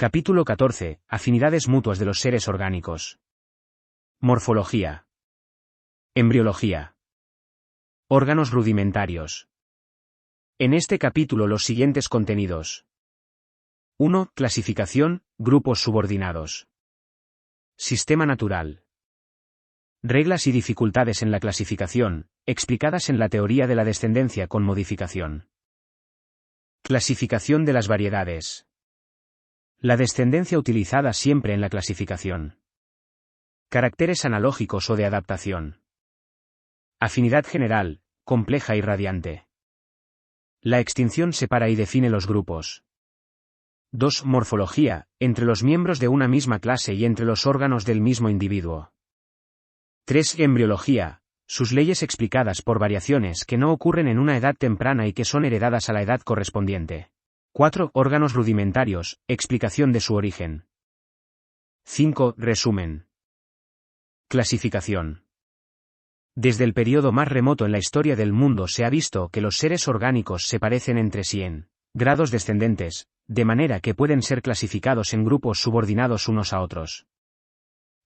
Capítulo 14. Afinidades mutuas de los seres orgánicos. Morfología. Embriología. Órganos rudimentarios. En este capítulo los siguientes contenidos. 1. Clasificación, grupos subordinados. Sistema natural. Reglas y dificultades en la clasificación, explicadas en la teoría de la descendencia con modificación. Clasificación de las variedades. La descendencia utilizada siempre en la clasificación. Caracteres analógicos o de adaptación. Afinidad general, compleja y radiante. La extinción separa y define los grupos. 2. Morfología, entre los miembros de una misma clase y entre los órganos del mismo individuo. 3. Embriología, sus leyes explicadas por variaciones que no ocurren en una edad temprana y que son heredadas a la edad correspondiente. 4. Órganos rudimentarios, explicación de su origen. 5. Resumen. Clasificación. Desde el periodo más remoto en la historia del mundo se ha visto que los seres orgánicos se parecen entre sí en grados descendentes, de manera que pueden ser clasificados en grupos subordinados unos a otros.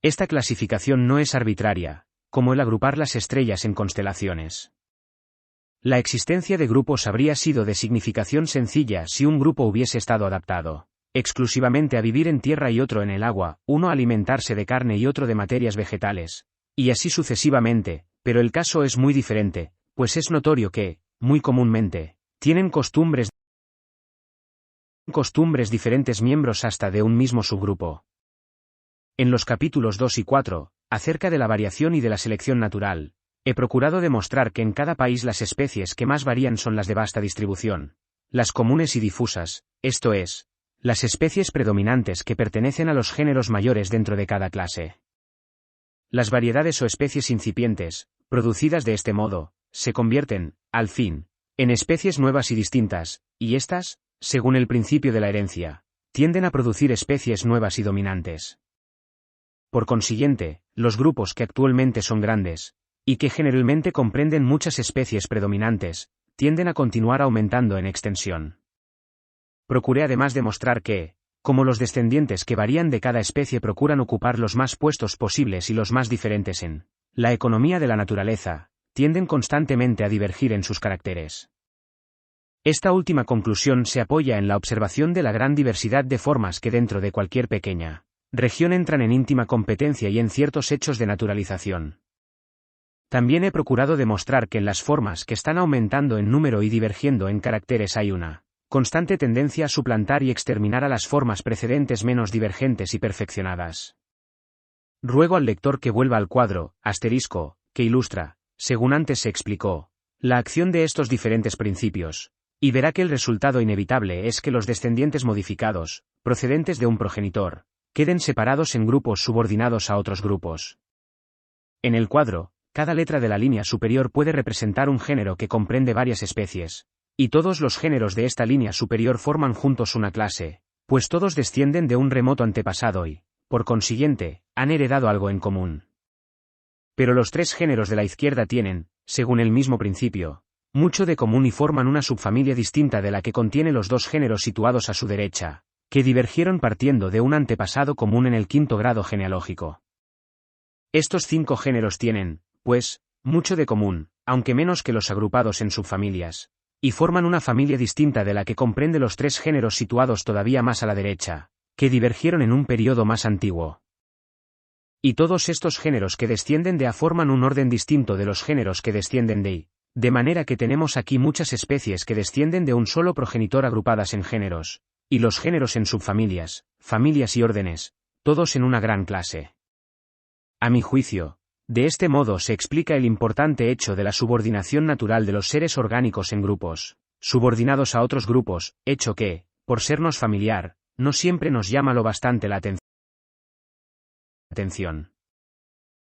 Esta clasificación no es arbitraria, como el agrupar las estrellas en constelaciones. La existencia de grupos habría sido de significación sencilla si un grupo hubiese estado adaptado exclusivamente a vivir en tierra y otro en el agua, uno a alimentarse de carne y otro de materias vegetales, y así sucesivamente, pero el caso es muy diferente, pues es notorio que, muy comúnmente, tienen costumbres diferentes miembros hasta de un mismo subgrupo. En los capítulos 2 y 4, acerca de la variación y de la selección natural, he procurado demostrar que en cada país las especies que más varían son las de vasta distribución, las comunes y difusas, esto es, las especies predominantes que pertenecen a los géneros mayores dentro de cada clase. Las variedades o especies incipientes, producidas de este modo, se convierten, al fin, en especies nuevas y distintas, y éstas, según el principio de la herencia, tienden a producir especies nuevas y dominantes. Por consiguiente, los grupos que actualmente son grandes, y que generalmente comprenden muchas especies predominantes, tienden a continuar aumentando en extensión. Procuré además demostrar que, como los descendientes que varían de cada especie procuran ocupar los más puestos posibles y los más diferentes en la economía de la naturaleza, tienden constantemente a divergir en sus caracteres. Esta última conclusión se apoya en la observación de la gran diversidad de formas que dentro de cualquier pequeña región entran en íntima competencia y en ciertos hechos de naturalización. También he procurado demostrar que en las formas que están aumentando en número y divergiendo en caracteres hay una constante tendencia a suplantar y exterminar a las formas precedentes menos divergentes y perfeccionadas. Ruego al lector que vuelva al cuadro, que ilustra, según antes se explicó, la acción de estos diferentes principios, y verá que el resultado inevitable es que los descendientes modificados, procedentes de un progenitor, queden separados en grupos subordinados a otros grupos. En el cuadro, cada letra de la línea superior puede representar un género que comprende varias especies, y todos los géneros de esta línea superior forman juntos una clase, pues todos descienden de un remoto antepasado y, por consiguiente, han heredado algo en común. Pero los tres géneros de la izquierda tienen, según el mismo principio, mucho de común y forman una subfamilia distinta de la que contiene los dos géneros situados a su derecha, que divergieron partiendo de un antepasado común en el quinto grado genealógico. Estos 5 géneros tienen, pues, mucho de común, aunque menos que los agrupados en subfamilias, y forman una familia distinta de la que comprende los 3 géneros situados todavía más a la derecha, que divergieron en un periodo más antiguo. Y todos estos géneros que descienden de A forman un orden distinto de los géneros que descienden de I, de manera que tenemos aquí muchas especies que descienden de un solo progenitor agrupadas en géneros, y los géneros en subfamilias, familias y órdenes, todos en una gran clase. A mi juicio, de este modo se explica el importante hecho de la subordinación natural de los seres orgánicos en grupos, subordinados a otros grupos, hecho que, por sernos familiar, no siempre nos llama lo bastante la atención.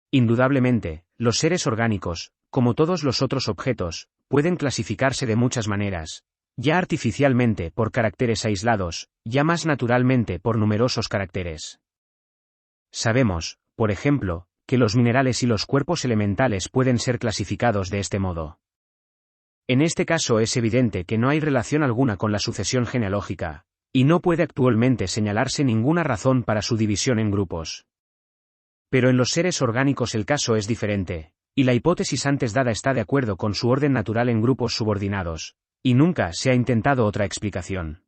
Indudablemente, los seres orgánicos, como todos los otros objetos, pueden clasificarse de muchas maneras, ya artificialmente por caracteres aislados, ya más naturalmente por numerosos caracteres. Sabemos, por ejemplo, que los minerales y los cuerpos elementales pueden ser clasificados de este modo. En este caso es evidente que no hay relación alguna con la sucesión genealógica, y no puede actualmente señalarse ninguna razón para su división en grupos. Pero en los seres orgánicos el caso es diferente, y la hipótesis antes dada está de acuerdo con su orden natural en grupos subordinados, y nunca se ha intentado otra explicación.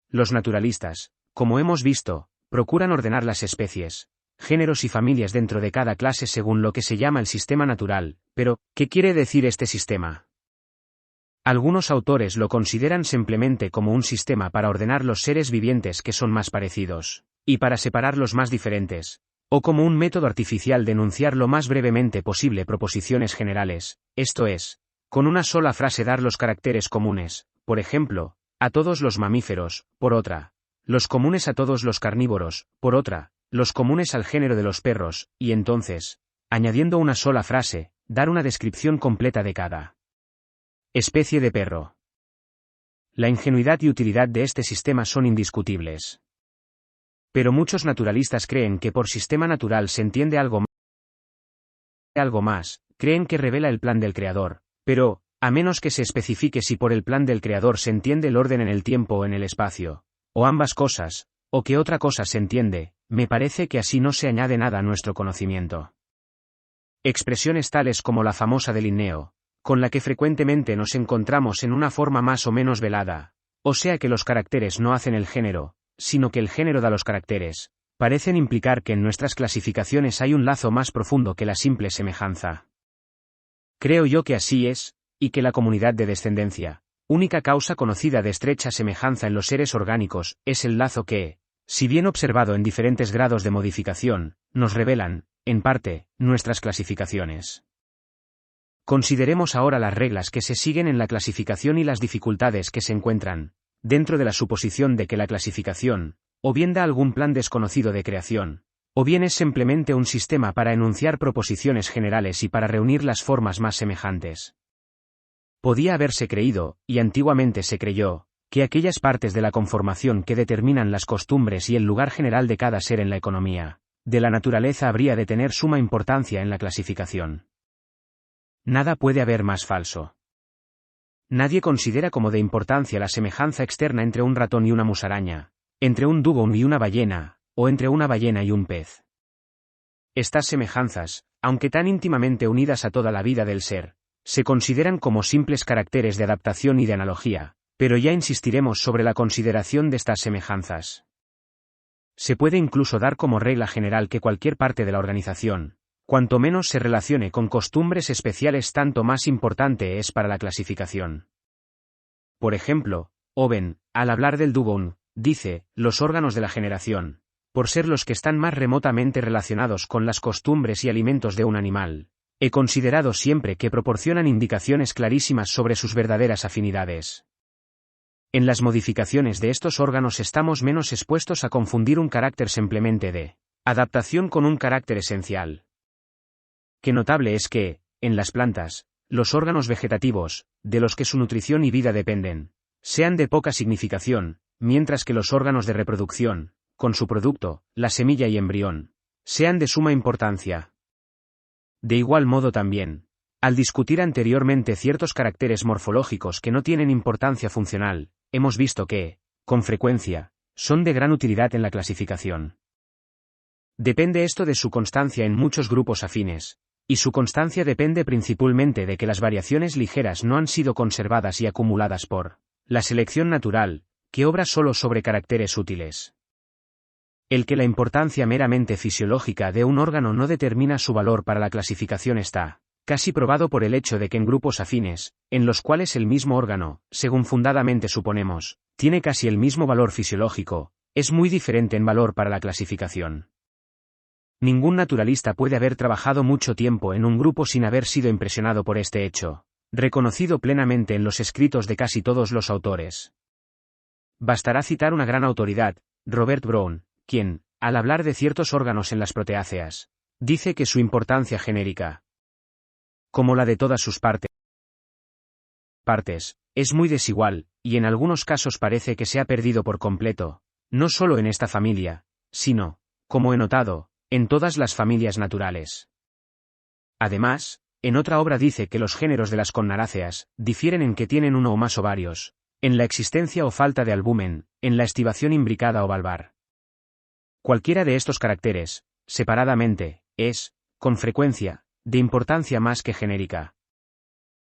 Los naturalistas, como hemos visto, procuran ordenar las especies, géneros y familias dentro de cada clase según lo que se llama el sistema natural, pero, ¿qué quiere decir este sistema? Algunos autores lo consideran simplemente como un sistema para ordenar los seres vivientes que son más parecidos, y para separar los más diferentes, o como un método artificial de enunciar lo más brevemente posible proposiciones generales, esto es, con una sola frase dar los caracteres comunes, por ejemplo, a todos los mamíferos, por otra, los comunes a todos los carnívoros, por otra, los comunes al género de los perros, y entonces, añadiendo una sola frase, dar una descripción completa de cada especie de perro. La ingenuidad y utilidad de este sistema son indiscutibles. Pero muchos naturalistas creen que por sistema natural se entiende algo más, creen que revela el plan del Creador, pero, a menos que se especifique si por el plan del Creador se entiende el orden en el tiempo o en el espacio, o ambas cosas, o que otra cosa se entiende, me parece que así no se añade nada a nuestro conocimiento. Expresiones tales como la famosa de Linneo, con la que frecuentemente nos encontramos en una forma más o menos velada, o sea que los caracteres no hacen el género, sino que el género da los caracteres, parecen implicar que en nuestras clasificaciones hay un lazo más profundo que la simple semejanza. Creo yo que así es, y que la comunidad de descendencia, única causa conocida de estrecha semejanza en los seres orgánicos, es el lazo que, si bien observado en diferentes grados de modificación, nos revelan, en parte, nuestras clasificaciones. Consideremos ahora las reglas que se siguen en la clasificación y las dificultades que se encuentran, dentro de la suposición de que la clasificación, o bien da algún plan desconocido de creación, o bien es simplemente un sistema para enunciar proposiciones generales y para reunir las formas más semejantes. Podía haberse creído, y antiguamente se creyó, que aquellas partes de la conformación que determinan las costumbres y el lugar general de cada ser en la economía, de la naturaleza habría de tener suma importancia en la clasificación. Nada puede haber más falso. Nadie considera como de importancia la semejanza externa entre un ratón y una musaraña, entre un dugong y una ballena, o entre una ballena y un pez. Estas semejanzas, aunque tan íntimamente unidas a toda la vida del ser, se consideran como simples caracteres de adaptación y de analogía, pero ya insistiremos sobre la consideración de estas semejanzas. Se puede incluso dar como regla general que cualquier parte de la organización, cuanto menos se relacione con costumbres especiales, tanto más importante es para la clasificación. Por ejemplo, Owen, al hablar del dugong, dice, los órganos de la generación, por ser los que están más remotamente relacionados con las costumbres y alimentos de un animal, he considerado siempre que proporcionan indicaciones clarísimas sobre sus verdaderas afinidades. En las modificaciones de estos órganos estamos menos expuestos a confundir un carácter simplemente de adaptación con un carácter esencial. Qué notable es que, en las plantas, los órganos vegetativos, de los que su nutrición y vida dependen, sean de poca significación, mientras que los órganos de reproducción, con su producto, la semilla y embrión, sean de suma importancia. De igual modo también, al discutir anteriormente ciertos caracteres morfológicos que no tienen importancia funcional, hemos visto que, con frecuencia, son de gran utilidad en la clasificación. Depende esto de su constancia en muchos grupos afines, y su constancia depende principalmente de que las variaciones ligeras no han sido conservadas y acumuladas por la selección natural, que obra solo sobre caracteres útiles. El que la importancia meramente fisiológica de un órgano no determina su valor para la clasificación está casi probado por el hecho de que en grupos afines, en los cuales el mismo órgano, según fundadamente suponemos, tiene casi el mismo valor fisiológico, es muy diferente en valor para la clasificación. Ningún naturalista puede haber trabajado mucho tiempo en un grupo sin haber sido impresionado por este hecho, reconocido plenamente en los escritos de casi todos los autores. Bastará citar una gran autoridad, Robert Brown, quien, al hablar de ciertos órganos en las proteáceas, dice que su importancia genérica, como la de todas sus partes, es muy desigual, y en algunos casos parece que se ha perdido por completo, no solo en esta familia, sino, como he notado, en todas las familias naturales. Además, en otra obra dice que los géneros de las connaráceas difieren en que tienen uno o más ovarios, en la existencia o falta de albumen, en la estivación imbricada o valvar. Cualquiera de estos caracteres, separadamente, es, con frecuencia, de importancia más que genérica.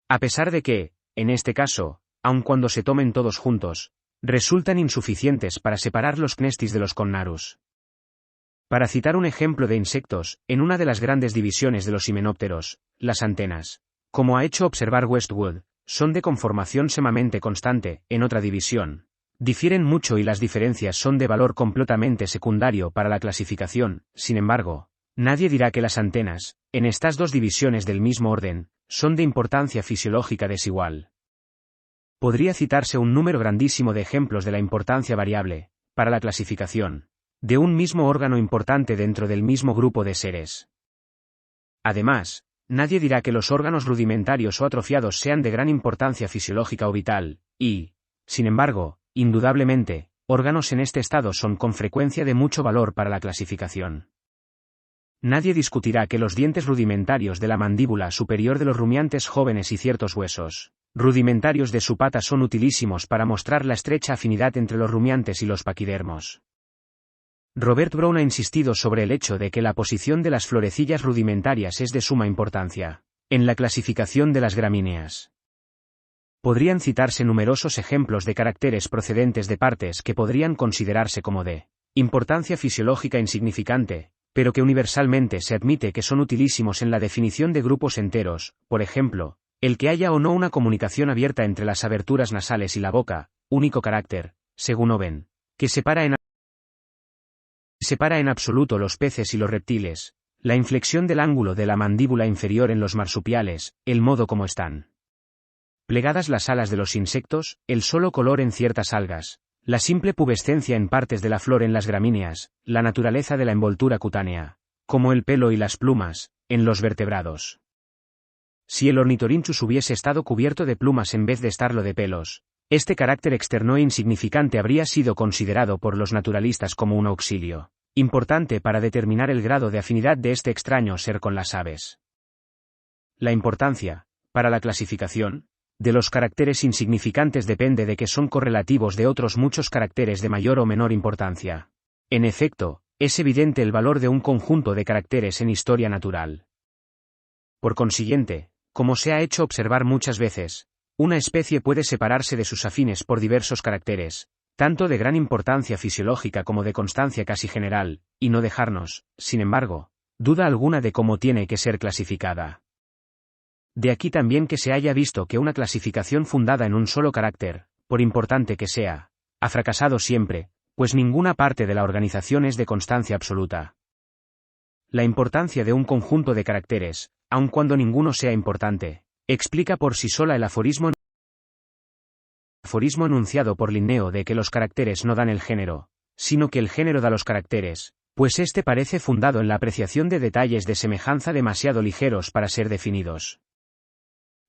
A pesar de que, en este caso, aun cuando se tomen todos juntos, resultan insuficientes para separar los cnestis de los connarus. Para citar un ejemplo de insectos, en una de las grandes divisiones de los himenópteros, las antenas, como ha hecho observar Westwood, son de conformación sumamente constante. En otra división, difieren mucho y las diferencias son de valor completamente secundario para la clasificación. Sin embargo, nadie dirá que las antenas, en estas dos divisiones del mismo orden, son de importancia fisiológica desigual. Podría citarse un número grandísimo de ejemplos de la importancia variable, para la clasificación, de un mismo órgano importante dentro del mismo grupo de seres. Además, nadie dirá que los órganos rudimentarios o atrofiados sean de gran importancia fisiológica o vital, y, sin embargo, indudablemente, órganos en este estado son con frecuencia de mucho valor para la clasificación. Nadie discutirá que los dientes rudimentarios de la mandíbula superior de los rumiantes jóvenes y ciertos huesos rudimentarios de su pata son utilísimos para mostrar la estrecha afinidad entre los rumiantes y los paquidermos. Robert Brown ha insistido sobre el hecho de que la posición de las florecillas rudimentarias es de suma importancia en la clasificación de las gramíneas. Podrían citarse numerosos ejemplos de caracteres procedentes de partes que podrían considerarse como de importancia fisiológica insignificante, pero que universalmente se admite que son utilísimos en la definición de grupos enteros. Por ejemplo, el que haya o no una comunicación abierta entre las aberturas nasales y la boca, único carácter, según Owen, que separa en absoluto los peces y los reptiles, la inflexión del ángulo de la mandíbula inferior en los marsupiales, el modo como están plegadas las alas de los insectos, el solo color en ciertas algas, la simple pubescencia en partes de la flor en las gramíneas, la naturaleza de la envoltura cutánea, como el pelo y las plumas, en los vertebrados. Si el Ornithorhynchus hubiese estado cubierto de plumas en vez de estarlo de pelos, este carácter externo e insignificante habría sido considerado por los naturalistas como un auxilio importante para determinar el grado de afinidad de este extraño ser con las aves. La importancia, para la clasificación, de los caracteres insignificantes depende de que son correlativos de otros muchos caracteres de mayor o menor importancia. En efecto, es evidente el valor de un conjunto de caracteres en historia natural. Por consiguiente, como se ha hecho observar muchas veces, una especie puede separarse de sus afines por diversos caracteres, tanto de gran importancia fisiológica como de constancia casi general, y no dejarnos, sin embargo, duda alguna de cómo tiene que ser clasificada. De aquí también que se haya visto que una clasificación fundada en un solo carácter, por importante que sea, ha fracasado siempre, pues ninguna parte de la organización es de constancia absoluta. La importancia de un conjunto de caracteres, aun cuando ninguno sea importante, explica por sí sola el aforismo enunciado por Linneo de que los caracteres no dan el género, sino que el género da los caracteres, pues este parece fundado en la apreciación de detalles de semejanza demasiado ligeros para ser definidos.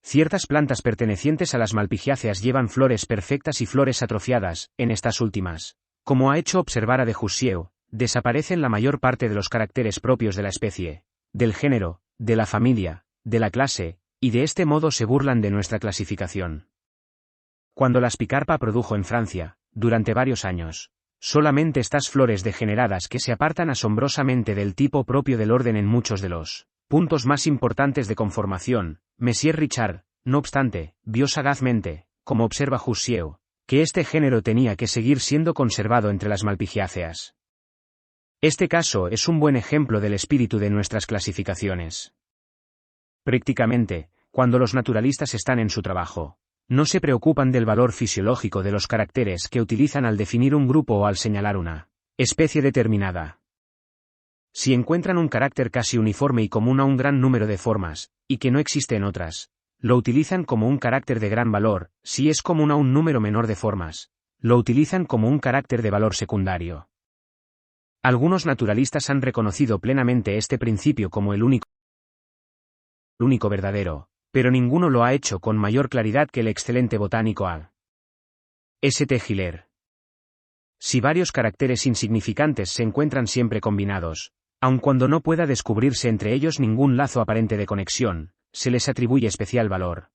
Ciertas plantas pertenecientes a las malpigiáceas llevan flores perfectas y flores atrofiadas. En estas últimas, como ha hecho observar a de Jussieu, desaparecen la mayor parte de los caracteres propios de la especie, del género, de la familia, de la clase, y de este modo se burlan de nuestra clasificación. Cuando la Spicarpa produjo en Francia, durante varios años, solamente estas flores degeneradas que se apartan asombrosamente del tipo propio del orden en muchos de los puntos más importantes de conformación, Messier Richard, no obstante, vio sagazmente, como observa Jussieu, que este género tenía que seguir siendo conservado entre las malpigiáceas. Este caso es un buen ejemplo del espíritu de nuestras clasificaciones. Prácticamente, cuando los naturalistas están en su trabajo, no se preocupan del valor fisiológico de los caracteres que utilizan al definir un grupo o al señalar una especie determinada. Si encuentran un carácter casi uniforme y común a un gran número de formas, y que no existe en otras, lo utilizan como un carácter de gran valor. Si es común a un número menor de formas, lo utilizan como un carácter de valor secundario. Algunos naturalistas han reconocido plenamente este principio como el único verdadero, pero ninguno lo ha hecho con mayor claridad que el excelente botánico A. St. Hiller. Si varios caracteres insignificantes se encuentran siempre combinados, aun cuando no pueda descubrirse entre ellos ningún lazo aparente de conexión, se les atribuye especial valor.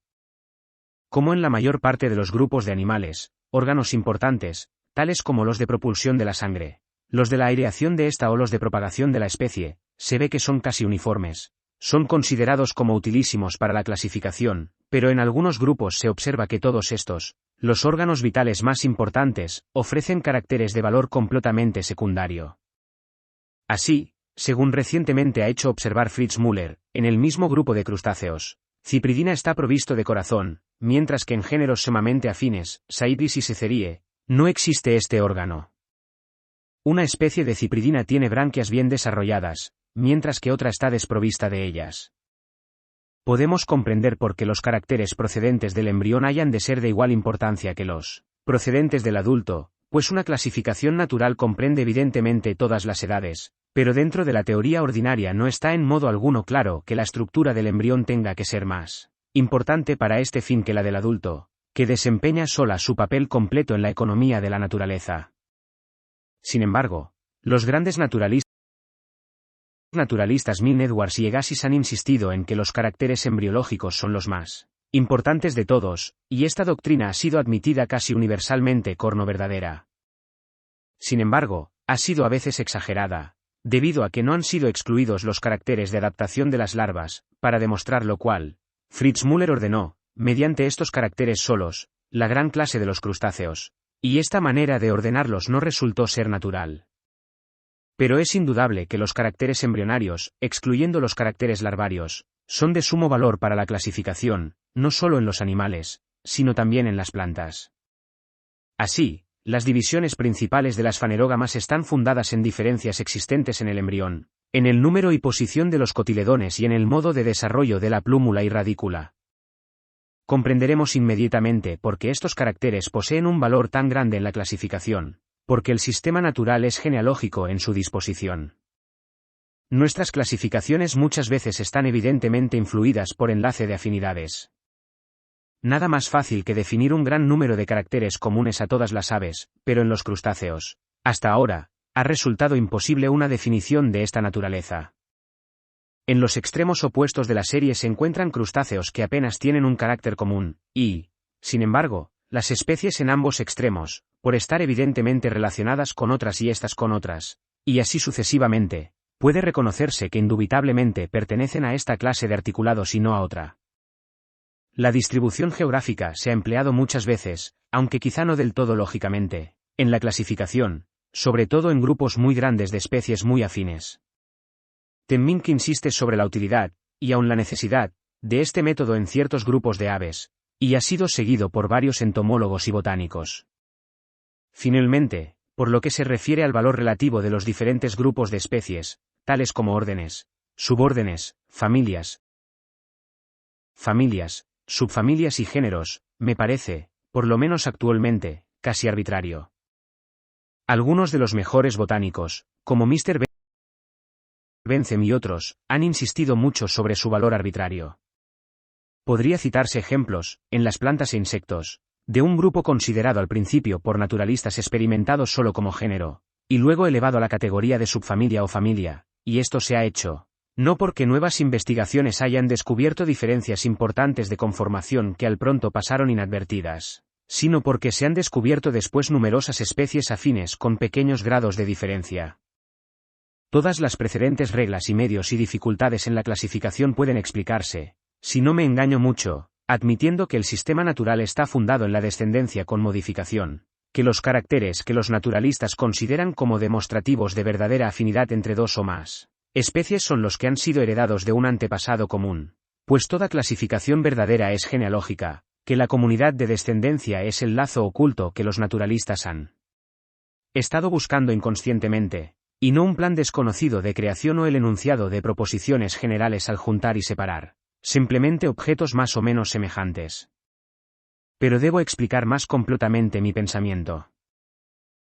Como en la mayor parte de los grupos de animales, órganos importantes, tales como los de propulsión de la sangre, los de la aireación de esta o los de propagación de la especie, se ve que son casi uniformes. Son considerados como utilísimos para la clasificación, pero en algunos grupos se observa que todos estos, los órganos vitales más importantes, ofrecen caracteres de valor completamente secundario. Así, según recientemente ha hecho observar Fritz Müller, en el mismo grupo de crustáceos, Cypridina está provisto de corazón, mientras que en géneros sumamente afines, Saipris y Secerie, no existe este órgano. Una especie de Cypridina tiene branquias bien desarrolladas, mientras que otra está desprovista de ellas. Podemos comprender por qué los caracteres procedentes del embrión hayan de ser de igual importancia que los procedentes del adulto, pues una clasificación natural comprende evidentemente todas las edades, pero dentro de la teoría ordinaria no está en modo alguno claro que la estructura del embrión tenga que ser más importante para este fin que la del adulto, que desempeña sola su papel completo en la economía de la naturaleza. Sin embargo, los grandes naturalistas Milne Edwards y Agassiz han insistido en que los caracteres embriológicos son los más importantes de todos, y esta doctrina ha sido admitida casi universalmente como verdadera. Sin embargo, ha sido a veces exagerada, debido a que no han sido excluidos los caracteres de adaptación de las larvas, para demostrar lo cual, Fritz Müller ordenó, mediante estos caracteres solos, la gran clase de los crustáceos, y esta manera de ordenarlos no resultó ser natural. Pero es indudable que los caracteres embrionarios, excluyendo los caracteres larvarios, son de sumo valor para la clasificación, no solo en los animales, sino también en las plantas. Así, las divisiones principales de las fanerógamas están fundadas en diferencias existentes en el embrión, en el número y posición de los cotiledones y en el modo de desarrollo de la plúmula y radícula. Comprenderemos inmediatamente por qué estos caracteres poseen un valor tan grande en la clasificación, porque el sistema natural es genealógico en su disposición. Nuestras clasificaciones muchas veces están evidentemente influidas por enlace de afinidades. Nada más fácil que definir un gran número de caracteres comunes a todas las aves, pero en los crustáceos, hasta ahora, ha resultado imposible una definición de esta naturaleza. En los extremos opuestos de la serie se encuentran crustáceos que apenas tienen un carácter común, y, sin embargo, las especies en ambos extremos, por estar evidentemente relacionadas con otras y estas con otras, y así sucesivamente, puede reconocerse que indubitablemente pertenecen a esta clase de articulados y no a otra. La distribución geográfica se ha empleado muchas veces, aunque quizá no del todo lógicamente, en la clasificación, sobre todo en grupos muy grandes de especies muy afines. Temminck insiste sobre la utilidad, y aun la necesidad, de este método en ciertos grupos de aves, y ha sido seguido por varios entomólogos y botánicos. Finalmente, por lo que se refiere al valor relativo de los diferentes grupos de especies, tales como órdenes, subórdenes, familias, subfamilias y géneros, me parece, por lo menos actualmente, casi arbitrario. Algunos de los mejores botánicos, como Mr. Bentham y otros, han insistido mucho sobre su valor arbitrario. Podría citarse ejemplos, en las plantas e insectos, de un grupo considerado al principio por naturalistas experimentados solo como género, y luego elevado a la categoría de subfamilia o familia, y esto se ha hecho, no porque nuevas investigaciones hayan descubierto diferencias importantes de conformación que al pronto pasaron inadvertidas, sino porque se han descubierto después numerosas especies afines con pequeños grados de diferencia. Todas las precedentes reglas y medios y dificultades en la clasificación pueden explicarse, si no me engaño mucho, admitiendo que el sistema natural está fundado en la descendencia con modificación, que los caracteres que los naturalistas consideran como demostrativos de verdadera afinidad entre dos o más especies son los que han sido heredados de un antepasado común, pues toda clasificación verdadera es genealógica, que la comunidad de descendencia es el lazo oculto que los naturalistas han estado buscando inconscientemente, y no un plan desconocido de creación o el enunciado de proposiciones generales al juntar y separar, simplemente objetos más o menos semejantes. Pero debo explicar más completamente mi pensamiento.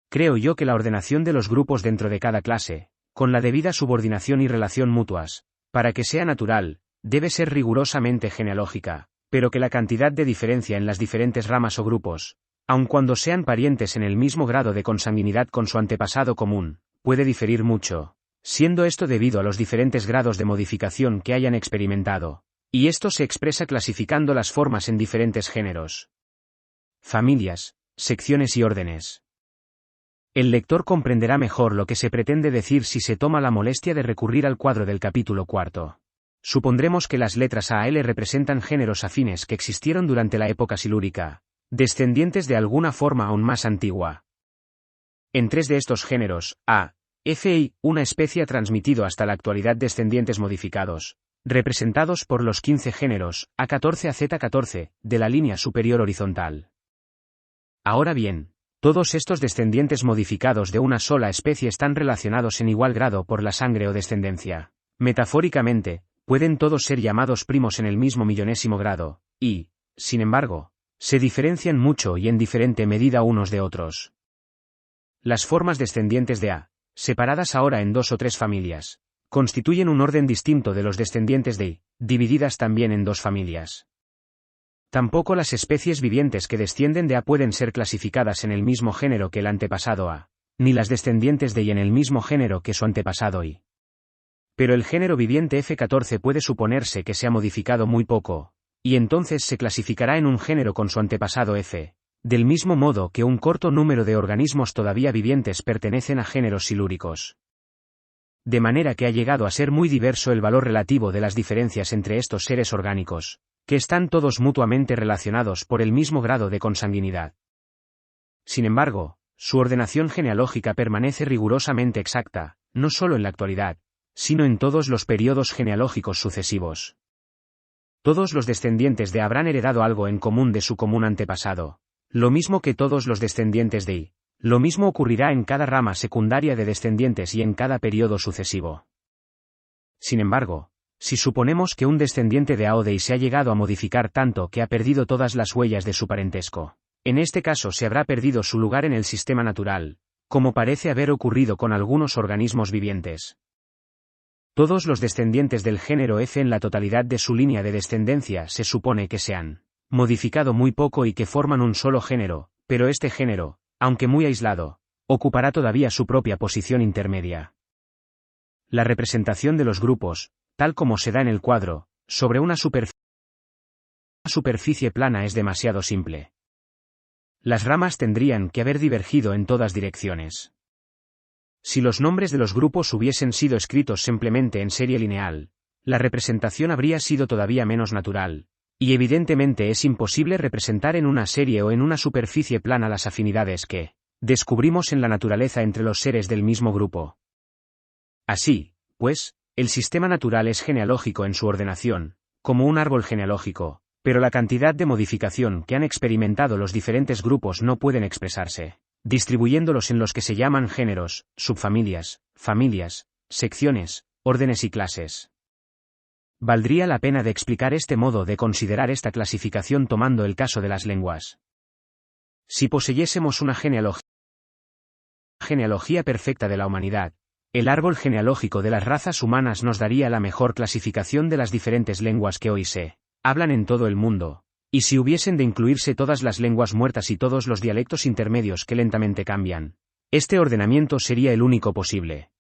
Creo yo que la ordenación de los grupos dentro de cada clase, con la debida subordinación y relación mutuas, para que sea natural, debe ser rigurosamente genealógica, pero que la cantidad de diferencia en las diferentes ramas o grupos, aun cuando sean parientes en el mismo grado de consanguinidad con su antepasado común, puede diferir mucho, siendo esto debido a los diferentes grados de modificación que hayan experimentado, Y esto se expresa clasificando las formas en diferentes géneros, familias, secciones y órdenes. El lector comprenderá mejor lo que se pretende decir si se toma la molestia de recurrir al cuadro del capítulo 4. Supondremos que las letras A a L representan géneros afines que existieron durante la época silúrica, descendientes de alguna forma aún más antigua. En 3 de estos géneros, A, F y una especie ha transmitido hasta la actualidad descendientes modificados, representados por los 15 géneros, A14 a Z14, de la línea superior horizontal. Ahora bien, todos estos descendientes modificados de una sola especie están relacionados en igual grado por la sangre o descendencia. Metafóricamente, pueden todos ser llamados primos en el mismo millonésimo grado, y, sin embargo, se diferencian mucho y en diferente medida unos de otros. Las formas descendientes de A, separadas ahora en 2 o 3 familias, constituyen un orden distinto de los descendientes de I, divididas también en 2 familias. Tampoco las especies vivientes que descienden de A pueden ser clasificadas en el mismo género que el antepasado A, ni las descendientes de I en el mismo género que su antepasado I. Pero el género viviente F14 puede suponerse que se ha modificado muy poco, y entonces se clasificará en un género con su antepasado F, del mismo modo que un corto número de organismos todavía vivientes pertenecen a géneros silúricos. De manera que ha llegado a ser muy diverso el valor relativo de las diferencias entre estos seres orgánicos, que están todos mutuamente relacionados por el mismo grado de consanguinidad. Sin embargo, su ordenación genealógica permanece rigurosamente exacta, no solo en la actualidad, sino en todos los periodos genealógicos sucesivos. Todos los descendientes de habrán heredado algo en común de su común antepasado, lo mismo que todos los descendientes de I. Lo mismo ocurrirá en cada rama secundaria de descendientes y en cada periodo sucesivo. Sin embargo, si suponemos que un descendiente de A o de I se ha llegado a modificar tanto que ha perdido todas las huellas de su parentesco, en este caso se habrá perdido su lugar en el sistema natural, como parece haber ocurrido con algunos organismos vivientes. Todos los descendientes del género F en la totalidad de su línea de descendencia se supone que se han modificado muy poco y que forman un solo género, pero este género, aunque muy aislado, ocupará todavía su propia posición intermedia. La representación de los grupos, tal como se da en el cuadro, sobre una superficie plana es demasiado simple. Las ramas tendrían que haber divergido en todas direcciones. Si los nombres de los grupos hubiesen sido escritos simplemente en serie lineal, la representación habría sido todavía menos natural, y evidentemente es imposible representar en una serie o en una superficie plana las afinidades que descubrimos en la naturaleza entre los seres del mismo grupo. Así, pues, el sistema natural es genealógico en su ordenación, como un árbol genealógico, pero la cantidad de modificación que han experimentado los diferentes grupos no pueden expresarse, distribuyéndolos en los que se llaman géneros, subfamilias, familias, secciones, órdenes y clases. Valdría la pena de explicar este modo de considerar esta clasificación tomando el caso de las lenguas. Si poseyésemos una genealogía perfecta de la humanidad, el árbol genealógico de las razas humanas nos daría la mejor clasificación de las diferentes lenguas que hoy se hablan en todo el mundo, y si hubiesen de incluirse todas las lenguas muertas y todos los dialectos intermedios que lentamente cambian, este ordenamiento sería el único posible.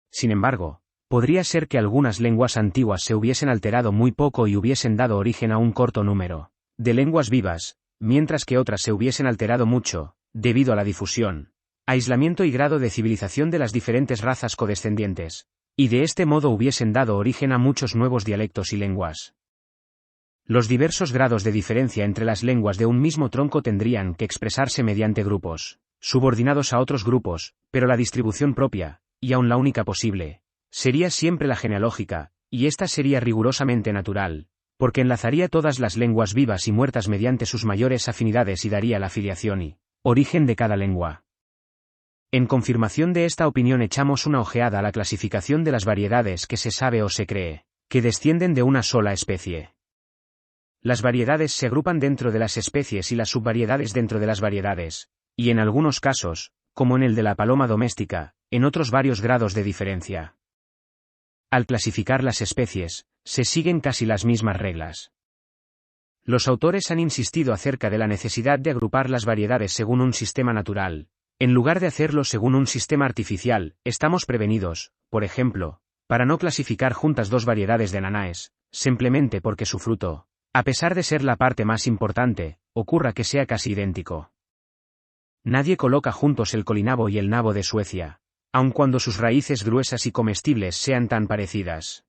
Sin embargo, podría ser que algunas lenguas antiguas se hubiesen alterado muy poco y hubiesen dado origen a un corto número de lenguas vivas, mientras que otras se hubiesen alterado mucho, debido a la difusión, aislamiento y grado de civilización de las diferentes razas codescendientes, y de este modo hubiesen dado origen a muchos nuevos dialectos y lenguas. Los diversos grados de diferencia entre las lenguas de un mismo tronco tendrían que expresarse mediante grupos, subordinados a otros grupos, pero la distribución propia, y aun la única posible, sería siempre la genealógica, y esta sería rigurosamente natural, porque enlazaría todas las lenguas vivas y muertas mediante sus mayores afinidades y daría la filiación y origen de cada lengua. En confirmación de esta opinión echamos una ojeada a la clasificación de las variedades que se sabe o se cree que descienden de una sola especie. Las variedades se agrupan dentro de las especies y las subvariedades dentro de las variedades, y en algunos casos, como en el de la paloma doméstica, en otros varios grados de diferencia. Al clasificar las especies, se siguen casi las mismas reglas. Los autores han insistido acerca de la necesidad de agrupar las variedades según un sistema natural. En lugar de hacerlo según un sistema artificial, estamos prevenidos, por ejemplo, para no clasificar juntas dos variedades de ananáes, simplemente porque su fruto, a pesar de ser la parte más importante, ocurra que sea casi idéntico. Nadie coloca juntos el colinabo y el nabo de Suecia, aun cuando sus raíces gruesas y comestibles sean tan parecidas.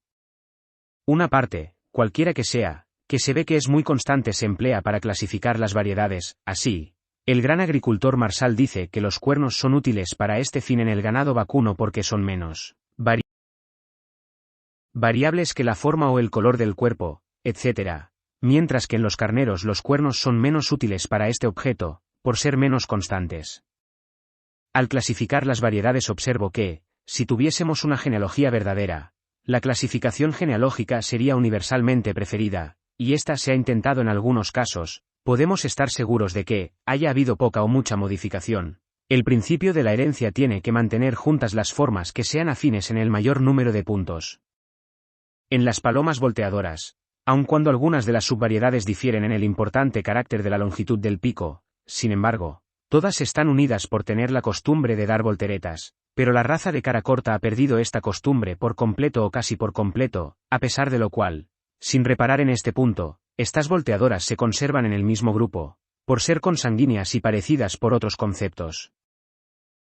Una parte, cualquiera que sea, que se ve que es muy constante se emplea para clasificar las variedades. Así, el gran agricultor Marshall dice que los cuernos son útiles para este fin en el ganado vacuno porque son menos variables que la forma o el color del cuerpo, etc., mientras que en los carneros los cuernos son menos útiles para este objeto, por ser menos constantes. Al clasificar las variedades observo que, si tuviésemos una genealogía verdadera, la clasificación genealógica sería universalmente preferida, y esta se ha intentado en algunos casos. Podemos estar seguros de que, haya habido poca o mucha modificación, el principio de la herencia tiene que mantener juntas las formas que sean afines en el mayor número de puntos. En las palomas volteadoras, aun cuando algunas de las subvariedades difieren en el importante carácter de la longitud del pico, sin embargo, todas están unidas por tener la costumbre de dar volteretas, pero la raza de cara corta ha perdido esta costumbre por completo o casi por completo, a pesar de lo cual, sin reparar en este punto, estas volteadoras se conservan en el mismo grupo, por ser consanguíneas y parecidas por otros conceptos.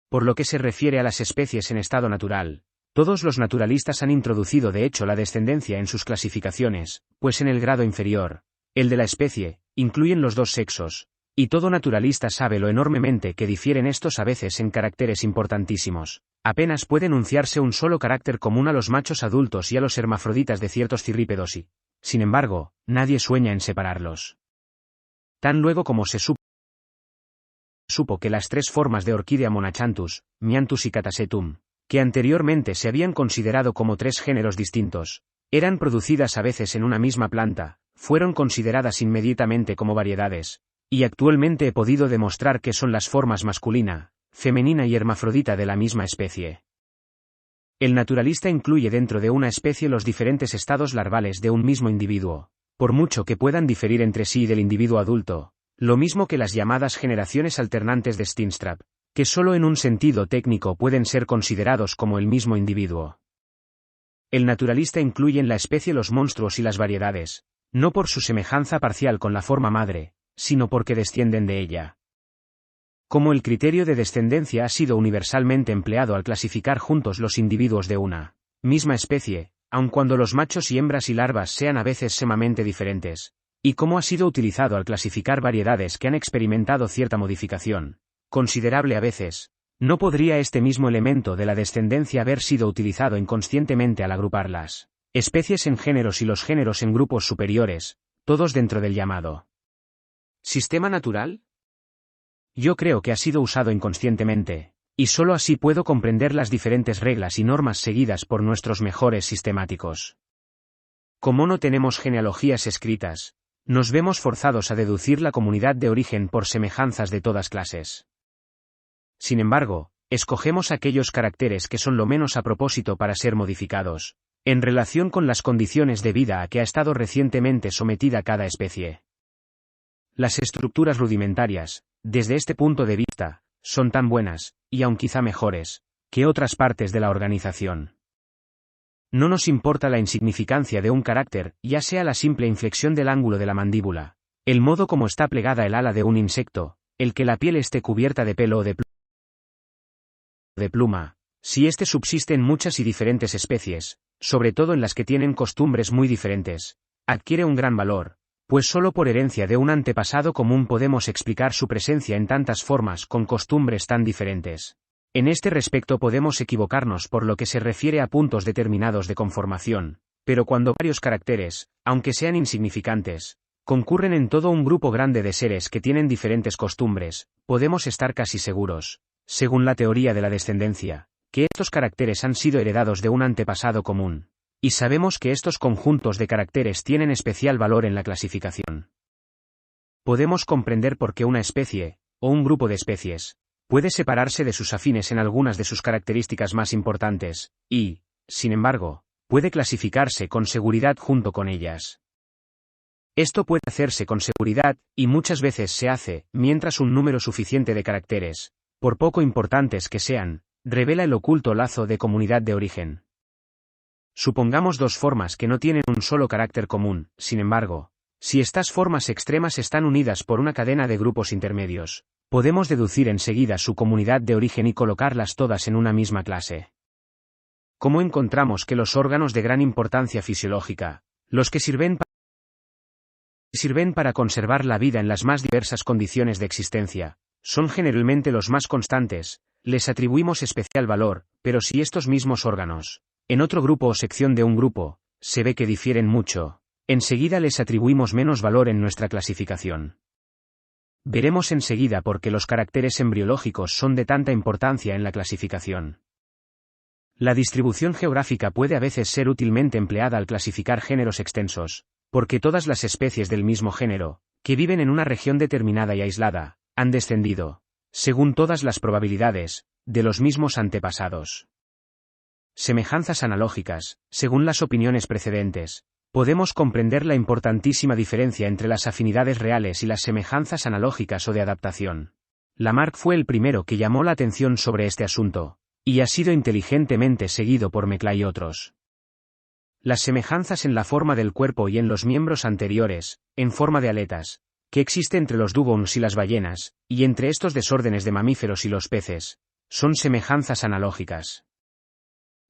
Por lo que se refiere a las especies en estado natural, todos los naturalistas han introducido de hecho la descendencia en sus clasificaciones, pues en el grado inferior, el de la especie, incluyen los dos sexos, y todo naturalista sabe lo enormemente que difieren estos a veces en caracteres importantísimos. Apenas puede enunciarse un solo carácter común a los machos adultos y a los hermafroditas de ciertos cirrípedos y, sin embargo, nadie sueña en separarlos. Tan luego como se supo que las tres formas de Orquídea monachanthus, Mianthus y Catasetum, que anteriormente se habían considerado como tres géneros distintos, eran producidas a veces en una misma planta, fueron consideradas inmediatamente como variedades, y actualmente he podido demostrar que son las formas masculina, femenina y hermafrodita de la misma especie. El naturalista incluye dentro de una especie los diferentes estados larvales de un mismo individuo, por mucho que puedan diferir entre sí y del individuo adulto, lo mismo que las llamadas generaciones alternantes de Steenstrup, que solo en un sentido técnico pueden ser considerados como el mismo individuo. El naturalista incluye en la especie los monstruos y las variedades, no por su semejanza parcial con la forma madre, sino porque descienden de ella. Como el criterio de descendencia ha sido universalmente empleado al clasificar juntos los individuos de una misma especie, aun cuando los machos y hembras y larvas sean a veces sumamente diferentes, y como ha sido utilizado al clasificar variedades que han experimentado cierta modificación, considerable a veces, ¿no podría este mismo elemento de la descendencia haber sido utilizado inconscientemente al agrupar las especies en géneros y los géneros en grupos superiores, todos dentro del llamado sistema natural? Yo creo que ha sido usado inconscientemente, y solo así puedo comprender las diferentes reglas y normas seguidas por nuestros mejores sistemáticos. Como no tenemos genealogías escritas, nos vemos forzados a deducir la comunidad de origen por semejanzas de todas clases. Sin embargo, escogemos aquellos caracteres que son lo menos a propósito para ser modificados, en relación con las condiciones de vida a que ha estado recientemente sometida cada especie. Las estructuras rudimentarias, desde este punto de vista, son tan buenas, y aun quizá mejores, que otras partes de la organización. No nos importa la insignificancia de un carácter, ya sea la simple inflexión del ángulo de la mandíbula, el modo como está plegada el ala de un insecto, el que la piel esté cubierta de pelo o de pluma, si éste subsiste en muchas y diferentes especies, sobre todo en las que tienen costumbres muy diferentes, adquiere un gran valor, pues solo por herencia de un antepasado común podemos explicar su presencia en tantas formas con costumbres tan diferentes. En este respecto podemos equivocarnos por lo que se refiere a puntos determinados de conformación, pero cuando varios caracteres, aunque sean insignificantes, concurren en todo un grupo grande de seres que tienen diferentes costumbres, podemos estar casi seguros, según la teoría de la descendencia, que estos caracteres han sido heredados de un antepasado común. Y sabemos que estos conjuntos de caracteres tienen especial valor en la clasificación. Podemos comprender por qué una especie, o un grupo de especies, puede separarse de sus afines en algunas de sus características más importantes, y, sin embargo, puede clasificarse con seguridad junto con ellas. Esto puede hacerse con seguridad, y muchas veces se hace, mientras un número suficiente de caracteres, por poco importantes que sean, revela el oculto lazo de comunidad de origen. Supongamos dos formas que no tienen un solo carácter común, sin embargo, si estas formas extremas están unidas por una cadena de grupos intermedios, podemos deducir enseguida su comunidad de origen y colocarlas todas en una misma clase. ¿Cómo encontramos que los órganos de gran importancia fisiológica, los que sirven para conservar la vida en las más diversas condiciones de existencia, son generalmente los más constantes, les atribuimos especial valor, pero si estos mismos órganos, en otro grupo o sección de un grupo, se ve que difieren mucho, enseguida les atribuimos menos valor en nuestra clasificación? Veremos enseguida por qué los caracteres embriológicos son de tanta importancia en la clasificación. La distribución geográfica puede a veces ser útilmente empleada al clasificar géneros extensos, porque todas las especies del mismo género, que viven en una región determinada y aislada, han descendido, según todas las probabilidades, de los mismos antepasados. Semejanzas analógicas, según las opiniones precedentes, podemos comprender la importantísima diferencia entre las afinidades reales y las semejanzas analógicas o de adaptación. Lamarck fue el primero que llamó la atención sobre este asunto, y ha sido inteligentemente seguido por Meclay y otros. Las semejanzas en la forma del cuerpo y en los miembros anteriores, en forma de aletas, que existe entre los dugongs y las ballenas, y entre estos desórdenes de mamíferos y los peces, son semejanzas analógicas.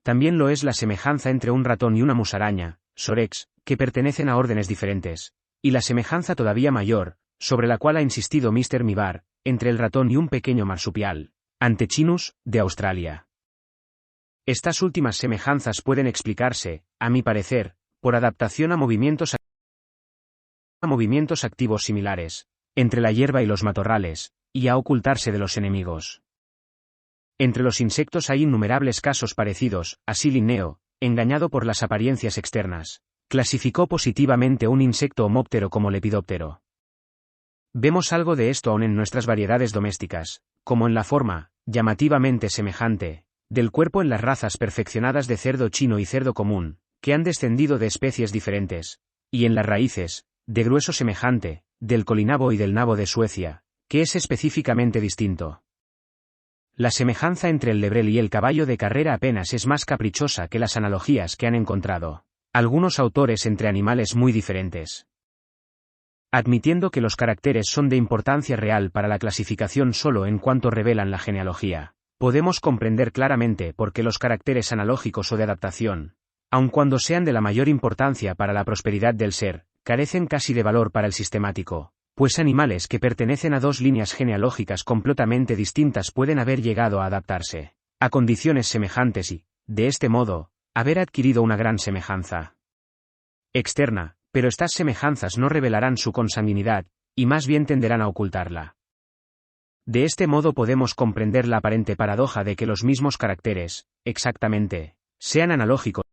También lo es la semejanza entre un ratón y una musaraña, Sorex, que pertenecen a órdenes diferentes, y la semejanza todavía mayor, sobre la cual ha insistido Mr. Mivar, entre el ratón y un pequeño marsupial, Antechinus, de Australia. Estas últimas semejanzas pueden explicarse, a mi parecer, por adaptación a movimientos activos similares, entre la hierba y los matorrales, y a ocultarse de los enemigos. Entre los insectos hay innumerables casos parecidos. Así Linneo, engañado por las apariencias externas, clasificó positivamente un insecto homóptero como lepidóptero. Vemos algo de esto aún en nuestras variedades domésticas, como en la forma, llamativamente semejante, del cuerpo en las razas perfeccionadas de cerdo chino y cerdo común, que han descendido de especies diferentes, y en las raíces, de grueso semejante, del colinabo y del nabo de Suecia, que es específicamente distinto. La semejanza entre el lebrel y el caballo de carrera apenas es más caprichosa que las analogías que han encontrado algunos autores entre animales muy diferentes. Admitiendo que los caracteres son de importancia real para la clasificación solo en cuanto revelan la genealogía, podemos comprender claramente por qué los caracteres analógicos o de adaptación, aun cuando sean de la mayor importancia para la prosperidad del ser, carecen casi de valor para el sistemático, pues animales que pertenecen a dos líneas genealógicas completamente distintas pueden haber llegado a adaptarse a condiciones semejantes y, de este modo, haber adquirido una gran semejanza externa, pero estas semejanzas no revelarán su consanguinidad, y más bien tenderán a ocultarla. De este modo podemos comprender la aparente paradoja de que los mismos caracteres, exactamente, sean analógicos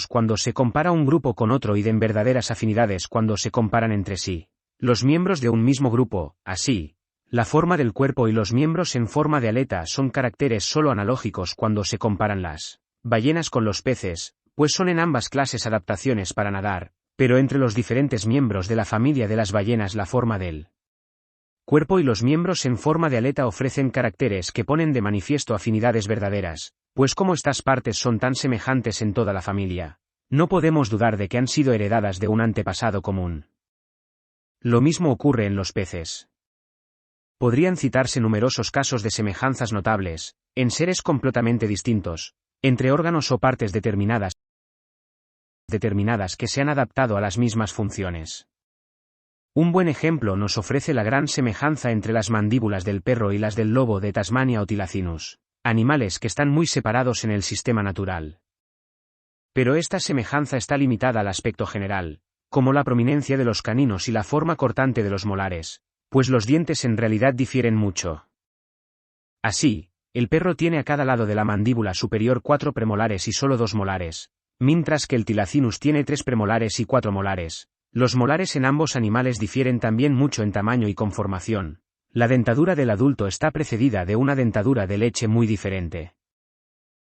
cuando se compara un grupo con otro y den verdaderas afinidades cuando se comparan entre sí. Los miembros de un mismo grupo, así, la forma del cuerpo y los miembros en forma de aleta son caracteres solo analógicos cuando se comparan las ballenas con los peces, pues son en ambas clases adaptaciones para nadar, pero entre los diferentes miembros de la familia de las ballenas la forma del cuerpo y los miembros en forma de aleta ofrecen caracteres que ponen de manifiesto afinidades verdaderas, pues como estas partes son tan semejantes en toda la familia, no podemos dudar de que han sido heredadas de un antepasado común. Lo mismo ocurre en los peces. Podrían citarse numerosos casos de semejanzas notables, en seres completamente distintos, entre órganos o partes determinadas que se han adaptado a las mismas funciones. Un buen ejemplo nos ofrece la gran semejanza entre las mandíbulas del perro y las del lobo de Tasmania o Thylacinus, animales que están muy separados en el sistema natural. Pero esta semejanza está limitada al aspecto general, como la prominencia de los caninos y la forma cortante de los molares, pues los dientes en realidad difieren mucho. Así, el perro tiene a cada lado de la mandíbula superior 4 premolares y solo 2 molares, mientras que el Thylacinus tiene 3 premolares y 4 molares. Los molares en ambos animales difieren también mucho en tamaño y conformación. La dentadura del adulto está precedida de una dentadura de leche muy diferente.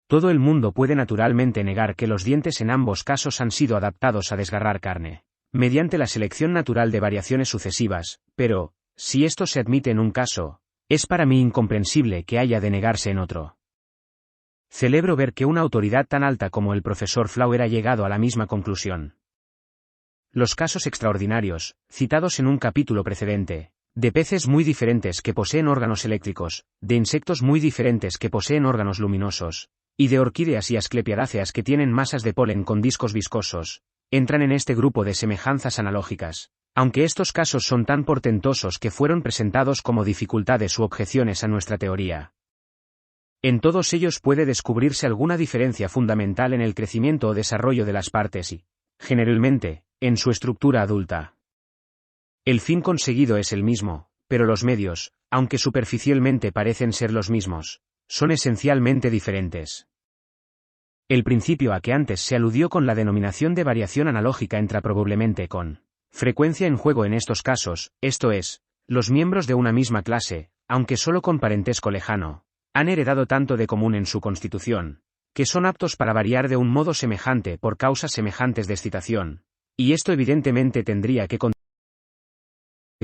Todo el mundo puede naturalmente negar que los dientes en ambos casos han sido adaptados a desgarrar carne, mediante la selección natural de variaciones sucesivas, pero, si esto se admite en un caso, es para mí incomprensible que haya de negarse en otro. Celebro ver que una autoridad tan alta como el profesor Flower ha llegado a la misma conclusión. Los casos extraordinarios, citados en un capítulo precedente, de peces muy diferentes que poseen órganos eléctricos, de insectos muy diferentes que poseen órganos luminosos, y de orquídeas y asclepiadáceas que tienen masas de polen con discos viscosos, entran en este grupo de semejanzas analógicas, aunque estos casos son tan portentosos que fueron presentados como dificultades u objeciones a nuestra teoría. En todos ellos puede descubrirse alguna diferencia fundamental en el crecimiento o desarrollo de las partes y, generalmente, en su estructura adulta. El fin conseguido es el mismo, pero los medios, aunque superficialmente parecen ser los mismos, son esencialmente diferentes. El principio a que antes se aludió con la denominación de variación analógica entra probablemente con frecuencia en juego en estos casos, esto es, los miembros de una misma clase, aunque solo con parentesco lejano, han heredado tanto de común en su constitución, que son aptos para variar de un modo semejante por causas semejantes de excitación, y esto evidentemente tendría que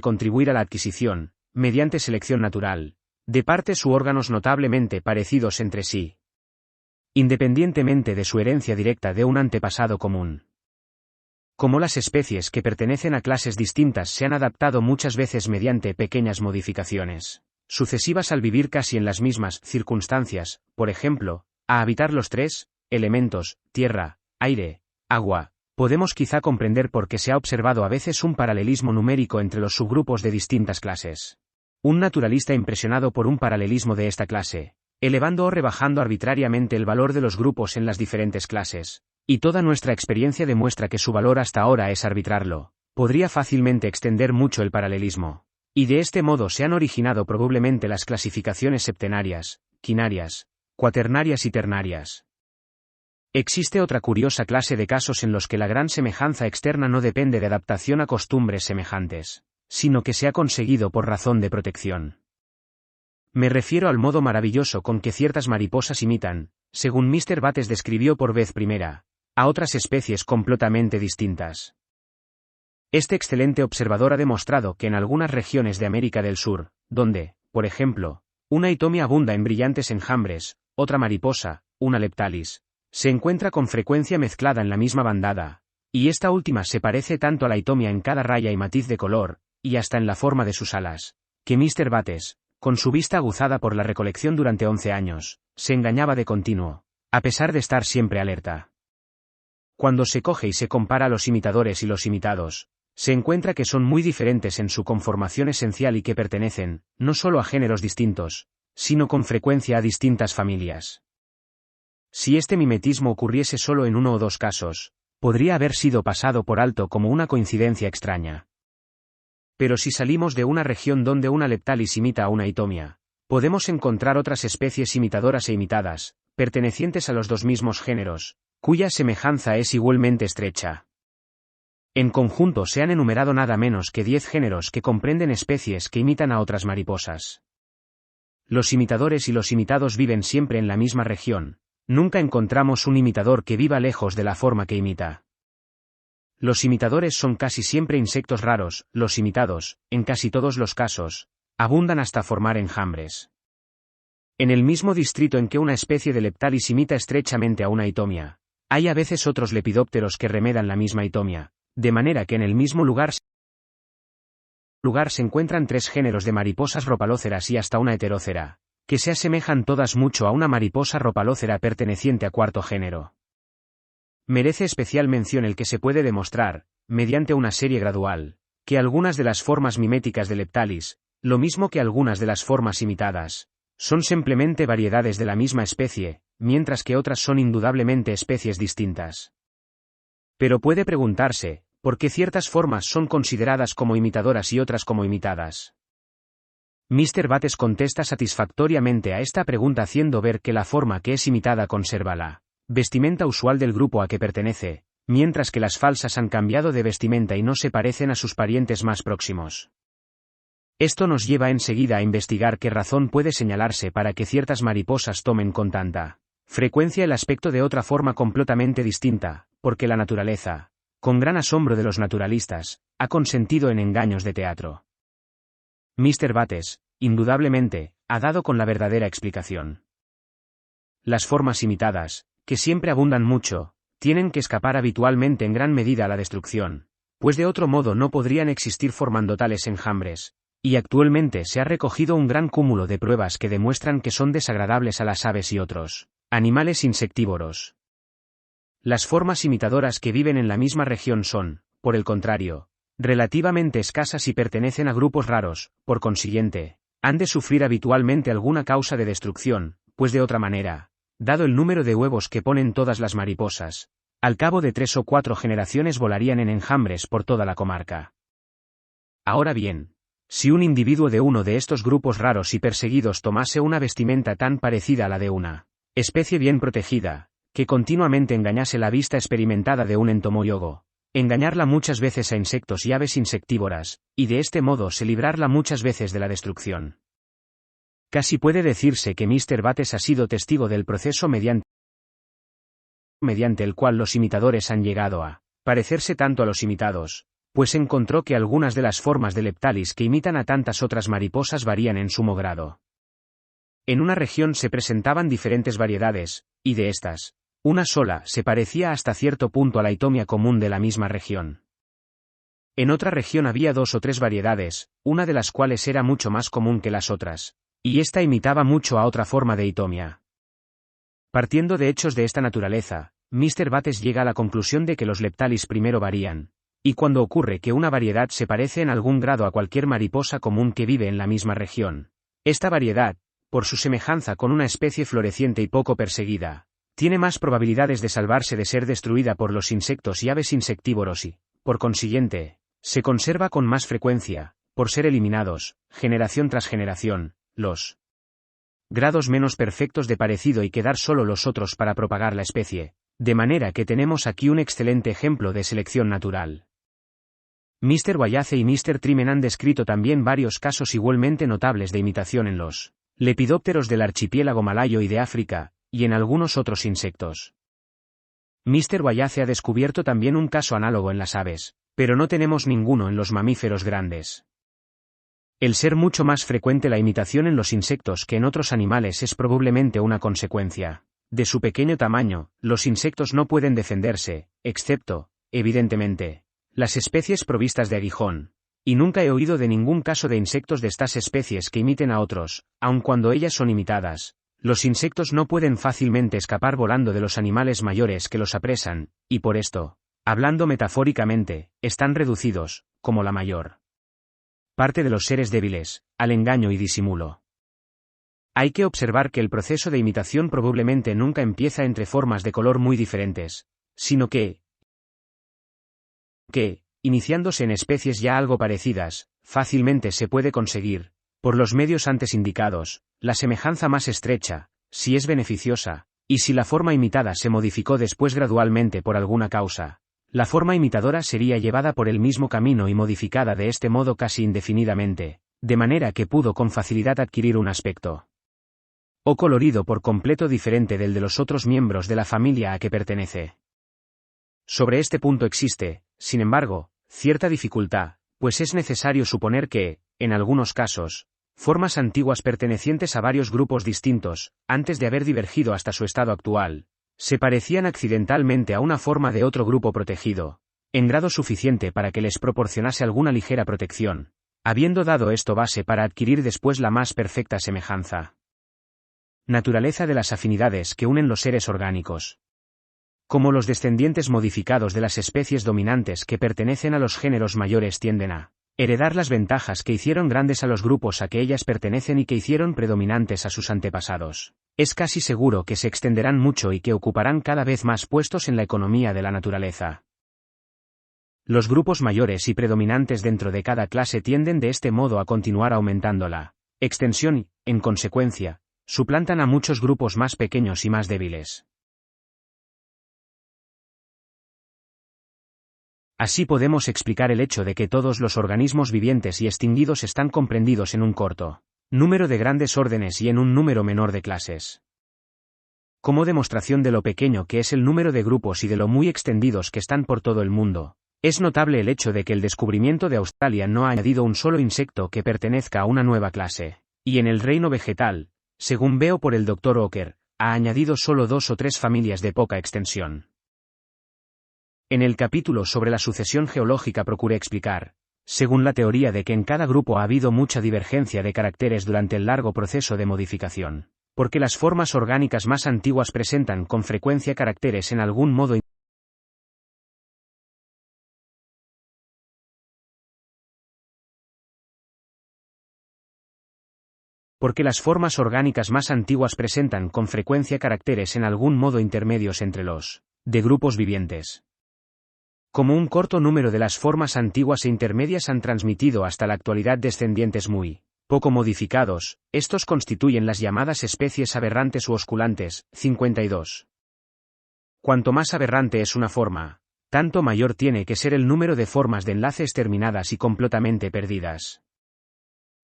contribuir a la adquisición, mediante selección natural, de partes u órganos notablemente parecidos entre sí, independientemente de su herencia directa de un antepasado común. Como las especies que pertenecen a clases distintas se han adaptado muchas veces mediante pequeñas modificaciones sucesivas al vivir casi en las mismas circunstancias, por ejemplo, a habitar los tres elementos, tierra, aire, agua, podemos quizá comprender por qué se ha observado a veces un paralelismo numérico entre los subgrupos de distintas clases. Un naturalista impresionado por un paralelismo de esta clase, elevando o rebajando arbitrariamente el valor de los grupos en las diferentes clases, y toda nuestra experiencia demuestra que su valor hasta ahora es arbitrarlo, podría fácilmente extender mucho el paralelismo. Y de este modo se han originado probablemente las clasificaciones septenarias, quinarias, cuaternarias y ternarias. Existe otra curiosa clase de casos en los que la gran semejanza externa no depende de adaptación a costumbres semejantes, sino que se ha conseguido por razón de protección. Me refiero al modo maravilloso con que ciertas mariposas imitan, según Mr. Bates describió por vez primera, a otras especies completamente distintas. Este excelente observador ha demostrado que en algunas regiones de América del Sur, donde, por ejemplo, una itomia abunda en brillantes enjambres, otra mariposa, una leptalis, se encuentra con frecuencia mezclada en la misma bandada, y esta última se parece tanto a la itomia en cada raya y matiz de color, y hasta en la forma de sus alas, que Mr. Bates, con su vista aguzada por la recolección durante 11 años, se engañaba de continuo, a pesar de estar siempre alerta. Cuando se coge y se compara a los imitadores y los imitados, se encuentra que son muy diferentes en su conformación esencial y que pertenecen, no solo a géneros distintos, sino con frecuencia a distintas familias. Si este mimetismo ocurriese solo en uno o dos casos, podría haber sido pasado por alto como una coincidencia extraña. Pero si salimos de una región donde una leptalis imita a una itomia, podemos encontrar otras especies imitadoras e imitadas, pertenecientes a los dos mismos géneros, cuya semejanza es igualmente estrecha. En conjunto se han enumerado nada menos que 10 géneros que comprenden especies que imitan a otras mariposas. Los imitadores y los imitados viven siempre en la misma región, nunca encontramos un imitador que viva lejos de la forma que imita. Los imitadores son casi siempre insectos raros, los imitados, en casi todos los casos, abundan hasta formar enjambres. En el mismo distrito en que una especie de leptalis imita estrechamente a una itomia, hay a veces otros lepidópteros que remedan la misma itomia. De manera que en el mismo lugar se encuentran 3 géneros de mariposas ropalóceras y hasta una heterócera, que se asemejan todas mucho a una mariposa ropalócera perteneciente a cuarto género. Merece especial mención el que se puede demostrar, mediante una serie gradual, que algunas de las formas miméticas de leptalis, lo mismo que algunas de las formas imitadas, son simplemente variedades de la misma especie, mientras que otras son indudablemente especies distintas. Pero puede preguntarse, ¿por qué ciertas formas son consideradas como imitadoras y otras como imitadas? Mr. Bates contesta satisfactoriamente a esta pregunta haciendo ver que la forma que es imitada conserva la vestimenta usual del grupo a que pertenece, mientras que las falsas han cambiado de vestimenta y no se parecen a sus parientes más próximos. Esto nos lleva enseguida a investigar qué razón puede señalarse para que ciertas mariposas tomen con tanta frecuencia el aspecto de otra forma completamente distinta, porque la naturaleza, con gran asombro de los naturalistas, ha consentido en engaños de teatro. Mr. Bates, indudablemente, ha dado con la verdadera explicación. Las formas imitadas, que siempre abundan mucho, tienen que escapar habitualmente en gran medida a la destrucción, pues de otro modo no podrían existir formando tales enjambres, y actualmente se ha recogido un gran cúmulo de pruebas que demuestran que son desagradables a las aves y otros animales insectívoros. Las formas imitadoras que viven en la misma región son, por el contrario, relativamente escasas y pertenecen a grupos raros, por consiguiente, han de sufrir habitualmente alguna causa de destrucción, pues de otra manera, dado el número de huevos que ponen todas las mariposas, al cabo de 3 o 4 generaciones volarían en enjambres por toda la comarca. Ahora bien, si un individuo de uno de estos grupos raros y perseguidos tomase una vestimenta tan parecida a la de una especie bien protegida, que continuamente engañase la vista experimentada de un entomólogo, engañarla muchas veces a insectos y aves insectívoras, y de este modo se librarla muchas veces de la destrucción. Casi puede decirse que Mr. Bates ha sido testigo del proceso mediante el cual los imitadores han llegado a parecerse tanto a los imitados, pues encontró que algunas de las formas de Leptalis que imitan a tantas otras mariposas varían en sumo grado. En una región se presentaban diferentes variedades, y de estas, una sola se parecía hasta cierto punto a la itomia común de la misma región. En otra región había 2 o 3 variedades, una de las cuales era mucho más común que las otras, y ésta imitaba mucho a otra forma de itomia. Partiendo de hechos de esta naturaleza, Mr. Bates llega a la conclusión de que los Leptalis primero varían, y cuando ocurre que una variedad se parece en algún grado a cualquier mariposa común que vive en la misma región, esta variedad, por su semejanza con una especie floreciente y poco perseguida, tiene más probabilidades de salvarse de ser destruida por los insectos y aves insectívoros y, por consiguiente, se conserva con más frecuencia, por ser eliminados, generación tras generación, los grados menos perfectos de parecido y quedar solo los otros para propagar la especie, de manera que tenemos aquí un excelente ejemplo de selección natural. Mr. Wallace y Mr. Trimen han descrito también varios casos igualmente notables de imitación en los lepidópteros del archipiélago malayo y de África, y en algunos otros insectos. Mr. Wallace ha descubierto también un caso análogo en las aves, pero no tenemos ninguno en los mamíferos grandes. El ser mucho más frecuente la imitación en los insectos que en otros animales es probablemente una consecuencia de su pequeño tamaño. Los insectos no pueden defenderse, excepto, evidentemente, las especies provistas de aguijón, y nunca he oído de ningún caso de insectos de estas especies que imiten a otros, aun cuando ellas son imitadas. Los insectos no pueden fácilmente escapar volando de los animales mayores que los apresan, y por esto, hablando metafóricamente, están reducidos, como la mayor parte de los seres débiles, al engaño y disimulo. Hay que observar que el proceso de imitación probablemente nunca empieza entre formas de color muy diferentes, sino que, iniciándose en especies ya algo parecidas, fácilmente se puede conseguir, por los medios antes indicados, la semejanza más estrecha, si es beneficiosa, y si la forma imitada se modificó después gradualmente por alguna causa, la forma imitadora sería llevada por el mismo camino y modificada de este modo casi indefinidamente, de manera que pudo con facilidad adquirir un aspecto o colorido por completo diferente del de los otros miembros de la familia a que pertenece. Sobre este punto existe, sin embargo, cierta dificultad, pues es necesario suponer que, en algunos casos, formas antiguas pertenecientes a varios grupos distintos, antes de haber divergido hasta su estado actual, se parecían accidentalmente a una forma de otro grupo protegido, en grado suficiente para que les proporcionase alguna ligera protección, habiendo dado esto base para adquirir después la más perfecta semejanza. Naturaleza de las afinidades que unen los seres orgánicos. Como los descendientes modificados de las especies dominantes que pertenecen a los géneros mayores tienden a heredar las ventajas que hicieron grandes a los grupos a que ellas pertenecen y que hicieron predominantes a sus antepasados, es casi seguro que se extenderán mucho y que ocuparán cada vez más puestos en la economía de la naturaleza. Los grupos mayores y predominantes dentro de cada clase tienden de este modo a continuar aumentando la extensión y, en consecuencia, suplantan a muchos grupos más pequeños y más débiles. Así podemos explicar el hecho de que todos los organismos vivientes y extinguidos están comprendidos en un corto número de grandes órdenes y en un número menor de clases. Como demostración de lo pequeño que es el número de grupos y de lo muy extendidos que están por todo el mundo, es notable el hecho de que el descubrimiento de Australia no ha añadido un solo insecto que pertenezca a una nueva clase, y en el reino vegetal, según veo por el Dr. Ocker, ha añadido solo 2 o 3 familias de poca extensión. En el capítulo sobre la sucesión geológica procuré explicar, según la teoría de que en cada grupo ha habido mucha divergencia de caracteres durante el largo proceso de modificación, porque las formas orgánicas más antiguas presentan con frecuencia caracteres en algún modo intermedios entre los de grupos vivientes. Como un corto número de las formas antiguas e intermedias han transmitido hasta la actualidad descendientes muy poco modificados, estos constituyen las llamadas especies aberrantes u osculantes. 52. Cuanto más aberrante es una forma, tanto mayor tiene que ser el número de formas de enlace exterminadas y completamente perdidas.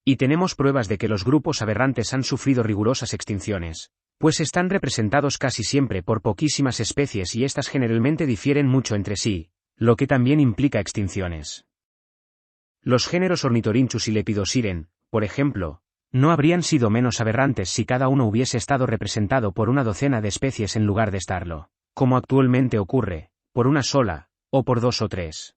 Y tenemos pruebas de que los grupos aberrantes han sufrido rigurosas extinciones, pues están representados casi siempre por poquísimas especies y estas generalmente difieren mucho entre sí, lo que también implica extinciones. Los géneros Ornithorhynchus y Lepidosiren, por ejemplo, no habrían sido menos aberrantes si cada uno hubiese estado representado por una docena de especies en lugar de estarlo, como actualmente ocurre, por una sola, o por 2 o 3.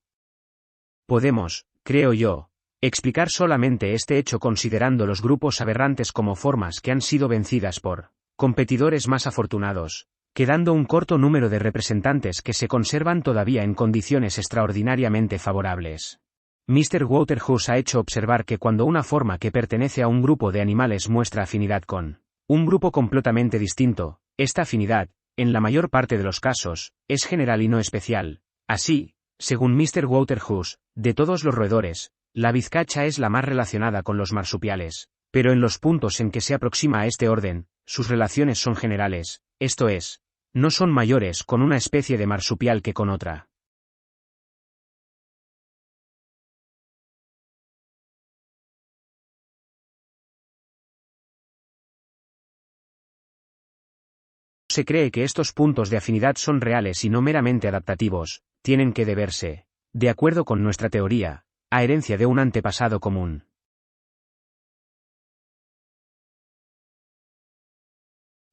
Podemos, creo yo, explicar solamente este hecho considerando los grupos aberrantes como formas que han sido vencidas por competidores más afortunados, quedando un corto número de representantes que se conservan todavía en condiciones extraordinariamente favorables. Mr. Waterhouse ha hecho observar que cuando una forma que pertenece a un grupo de animales muestra afinidad con un grupo completamente distinto, esta afinidad, en la mayor parte de los casos, es general y no especial. Así, según Mr. Waterhouse, de todos los roedores, la vizcacha es la más relacionada con los marsupiales, pero en los puntos en que se aproxima a este orden, sus relaciones son generales, esto es, no son mayores con una especie de marsupial que con otra. Se cree que estos puntos de afinidad son reales y no meramente adaptativos, tienen que deberse, de acuerdo con nuestra teoría, a herencia de un antepasado común.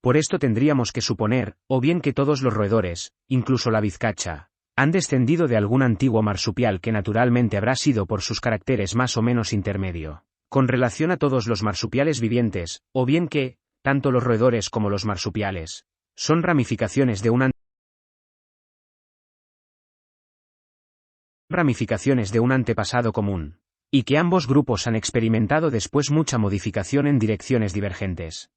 Por esto tendríamos que suponer, o bien que todos los roedores, incluso la vizcacha, han descendido de algún antiguo marsupial que naturalmente habrá sido por sus caracteres más o menos intermedio, con relación a todos los marsupiales vivientes, o bien que, tanto los roedores como los marsupiales, son ramificaciones de un antepasado común, y que ambos grupos han experimentado después mucha modificación en direcciones divergentes.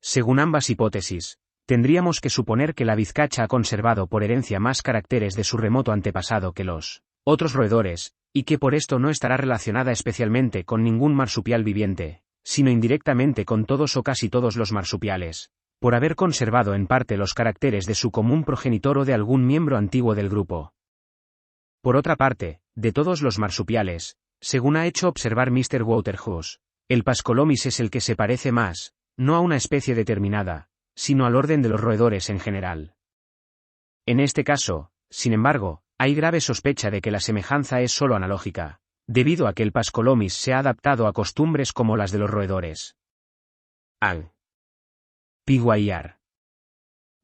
Según ambas hipótesis, tendríamos que suponer que la vizcacha ha conservado por herencia más caracteres de su remoto antepasado que los otros roedores, y que por esto no estará relacionada especialmente con ningún marsupial viviente, sino indirectamente con todos o casi todos los marsupiales, por haber conservado en parte los caracteres de su común progenitor o de algún miembro antiguo del grupo. Por otra parte, de todos los marsupiales, según ha hecho observar Mr. Waterhouse, el Phascolomys es el que se parece más, no a una especie determinada, sino al orden de los roedores en general. En este caso, sin embargo, hay grave sospecha de que la semejanza es solo analógica, debido a que el Phascolomys se ha adaptado a costumbres como las de los roedores. Al Piguayar.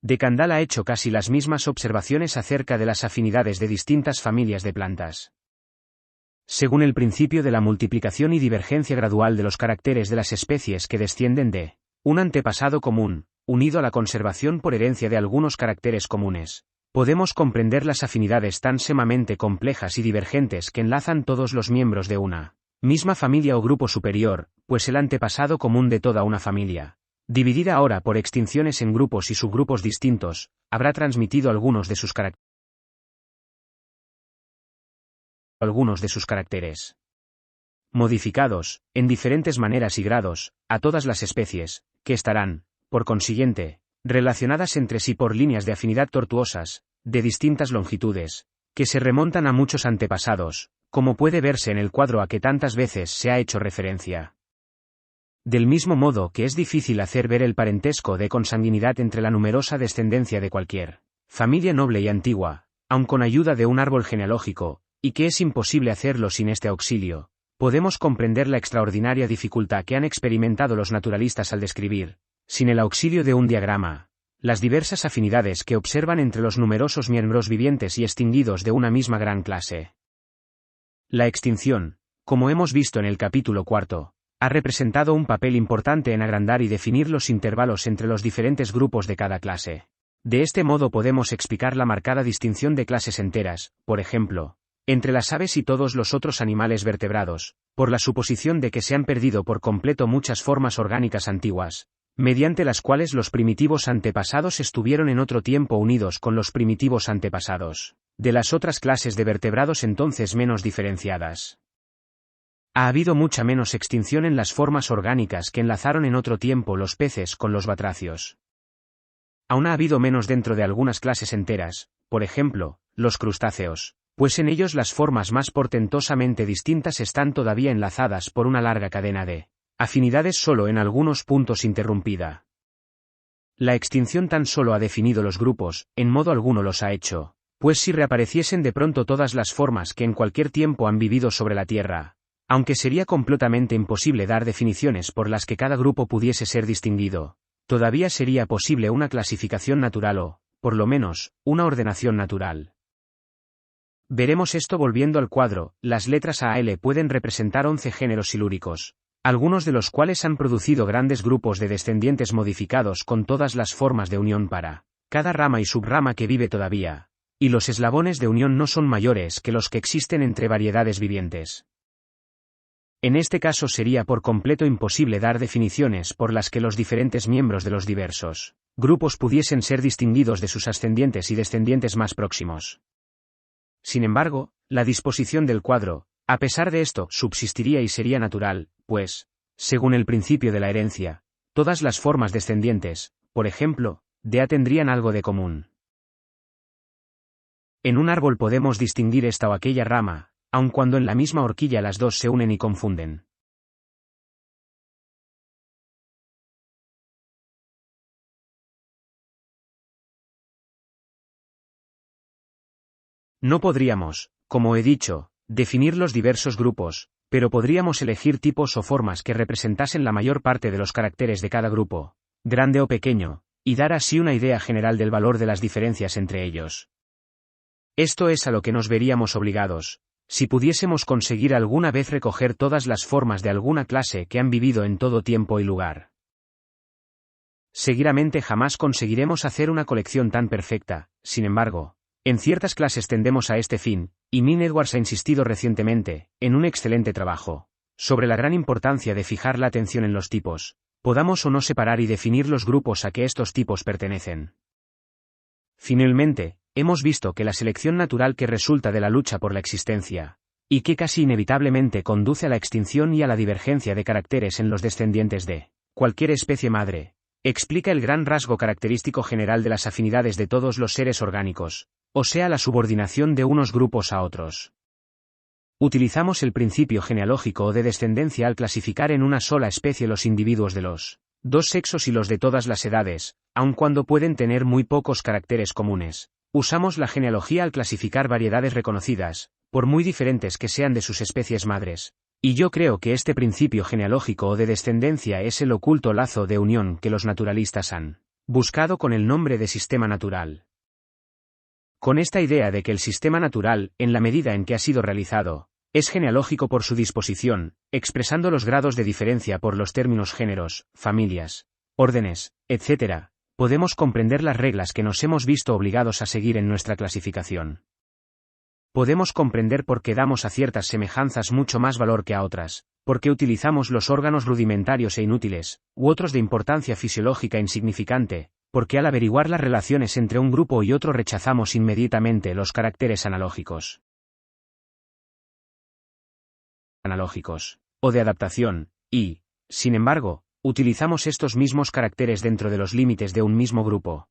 De Candal ha hecho casi las mismas observaciones acerca de las afinidades de distintas familias de plantas. Según el principio de la multiplicación y divergencia gradual de los caracteres de las especies que descienden de un antepasado común, unido a la conservación por herencia de algunos caracteres comunes, podemos comprender las afinidades tan sumamente complejas y divergentes que enlazan todos los miembros de una misma familia o grupo superior, pues el antepasado común de toda una familia, dividida ahora por extinciones en grupos y subgrupos distintos, habrá transmitido algunos de sus caracteres modificados, en diferentes maneras y grados, a todas las especies, que estarán, por consiguiente, relacionadas entre sí por líneas de afinidad tortuosas, de distintas longitudes, que se remontan a muchos antepasados, como puede verse en el cuadro a que tantas veces se ha hecho referencia. Del mismo modo que es difícil hacer ver el parentesco de consanguinidad entre la numerosa descendencia de cualquier familia noble y antigua, aun con ayuda de un árbol genealógico, y que es imposible hacerlo sin este auxilio, podemos comprender la extraordinaria dificultad que han experimentado los naturalistas al describir, Sin el auxilio de un diagrama, las diversas afinidades que observan entre los numerosos miembros vivientes y extinguidos de una misma gran clase. La extinción, como hemos visto en el capítulo 4, ha representado un papel importante en agrandar y definir los intervalos entre los diferentes grupos de cada clase. De este modo podemos explicar la marcada distinción de clases enteras, por ejemplo, entre las aves y todos los otros animales vertebrados, por la suposición de que se han perdido por completo muchas formas orgánicas antiguas, mediante las cuales los primitivos antepasados estuvieron en otro tiempo unidos con los primitivos antepasados de las otras clases de vertebrados entonces menos diferenciadas. Ha habido mucha menos extinción en las formas orgánicas que enlazaron en otro tiempo los peces con los batracios. Aún ha habido menos dentro de algunas clases enteras, por ejemplo, los crustáceos, pues en ellos las formas más portentosamente distintas están todavía enlazadas por una larga cadena de afinidades solo en algunos puntos interrumpida. La extinción tan solo ha definido los grupos, en modo alguno los ha hecho, pues si reapareciesen de pronto todas las formas que en cualquier tiempo han vivido sobre la Tierra, aunque sería completamente imposible dar definiciones por las que cada grupo pudiese ser distinguido, todavía sería posible una clasificación natural o, por lo menos, una ordenación natural. Veremos esto volviendo al cuadro. Las letras A a L pueden representar 11 géneros silúricos, algunos de los cuales han producido grandes grupos de descendientes modificados con todas las formas de unión para cada rama y subrama que vive todavía, y los eslabones de unión no son mayores que los que existen entre variedades vivientes. En este caso sería por completo imposible dar definiciones por las que los diferentes miembros de los diversos grupos pudiesen ser distinguidos de sus ascendientes y descendientes más próximos. Sin embargo, la disposición del cuadro, a pesar de esto, subsistiría y sería natural, pues, según el principio de la herencia, todas las formas descendientes, por ejemplo, de A tendrían algo de común. En un árbol podemos distinguir esta o aquella rama, aun cuando en la misma horquilla las dos se unen y confunden. No podríamos, como he dicho, definir los diversos grupos, pero podríamos elegir tipos o formas que representasen la mayor parte de los caracteres de cada grupo, grande o pequeño, y dar así una idea general del valor de las diferencias entre ellos. Esto es a lo que nos veríamos obligados, si pudiésemos conseguir alguna vez recoger todas las formas de alguna clase que han vivido en todo tiempo y lugar. Seguramente jamás conseguiremos hacer una colección tan perfecta, sin embargo, en ciertas clases tendemos a este fin, y Min Edwards ha insistido recientemente, en un excelente trabajo, sobre la gran importancia de fijar la atención en los tipos, podamos o no separar y definir los grupos a que estos tipos pertenecen. Finalmente, hemos visto que la selección natural que resulta de la lucha por la existencia, y que casi inevitablemente conduce a la extinción y a la divergencia de caracteres en los descendientes de cualquier especie madre, explica el gran rasgo característico general de las afinidades de todos los seres orgánicos, o sea la subordinación de unos grupos a otros. Utilizamos el principio genealógico o de descendencia al clasificar en una sola especie los individuos de los dos sexos y los de todas las edades, aun cuando pueden tener muy pocos caracteres comunes. Usamos la genealogía al clasificar variedades reconocidas, por muy diferentes que sean de sus especies madres, y yo creo que este principio genealógico o de descendencia es el oculto lazo de unión que los naturalistas han buscado con el nombre de sistema natural. Con esta idea de que el sistema natural, en la medida en que ha sido realizado, es genealógico por su disposición, expresando los grados de diferencia por los términos géneros, familias, órdenes, etc., podemos comprender las reglas que nos hemos visto obligados a seguir en nuestra clasificación. Podemos comprender por qué damos a ciertas semejanzas mucho más valor que a otras, por qué utilizamos los órganos rudimentarios e inútiles, u otros de importancia fisiológica insignificante, porque al averiguar las relaciones entre un grupo y otro rechazamos inmediatamente los caracteres analógicos, o de adaptación, y, sin embargo, utilizamos estos mismos caracteres dentro de los límites de un mismo grupo.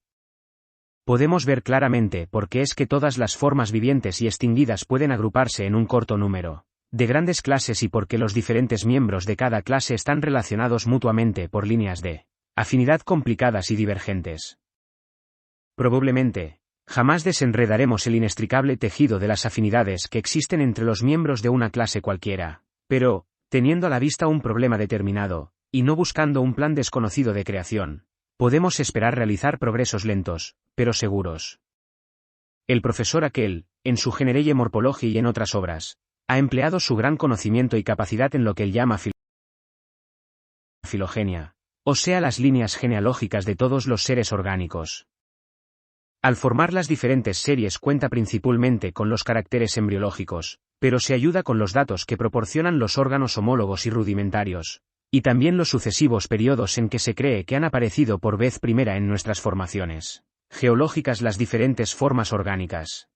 Podemos ver claramente por qué es que todas las formas vivientes y extinguidas pueden agruparse en un corto número de grandes clases y por qué los diferentes miembros de cada clase están relacionados mutuamente por líneas de afinidad complicadas y divergentes. Probablemente, jamás desenredaremos el inextricable tejido de las afinidades que existen entre los miembros de una clase cualquiera, pero, teniendo a la vista un problema determinado, y no buscando un plan desconocido de creación, podemos esperar realizar progresos lentos, pero seguros. El profesor Haeckel, en su Generelle Morphologie y en otras obras, ha empleado su gran conocimiento y capacidad en lo que él llama filogenia, o sea las líneas genealógicas de todos los seres orgánicos. Al formar las diferentes series cuenta principalmente con los caracteres embriológicos, pero se ayuda con los datos que proporcionan los órganos homólogos y rudimentarios, y también los sucesivos periodos en que se cree que han aparecido por vez primera en nuestras formaciones geológicas las diferentes formas orgánicas.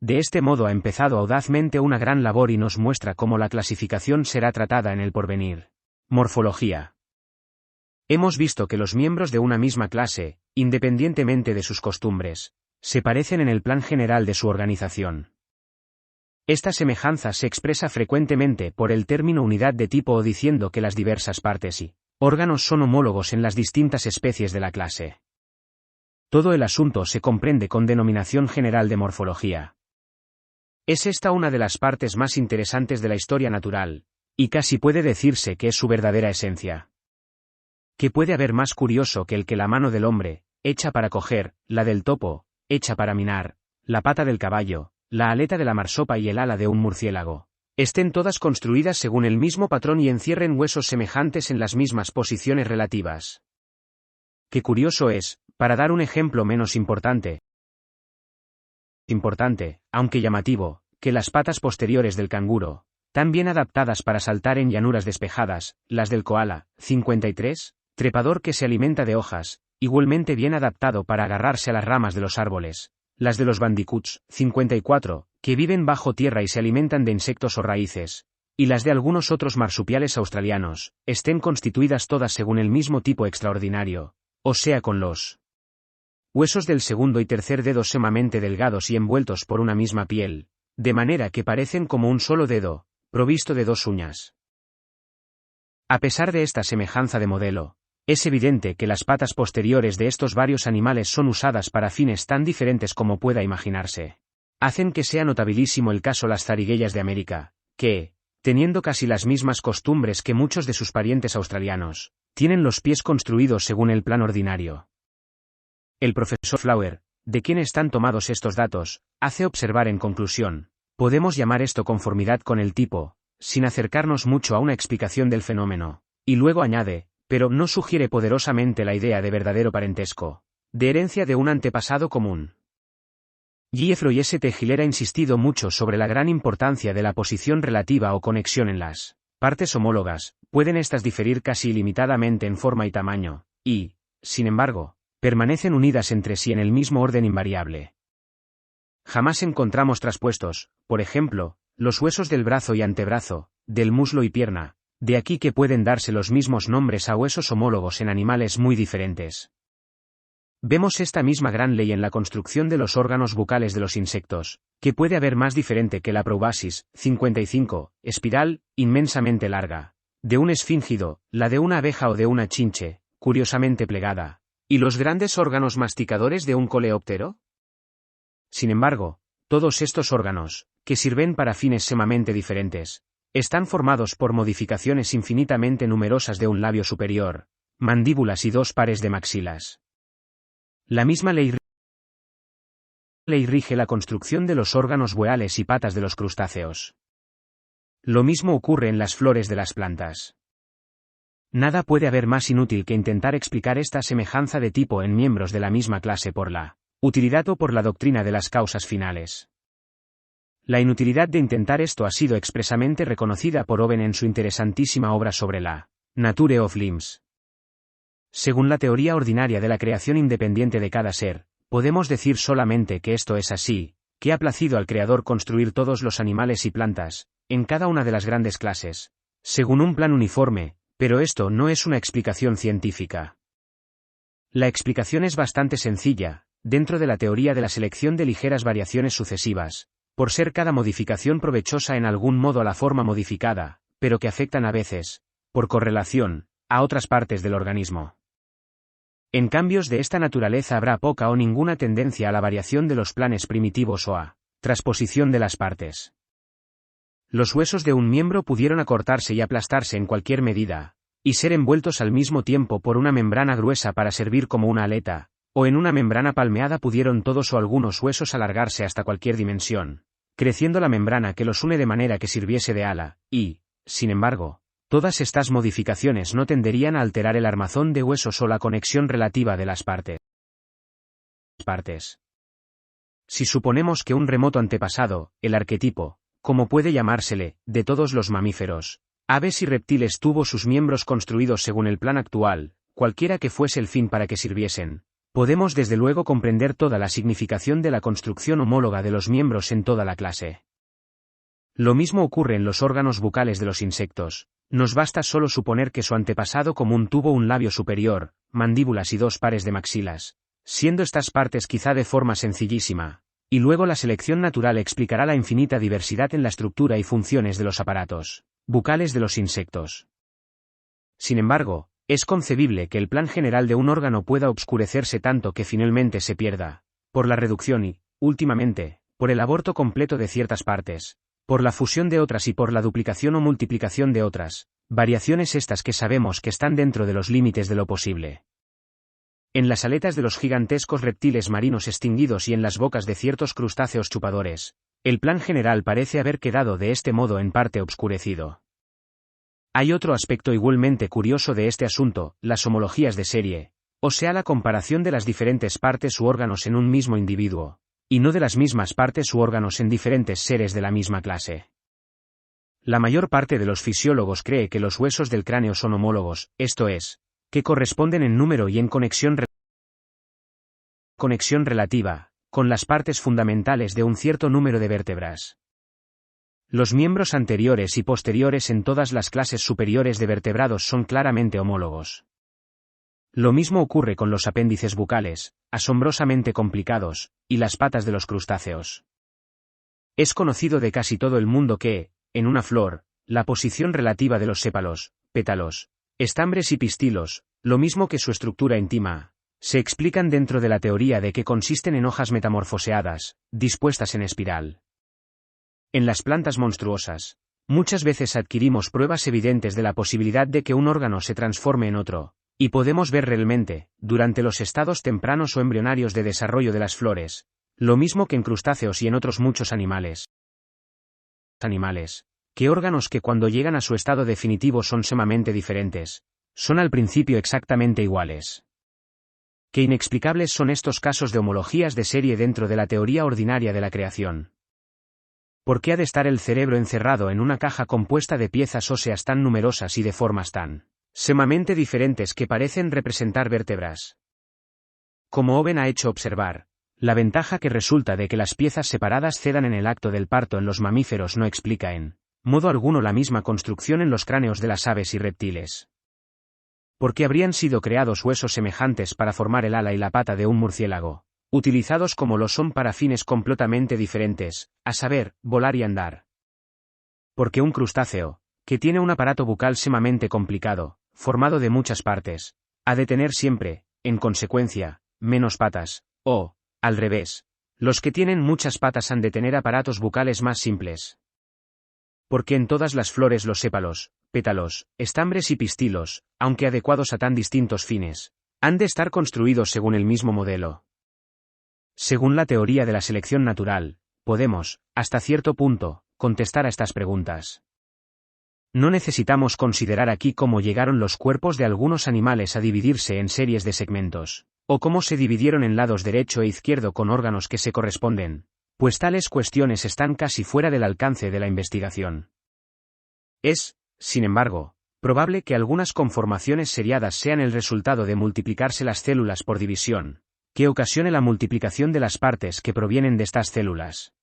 De este modo ha empezado audazmente una gran labor y nos muestra cómo la clasificación será tratada en el porvenir. Morfología. Hemos visto que los miembros de una misma clase, independientemente de sus costumbres, se parecen en el plan general de su organización. Esta semejanza se expresa frecuentemente por el término unidad de tipo o diciendo que las diversas partes y órganos son homólogos en las distintas especies de la clase. Todo el asunto se comprende con denominación general de morfología. Es esta una de las partes más interesantes de la historia natural, y casi puede decirse que es su verdadera esencia. ¿Qué puede haber más curioso que el que la mano del hombre, hecha para coger, la del topo, hecha para minar, la pata del caballo, la aleta de la marsopa y el ala de un murciélago, estén todas construidas según el mismo patrón y encierren huesos semejantes en las mismas posiciones relativas? Qué curioso es, para dar un ejemplo menos importante, aunque llamativo, que las patas posteriores del canguro, tan bien adaptadas para saltar en llanuras despejadas, las del koala, 53, trepador que se alimenta de hojas, igualmente bien adaptado para agarrarse a las ramas de los árboles, las de los bandicoots, 54, que viven bajo tierra y se alimentan de insectos o raíces, y las de algunos otros marsupiales australianos, estén constituidas todas según el mismo tipo extraordinario, o sea con los huesos del segundo y tercer dedo sumamente delgados y envueltos por una misma piel, de manera que parecen como un solo dedo, provisto de dos uñas. A pesar de esta semejanza de modelo, es evidente que las patas posteriores de estos varios animales son usadas para fines tan diferentes como pueda imaginarse. Hacen que sea notabilísimo el caso las zariguellas de América, que, teniendo casi las mismas costumbres que muchos de sus parientes australianos, tienen los pies construidos según el plan ordinario. El profesor Flower, de quien están tomados estos datos, hace observar en conclusión: podemos llamar esto conformidad con el tipo, sin acercarnos mucho a una explicación del fenómeno, y luego añade, pero no sugiere poderosamente la idea de verdadero parentesco, de herencia de un antepasado común. Gieffroy St. Hilaire ha insistido mucho sobre la gran importancia de la posición relativa o conexión en las partes homólogas, pueden éstas diferir casi ilimitadamente en forma y tamaño, y, sin embargo, permanecen unidas entre sí en el mismo orden invariable. Jamás encontramos traspuestos, por ejemplo, los huesos del brazo y antebrazo, del muslo y pierna, de aquí que pueden darse los mismos nombres a huesos homólogos en animales muy diferentes. Vemos esta misma gran ley en la construcción de los órganos bucales de los insectos, que puede haber más diferente que la proboscis, 55, espiral, inmensamente larga, de un esfíngido, la de una abeja o de una chinche, curiosamente plegada, y los grandes órganos masticadores de un coleóptero. Sin embargo, todos estos órganos, que sirven para fines sumamente diferentes, están formados por modificaciones infinitamente numerosas de un labio superior, mandíbulas y dos pares de maxilas. La misma ley rige la construcción de los órganos bueales y patas de los crustáceos. Lo mismo ocurre en las flores de las plantas. Nada puede haber más inútil que intentar explicar esta semejanza de tipo en miembros de la misma clase por la utilidad o por la doctrina de las causas finales. La inutilidad de intentar esto ha sido expresamente reconocida por Owen en su interesantísima obra sobre la Nature of Limbs. Según la teoría ordinaria de la creación independiente de cada ser, podemos decir solamente que esto es así, que ha placido al Creador construir todos los animales y plantas, en cada una de las grandes clases, según un plan uniforme, pero esto no es una explicación científica. La explicación es bastante sencilla, dentro de la teoría de la selección de ligeras variaciones sucesivas, por ser cada modificación provechosa en algún modo a la forma modificada, pero que afectan a veces, por correlación, a otras partes del organismo. En cambios de esta naturaleza habrá poca o ninguna tendencia a la variación de los planes primitivos o a transposición de las partes. Los huesos de un miembro pudieron acortarse y aplastarse en cualquier medida, y ser envueltos al mismo tiempo por una membrana gruesa para servir como una aleta, o en una membrana palmeada pudieron todos o algunos huesos alargarse hasta cualquier dimensión, creciendo la membrana que los une de manera que sirviese de ala, y, sin embargo, todas estas modificaciones no tenderían a alterar el armazón de huesos o la conexión relativa de las partes. Si suponemos que un remoto antepasado, el arquetipo, como puede llamársele, de todos los mamíferos, aves y reptiles tuvo sus miembros construidos según el plan actual, cualquiera que fuese el fin para que sirviesen, podemos desde luego comprender toda la significación de la construcción homóloga de los miembros en toda la clase. Lo mismo ocurre en los órganos bucales de los insectos. Nos basta solo suponer que su antepasado común tuvo un labio superior, mandíbulas y 2 pares de maxilas, siendo estas partes quizá de forma sencillísima, y luego la selección natural explicará la infinita diversidad en la estructura y funciones de los aparatos bucales de los insectos. Sin embargo, es concebible que el plan general de un órgano pueda obscurecerse tanto que finalmente se pierda, por la reducción y, últimamente, por el aborto completo de ciertas partes, por la fusión de otras y por la duplicación o multiplicación de otras, variaciones estas que sabemos que están dentro de los límites de lo posible. En las aletas de los gigantescos reptiles marinos extinguidos y en las bocas de ciertos crustáceos chupadores, el plan general parece haber quedado de este modo en parte obscurecido. Hay otro aspecto igualmente curioso de este asunto, las homologías de serie, o sea la comparación de las diferentes partes u órganos en un mismo individuo, y no de las mismas partes u órganos en diferentes seres de la misma clase. La mayor parte de los fisiólogos cree que los huesos del cráneo son homólogos, esto es, que corresponden en número y en conexión relativa, con las partes fundamentales de un cierto número de vértebras. Los miembros anteriores y posteriores en todas las clases superiores de vertebrados son claramente homólogos. Lo mismo ocurre con los apéndices bucales, asombrosamente complicados, y las patas de los crustáceos. Es conocido de casi todo el mundo que, en una flor, la posición relativa de los sépalos, pétalos, estambres y pistilos, lo mismo que su estructura íntima, se explican dentro de la teoría de que consisten en hojas metamorfoseadas, dispuestas en espiral. En las plantas monstruosas, muchas veces adquirimos pruebas evidentes de la posibilidad de que un órgano se transforme en otro, y podemos ver realmente, durante los estados tempranos o embrionarios de desarrollo de las flores, lo mismo que en crustáceos y en otros muchos animales, que órganos que cuando llegan a su estado definitivo son sumamente diferentes, son al principio exactamente iguales. Qué inexplicables son estos casos de homologías de serie dentro de la teoría ordinaria de la creación. ¿Por qué ha de estar el cerebro encerrado en una caja compuesta de piezas óseas tan numerosas y de formas tan sumamente diferentes que parecen representar vértebras? Como Owen ha hecho observar, la ventaja que resulta de que las piezas separadas cedan en el acto del parto en los mamíferos no explica en modo alguno la misma construcción en los cráneos de las aves y reptiles. ¿Por qué habrían sido creados huesos semejantes para formar el ala y la pata de un murciélago, utilizados como lo son para fines completamente diferentes, a saber, volar y andar? Porque un crustáceo, que tiene un aparato bucal sumamente complicado, formado de muchas partes, ha de tener siempre, en consecuencia, menos patas, o, al revés, los que tienen muchas patas han de tener aparatos bucales más simples. Porque en todas las flores los sépalos, pétalos, estambres y pistilos, aunque adecuados a tan distintos fines, han de estar construidos según el mismo modelo. Según la teoría de la selección natural, podemos, hasta cierto punto, contestar a estas preguntas. No necesitamos considerar aquí cómo llegaron los cuerpos de algunos animales a dividirse en series de segmentos, o cómo se dividieron en lados derecho e izquierdo con órganos que se corresponden, pues tales cuestiones están casi fuera del alcance de la investigación. Es, sin embargo, probable que algunas conformaciones seriadas sean el resultado de multiplicarse las células por división, que ocasione la multiplicación de las partes que provienen de estas células.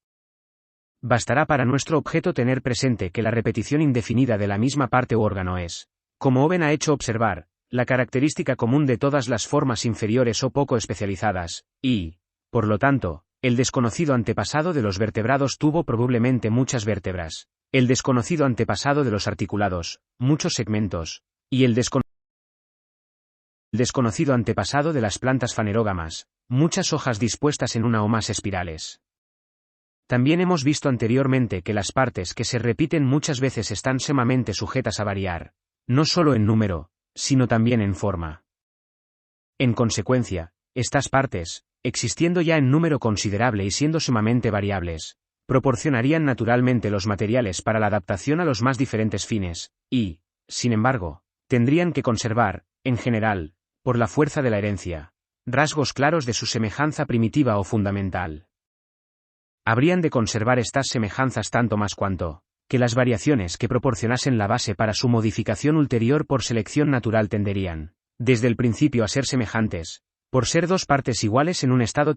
Bastará para nuestro objeto tener presente que la repetición indefinida de la misma parte u órgano es, como Owen ha hecho observar, la característica común de todas las formas inferiores o poco especializadas, y, por lo tanto, el desconocido antepasado de los vertebrados tuvo probablemente muchas vértebras, el desconocido antepasado de los articulados, muchos segmentos, y el desconocido antepasado de las plantas fanerógamas, muchas hojas dispuestas en una o más espirales. También hemos visto anteriormente que las partes que se repiten muchas veces están sumamente sujetas a variar, no solo en número, sino también en forma. En consecuencia, estas partes, existiendo ya en número considerable y siendo sumamente variables, proporcionarían naturalmente los materiales para la adaptación a los más diferentes fines, y, sin embargo, tendrían que conservar, en general, por la fuerza de la herencia, rasgos claros de su semejanza primitiva o fundamental. Habrían de conservar estas semejanzas tanto más cuanto que las variaciones que proporcionasen la base para su modificación ulterior por selección natural tenderían, desde el principio a ser semejantes, por ser dos partes iguales en un estado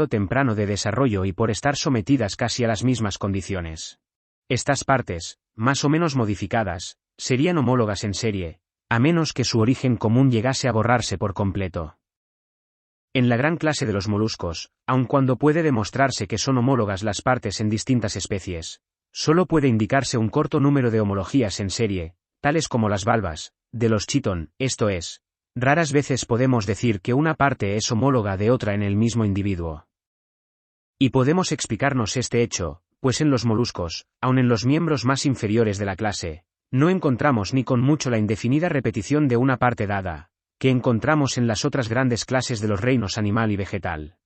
temprano de desarrollo y por estar sometidas casi a las mismas condiciones. Estas partes, más o menos modificadas, serían homólogas en serie, a menos que su origen común llegase a borrarse por completo. En la gran clase de los moluscos, aun cuando puede demostrarse que son homólogas las partes en distintas especies, solo puede indicarse un corto número de homologías en serie, tales como las valvas, de los chitón, esto es, raras veces podemos decir que una parte es homóloga de otra en el mismo individuo. Y podemos explicarnos este hecho, pues en los moluscos, aun en los miembros más inferiores de la clase, no encontramos ni con mucho la indefinida repetición de una parte dada, que encontramos en las otras grandes clases de los reinos animal y vegetal.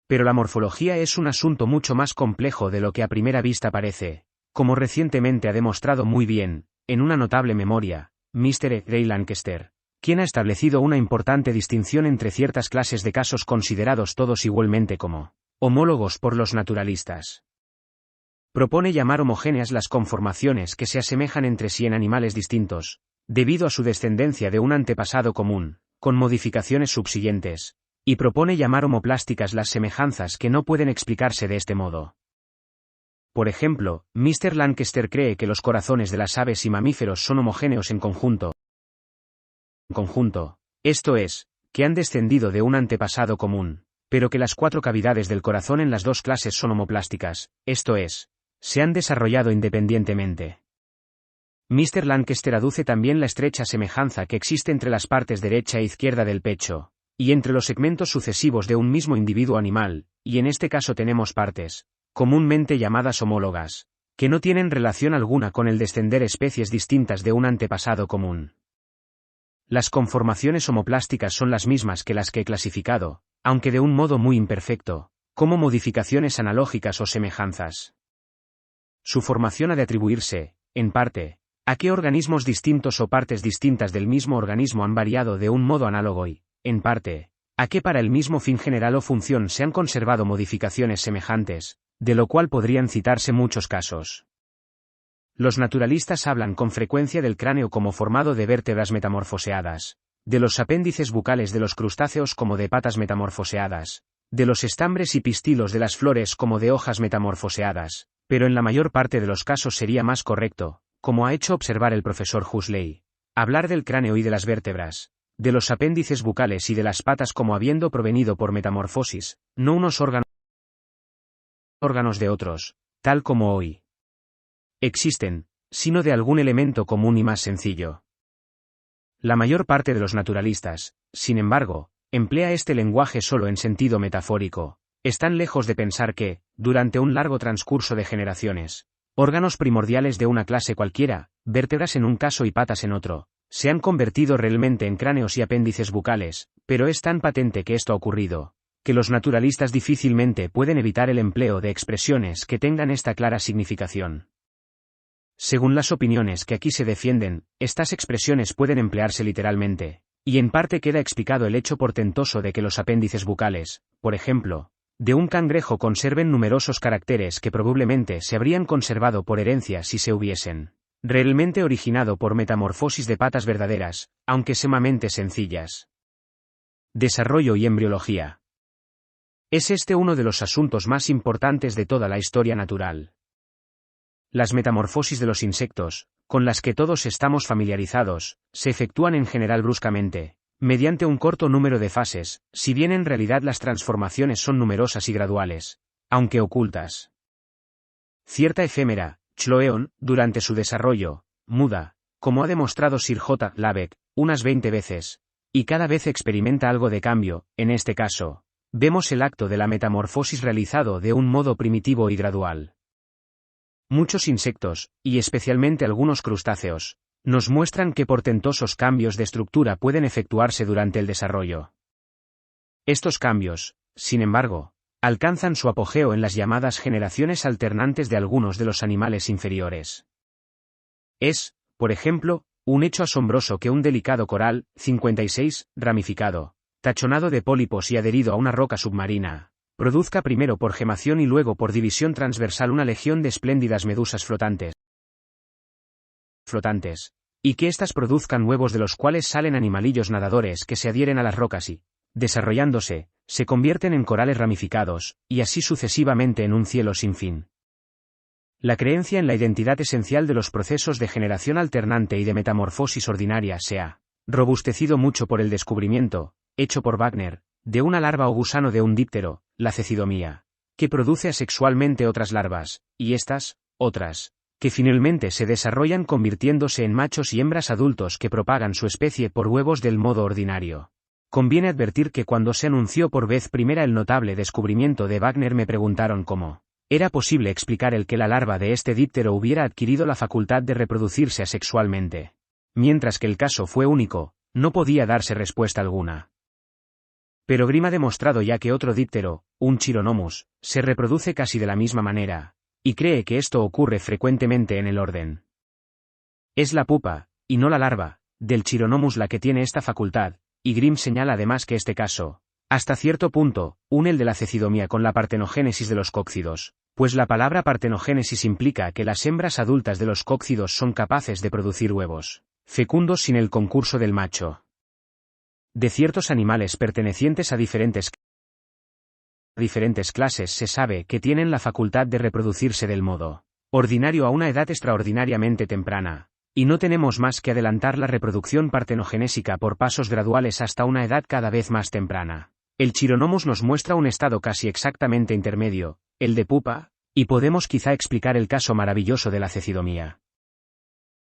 Pero la morfología es un asunto mucho más complejo de lo que a primera vista parece, como recientemente ha demostrado muy bien, en una notable memoria, Mr. Gray Lancaster, quien ha establecido una importante distinción entre ciertas clases de casos considerados todos igualmente como homólogos por los naturalistas. Propone llamar homogéneas las conformaciones que se asemejan entre sí en animales distintos, debido a su descendencia de un antepasado común, con modificaciones subsiguientes, y propone llamar homoplásticas las semejanzas que no pueden explicarse de este modo. Por ejemplo, Mr. Lancaster cree que los corazones de las aves y mamíferos son homogéneos en conjunto, esto es, que han descendido de un antepasado común, pero que las 4 cavidades del corazón en las dos clases son homoplásticas, esto es, se han desarrollado independientemente. Mr. Lancaster aduce también la estrecha semejanza que existe entre las partes derecha e izquierda del pecho, y entre los segmentos sucesivos de un mismo individuo animal, y en este caso tenemos partes, comúnmente llamadas homólogas, que no tienen relación alguna con el descender especies distintas de un antepasado común. Las conformaciones homoplásticas son las mismas que las que he clasificado, aunque de un modo muy imperfecto, como modificaciones analógicas o semejanzas. Su formación ha de atribuirse, en parte, a que organismos distintos o partes distintas del mismo organismo han variado de un modo análogo y, en parte, a que para el mismo fin general o función se han conservado modificaciones semejantes, de lo cual podrían citarse muchos casos. Los naturalistas hablan con frecuencia del cráneo como formado de vértebras metamorfoseadas, de los apéndices bucales de los crustáceos como de patas metamorfoseadas, de los estambres y pistilos de las flores como de hojas metamorfoseadas, pero en la mayor parte de los casos sería más correcto, como ha hecho observar el profesor Huxley, hablar del cráneo y de las vértebras, de los apéndices bucales y de las patas como habiendo provenido por metamorfosis, no unos órganos de otros, tal como hoy existen, sino de algún elemento común y más sencillo. La mayor parte de los naturalistas, sin embargo, emplea este lenguaje solo en sentido metafórico, están lejos de pensar que, durante un largo transcurso de generaciones, órganos primordiales de una clase cualquiera, vértebras en un caso y patas en otro, se han convertido realmente en cráneos y apéndices bucales, pero es tan patente que esto ha ocurrido, que los naturalistas difícilmente pueden evitar el empleo de expresiones que tengan esta clara significación. Según las opiniones que aquí se defienden, estas expresiones pueden emplearse literalmente, y en parte queda explicado el hecho portentoso de que los apéndices bucales, por ejemplo, de un cangrejo conserven numerosos caracteres que probablemente se habrían conservado por herencia si se hubiesen realmente originado por metamorfosis de patas verdaderas, aunque sumamente sencillas. Desarrollo y embriología. Es este uno de los asuntos más importantes de toda la historia natural. Las metamorfosis de los insectos, con las que todos estamos familiarizados, se efectúan en general bruscamente, mediante un corto número de fases, si bien en realidad las transformaciones son numerosas y graduales, aunque ocultas. Cierta efémera, chloeon, durante su desarrollo, muda, como ha demostrado Sir J. Laveck, unas 20 veces, y cada vez experimenta algo de cambio. En este caso, vemos el acto de la metamorfosis realizado de un modo primitivo y gradual. Muchos insectos, y especialmente algunos crustáceos, nos muestran qué portentosos cambios de estructura pueden efectuarse durante el desarrollo. Estos cambios, sin embargo, alcanzan su apogeo en las llamadas generaciones alternantes de algunos de los animales inferiores. Es, por ejemplo, un hecho asombroso que un delicado coral, 56, ramificado, tachonado de pólipos y adherido a una roca submarina, produzca primero por gemación y luego por división transversal una legión de espléndidas medusas flotantes, y que éstas produzcan huevos de los cuales salen animalillos nadadores que se adhieren a las rocas y, desarrollándose, se convierten en corales ramificados, y así sucesivamente en un cielo sin fin. La creencia en la identidad esencial de los procesos de generación alternante y de metamorfosis ordinaria se ha robustecido mucho por el descubrimiento, hecho por Wagner, de una larva o gusano de un díptero, la cecidomía, que produce asexualmente otras larvas, y estas, otras, que finalmente se desarrollan convirtiéndose en machos y hembras adultos que propagan su especie por huevos del modo ordinario. Conviene advertir que cuando se anunció por vez primera el notable descubrimiento de Wagner me preguntaron cómo era posible explicar el que la larva de este díptero hubiera adquirido la facultad de reproducirse asexualmente. Mientras que el caso fue único, no podía darse respuesta alguna. Pero Grimm ha demostrado ya que otro díptero, un Chironomus, se reproduce casi de la misma manera, y cree que esto ocurre frecuentemente en el orden. Es la pupa, y no la larva, del Chironomus la que tiene esta facultad, y Grimm señala además que este caso, hasta cierto punto, une el de la cecidomía con la partenogénesis de los cóccidos, pues la palabra partenogénesis implica que las hembras adultas de los cóccidos son capaces de producir huevos fecundos sin el concurso del macho. De ciertos animales pertenecientes a diferentes clases se sabe que tienen la facultad de reproducirse del modo ordinario a una edad extraordinariamente temprana, y no tenemos más que adelantar la reproducción partenogenésica por pasos graduales hasta una edad cada vez más temprana. El Chironomus nos muestra un estado casi exactamente intermedio, el de pupa, y podemos quizá explicar el caso maravilloso de la cecidomía.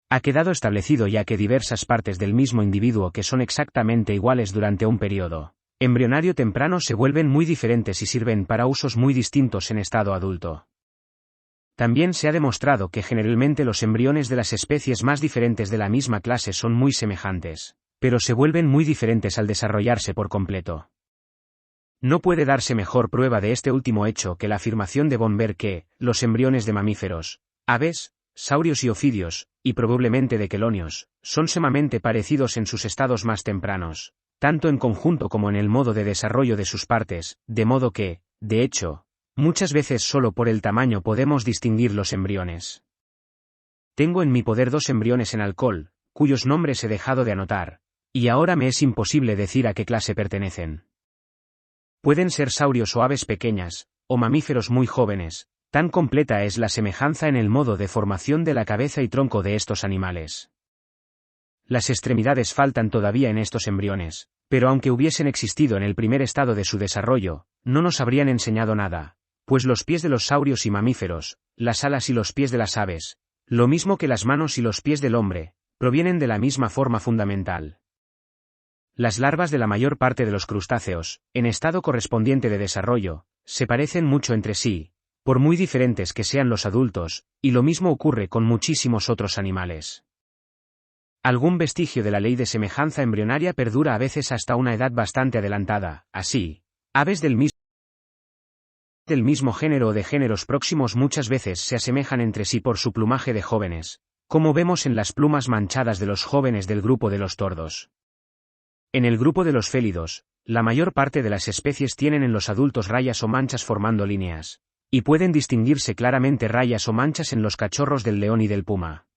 Ha quedado establecido ya que diversas partes del mismo individuo que son exactamente iguales durante un periodo embrionario temprano se vuelven muy diferentes y sirven para usos muy distintos en estado adulto. También se ha demostrado que generalmente los embriones de las especies más diferentes de la misma clase son muy semejantes, pero se vuelven muy diferentes al desarrollarse por completo. No puede darse mejor prueba de este último hecho que la afirmación de von Baer que los embriones de mamíferos, aves, saurios y ofidios, y probablemente de quelonios, son sumamente parecidos en sus estados más tempranos, tanto en conjunto como en el modo de desarrollo de sus partes, de modo que, de hecho, muchas veces solo por el tamaño podemos distinguir los embriones. Tengo en mi poder 2 embriones en alcohol, cuyos nombres he dejado de anotar, y ahora me es imposible decir a qué clase pertenecen. Pueden ser saurios o aves pequeñas, o mamíferos muy jóvenes, tan completa es la semejanza en el modo de formación de la cabeza y tronco de estos animales. Las extremidades faltan todavía en estos embriones, pero aunque hubiesen existido en el primer estado de su desarrollo, no nos habrían enseñado nada, pues los pies de los saurios y mamíferos, las alas y los pies de las aves, lo mismo que las manos y los pies del hombre, provienen de la misma forma fundamental. Las larvas de la mayor parte de los crustáceos, en estado correspondiente de desarrollo, se parecen mucho entre sí, por muy diferentes que sean los adultos, y lo mismo ocurre con muchísimos otros animales. Algún vestigio de la ley de semejanza embrionaria perdura a veces hasta una edad bastante adelantada, así, aves del mismo género o de géneros próximos muchas veces se asemejan entre sí por su plumaje de jóvenes, como vemos en las plumas manchadas de los jóvenes del grupo de los tordos. En el grupo de los félidos, la mayor parte de las especies tienen en los adultos rayas o manchas formando líneas, y pueden distinguirse claramente rayas o manchas en los cachorros del león y del puma.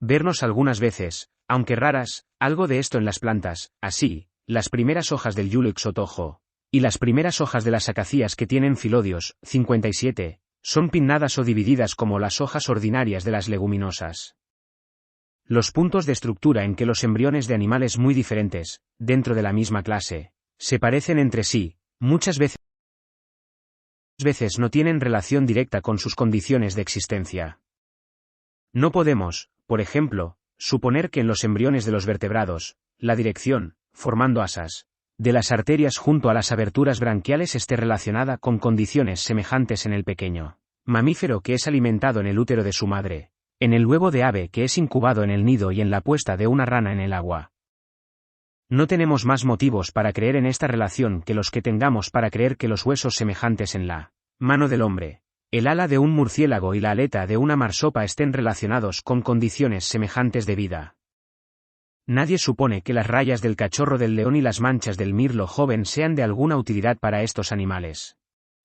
Vernos algunas veces, aunque raras, algo de esto en las plantas, así, las primeras hojas del Iulex o tojo, y las primeras hojas de las acacías que tienen filodios, 57, son pinnadas o divididas como las hojas ordinarias de las leguminosas. Los puntos de estructura en que los embriones de animales muy diferentes, dentro de la misma clase, se parecen entre sí, muchas veces no tienen relación directa con sus condiciones de existencia. No podemos, por ejemplo, suponer que en los embriones de los vertebrados, la dirección, formando asas, de las arterias junto a las aberturas branquiales esté relacionada con condiciones semejantes en el pequeño mamífero que es alimentado en el útero de su madre, en el huevo de ave que es incubado en el nido y en la puesta de una rana en el agua. No tenemos más motivos para creer en esta relación que los que tengamos para creer que los huesos semejantes en la mano del hombre, el ala de un murciélago y la aleta de una marsopa estén relacionados con condiciones semejantes de vida. Nadie supone que las rayas del cachorro del león y las manchas del mirlo joven sean de alguna utilidad para estos animales.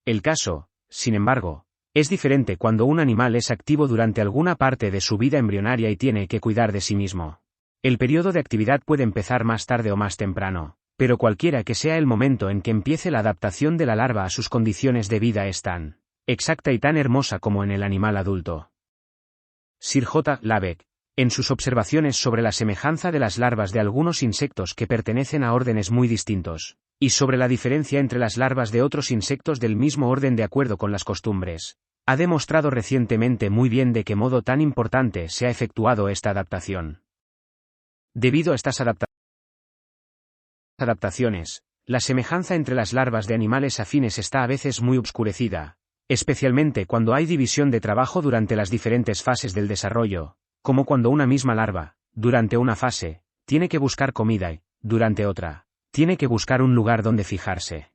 El caso, sin embargo, es diferente cuando un animal es activo durante alguna parte de su vida embrionaria y tiene que cuidar de sí mismo. El periodo de actividad puede empezar más tarde o más temprano, pero cualquiera que sea el momento en que empiece la adaptación de la larva a sus condiciones de vida es tan exacta y tan hermosa como en el animal adulto. Sir J. Laveck, en sus observaciones sobre la semejanza de las larvas de algunos insectos que pertenecen a órdenes muy distintos, y sobre la diferencia entre las larvas de otros insectos del mismo orden de acuerdo con las costumbres, ha demostrado recientemente muy bien de qué modo tan importante se ha efectuado esta adaptación. Debido a estas adaptaciones, la semejanza entre las larvas de animales afines está a veces muy obscurecida, especialmente cuando hay división de trabajo durante las diferentes fases del desarrollo, como cuando una misma larva, durante una fase, tiene que buscar comida y, durante otra, tiene que buscar un lugar donde fijarse.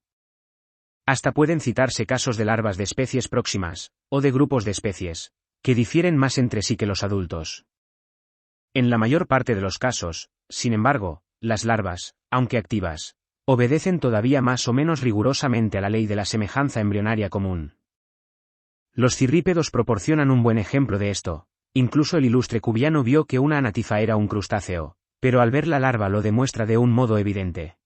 Hasta pueden citarse casos de larvas de especies próximas, o de grupos de especies, que difieren más entre sí que los adultos. En la mayor parte de los casos, sin embargo, las larvas, aunque activas, obedecen todavía más o menos rigurosamente a la ley de la semejanza embrionaria común. Los cirrípedos proporcionan un buen ejemplo de esto. Incluso el ilustre Cuviano vio que una anatifa era un crustáceo, pero al ver la larva lo demuestra de un modo evidente.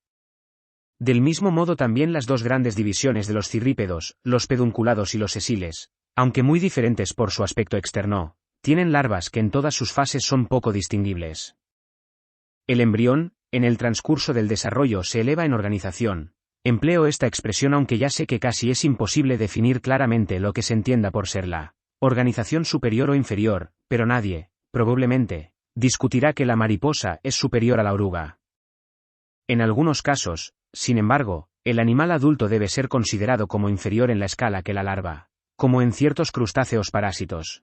Del mismo modo también las dos grandes divisiones de los cirrípedos, los pedunculados y los sesiles, aunque muy diferentes por su aspecto externo, tienen larvas que en todas sus fases son poco distinguibles. El embrión, en el transcurso del desarrollo se eleva en organización. Empleo esta expresión aunque ya sé que casi es imposible definir claramente lo que se entienda por ser la organización superior o inferior, pero nadie, probablemente, discutirá que la mariposa es superior a la oruga. En algunos casos, sin embargo, el animal adulto debe ser considerado como inferior en la escala que la larva, como en ciertos crustáceos parásitos.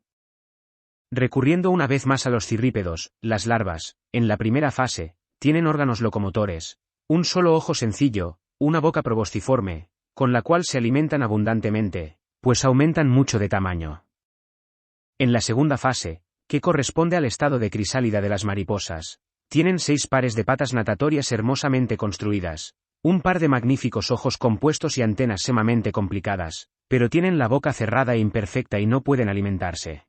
Recurriendo una vez más a los cirrípedos, las larvas, en la primera fase, tienen órganos locomotores, un solo ojo sencillo, una boca probosciforme, con la cual se alimentan abundantemente, pues aumentan mucho de tamaño. En la segunda fase, que corresponde al estado de crisálida de las mariposas, tienen 6 pares de patas natatorias hermosamente construidas, un par de magníficos ojos compuestos y antenas sumamente complicadas, pero tienen la boca cerrada e imperfecta y no pueden alimentarse.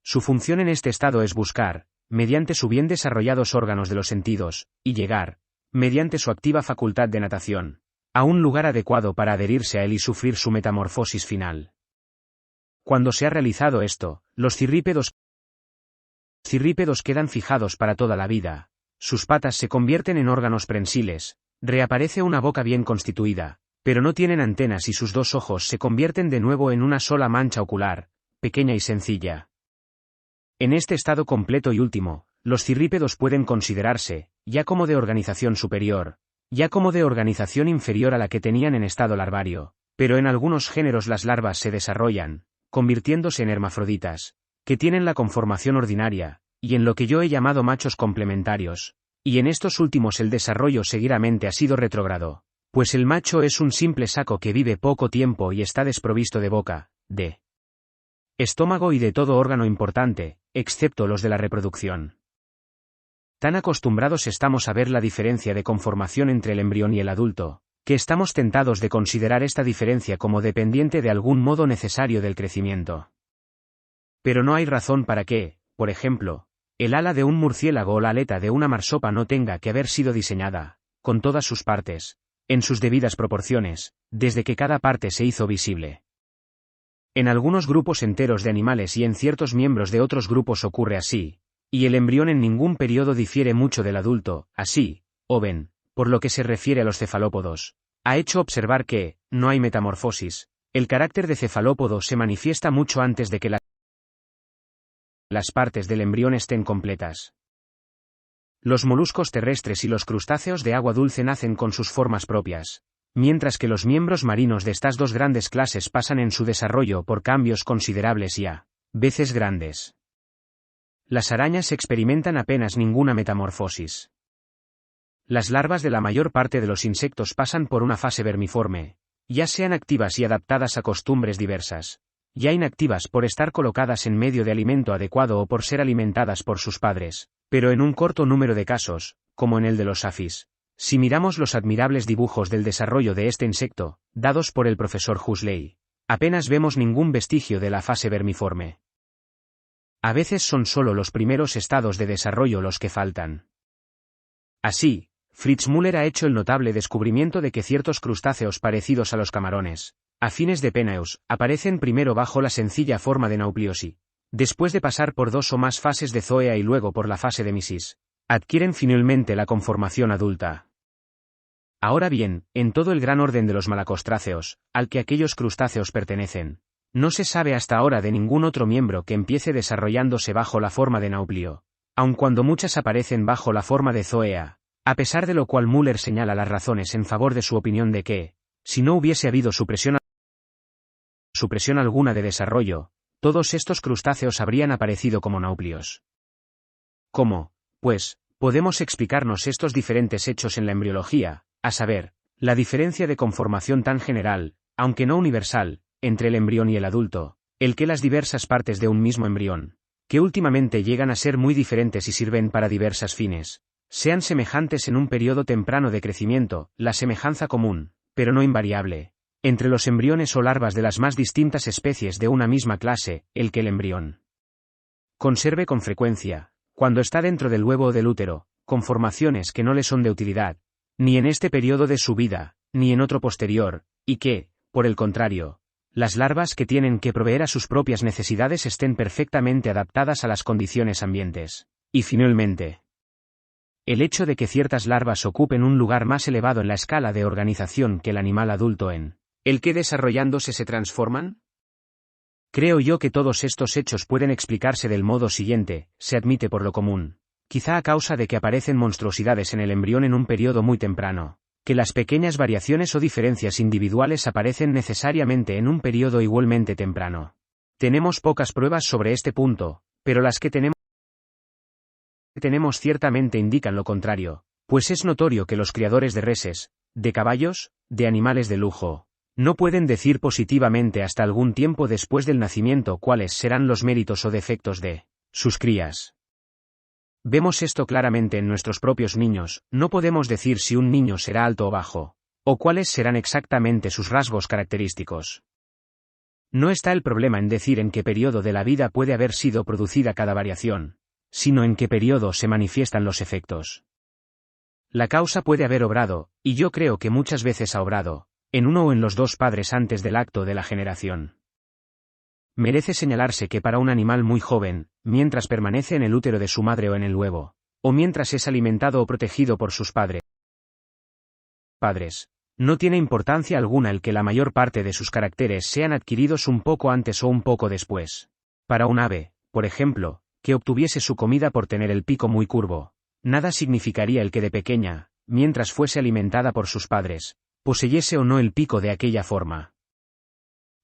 Su función en este estado es buscar, mediante su bien desarrollados órganos de los sentidos, y llegar, mediante su activa facultad de natación, a un lugar adecuado para adherirse a él y sufrir su metamorfosis final. Cuando se ha realizado esto, los cirrípedos quedan fijados para toda la vida, sus patas se convierten en órganos prensiles, reaparece una boca bien constituida, pero no tienen antenas y sus 2 ojos se convierten de nuevo en una sola mancha ocular, pequeña y sencilla. En este estado completo y último, los cirrípedos pueden considerarse, ya como de organización superior, ya como de organización inferior a la que tenían en estado larvario, pero en algunos géneros las larvas se desarrollan, convirtiéndose en hermafroditas, que tienen la conformación ordinaria, y en lo que yo he llamado machos complementarios, y en estos últimos el desarrollo seguidamente ha sido retrógrado, pues el macho es un simple saco que vive poco tiempo y está desprovisto de boca, de estómago y de todo órgano importante, excepto los de la reproducción. Tan acostumbrados estamos a ver la diferencia de conformación entre el embrión y el adulto, que estamos tentados de considerar esta diferencia como dependiente de algún modo necesario del crecimiento. Pero no hay razón para que, por ejemplo, el ala de un murciélago o la aleta de una marsopa no tenga que haber sido diseñada, con todas sus partes, en sus debidas proporciones, desde que cada parte se hizo visible. En algunos grupos enteros de animales y en ciertos miembros de otros grupos ocurre así, y el embrión en ningún periodo difiere mucho del adulto, así, Owen, por lo que se refiere a los cefalópodos, ha hecho observar que, no hay metamorfosis, el carácter de cefalópodo se manifiesta mucho antes de que las partes del embrión estén completas. Los moluscos terrestres y los crustáceos de agua dulce nacen con sus formas propias, mientras que los miembros marinos de estas dos grandes clases pasan en su desarrollo por cambios considerables y a veces grandes. Las arañas experimentan apenas ninguna metamorfosis. Las larvas de la mayor parte de los insectos pasan por una fase vermiforme, ya sean activas y adaptadas a costumbres diversas, ya inactivas por estar colocadas en medio de alimento adecuado o por ser alimentadas por sus padres, pero en un corto número de casos, como en el de los afis. Si miramos los admirables dibujos del desarrollo de este insecto, dados por el profesor Huxley, apenas vemos ningún vestigio de la fase vermiforme. A veces son solo los primeros estados de desarrollo los que faltan. Así, Fritz Müller ha hecho el notable descubrimiento de que ciertos crustáceos parecidos a los camarones, afines de Penaeus, aparecen primero bajo la sencilla forma de naupliosi, después de pasar por dos o más fases de zoea y luego por la fase de misis, adquieren finalmente la conformación adulta. Ahora bien, en todo el gran orden de los malacostráceos, al que aquellos crustáceos pertenecen, no se sabe hasta ahora de ningún otro miembro que empiece desarrollándose bajo la forma de nauplio, aun cuando muchas aparecen bajo la forma de zoea, a pesar de lo cual Müller señala las razones en favor de su opinión de que, si no hubiese habido supresión alguna de desarrollo, todos estos crustáceos habrían aparecido como nauplios. ¿Cómo, pues, podemos explicarnos estos diferentes hechos en la embriología, a saber, la diferencia de conformación tan general, aunque no universal, entre el embrión y el adulto, el que las diversas partes de un mismo embrión, que últimamente llegan a ser muy diferentes y sirven para diversas fines, sean semejantes en un periodo temprano de crecimiento, la semejanza común, pero no invariable, entre los embriones o larvas de las más distintas especies de una misma clase, el que el embrión conserve con frecuencia, cuando está dentro del huevo o del útero, conformaciones que no le son de utilidad, ni en este periodo de su vida, ni en otro posterior, y que, por el contrario, las larvas que tienen que proveer a sus propias necesidades estén perfectamente adaptadas a las condiciones ambientes. Y finalmente, el hecho de que ciertas larvas ocupen un lugar más elevado en la escala de organización que el animal adulto en el que desarrollándose se transforman. Creo yo que todos estos hechos pueden explicarse del modo siguiente, se admite por lo común, quizá a causa de que aparecen monstruosidades en el embrión en un periodo muy temprano, que las pequeñas variaciones o diferencias individuales aparecen necesariamente en un periodo igualmente temprano. Tenemos pocas pruebas sobre este punto, pero las que tenemos ciertamente indican lo contrario, pues es notorio que los criadores de reses, de caballos, de animales de lujo, no pueden decir positivamente hasta algún tiempo después del nacimiento cuáles serán los méritos o defectos de sus crías. Vemos esto claramente en nuestros propios niños, no podemos decir si un niño será alto o bajo, o cuáles serán exactamente sus rasgos característicos. No está el problema en decir en qué periodo de la vida puede haber sido producida cada variación, sino en qué periodo se manifiestan los efectos. La causa puede haber obrado, y yo creo que muchas veces ha obrado, en uno o en los dos padres antes del acto de la generación. Merece señalarse que para un animal muy joven, mientras permanece en el útero de su madre o en el huevo, o mientras es alimentado o protegido por sus padres, no tiene importancia alguna el que la mayor parte de sus caracteres sean adquiridos un poco antes o un poco después. Para un ave, por ejemplo, que obtuviese su comida por tener el pico muy curvo, nada significaría el que de pequeña, mientras fuese alimentada por sus padres, poseyese o no el pico de aquella forma.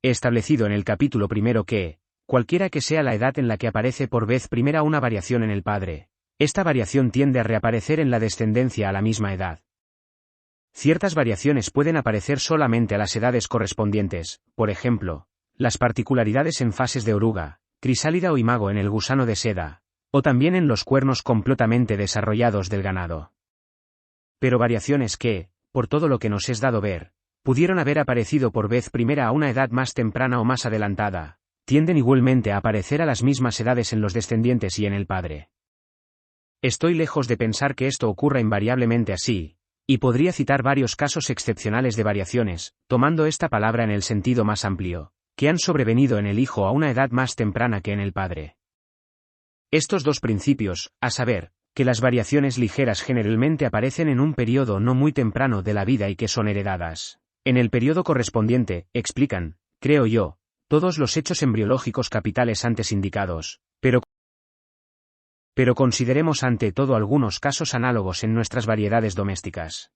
He establecido en el capítulo primero que, cualquiera que sea la edad en la que aparece por vez primera una variación en el padre, esta variación tiende a reaparecer en la descendencia a la misma edad. Ciertas variaciones pueden aparecer solamente a las edades correspondientes, por ejemplo, las particularidades en fases de oruga, crisálida o imago en el gusano de seda, o también en los cuernos completamente desarrollados del ganado. Pero variaciones que, por todo lo que nos es dado ver, pudieron haber aparecido por vez primera a una edad más temprana o más adelantada, tienden igualmente a aparecer a las mismas edades en los descendientes y en el padre. Estoy lejos de pensar que esto ocurra invariablemente así, y podría citar varios casos excepcionales de variaciones, tomando esta palabra en el sentido más amplio, que han sobrevenido en el hijo a una edad más temprana que en el padre. Estos dos principios, a saber, que las variaciones ligeras generalmente aparecen en un periodo no muy temprano de la vida y que son heredadas en el periodo correspondiente, explican, creo yo, todos los hechos embriológicos capitales antes indicados, pero consideremos ante todo algunos casos análogos en nuestras variedades domésticas.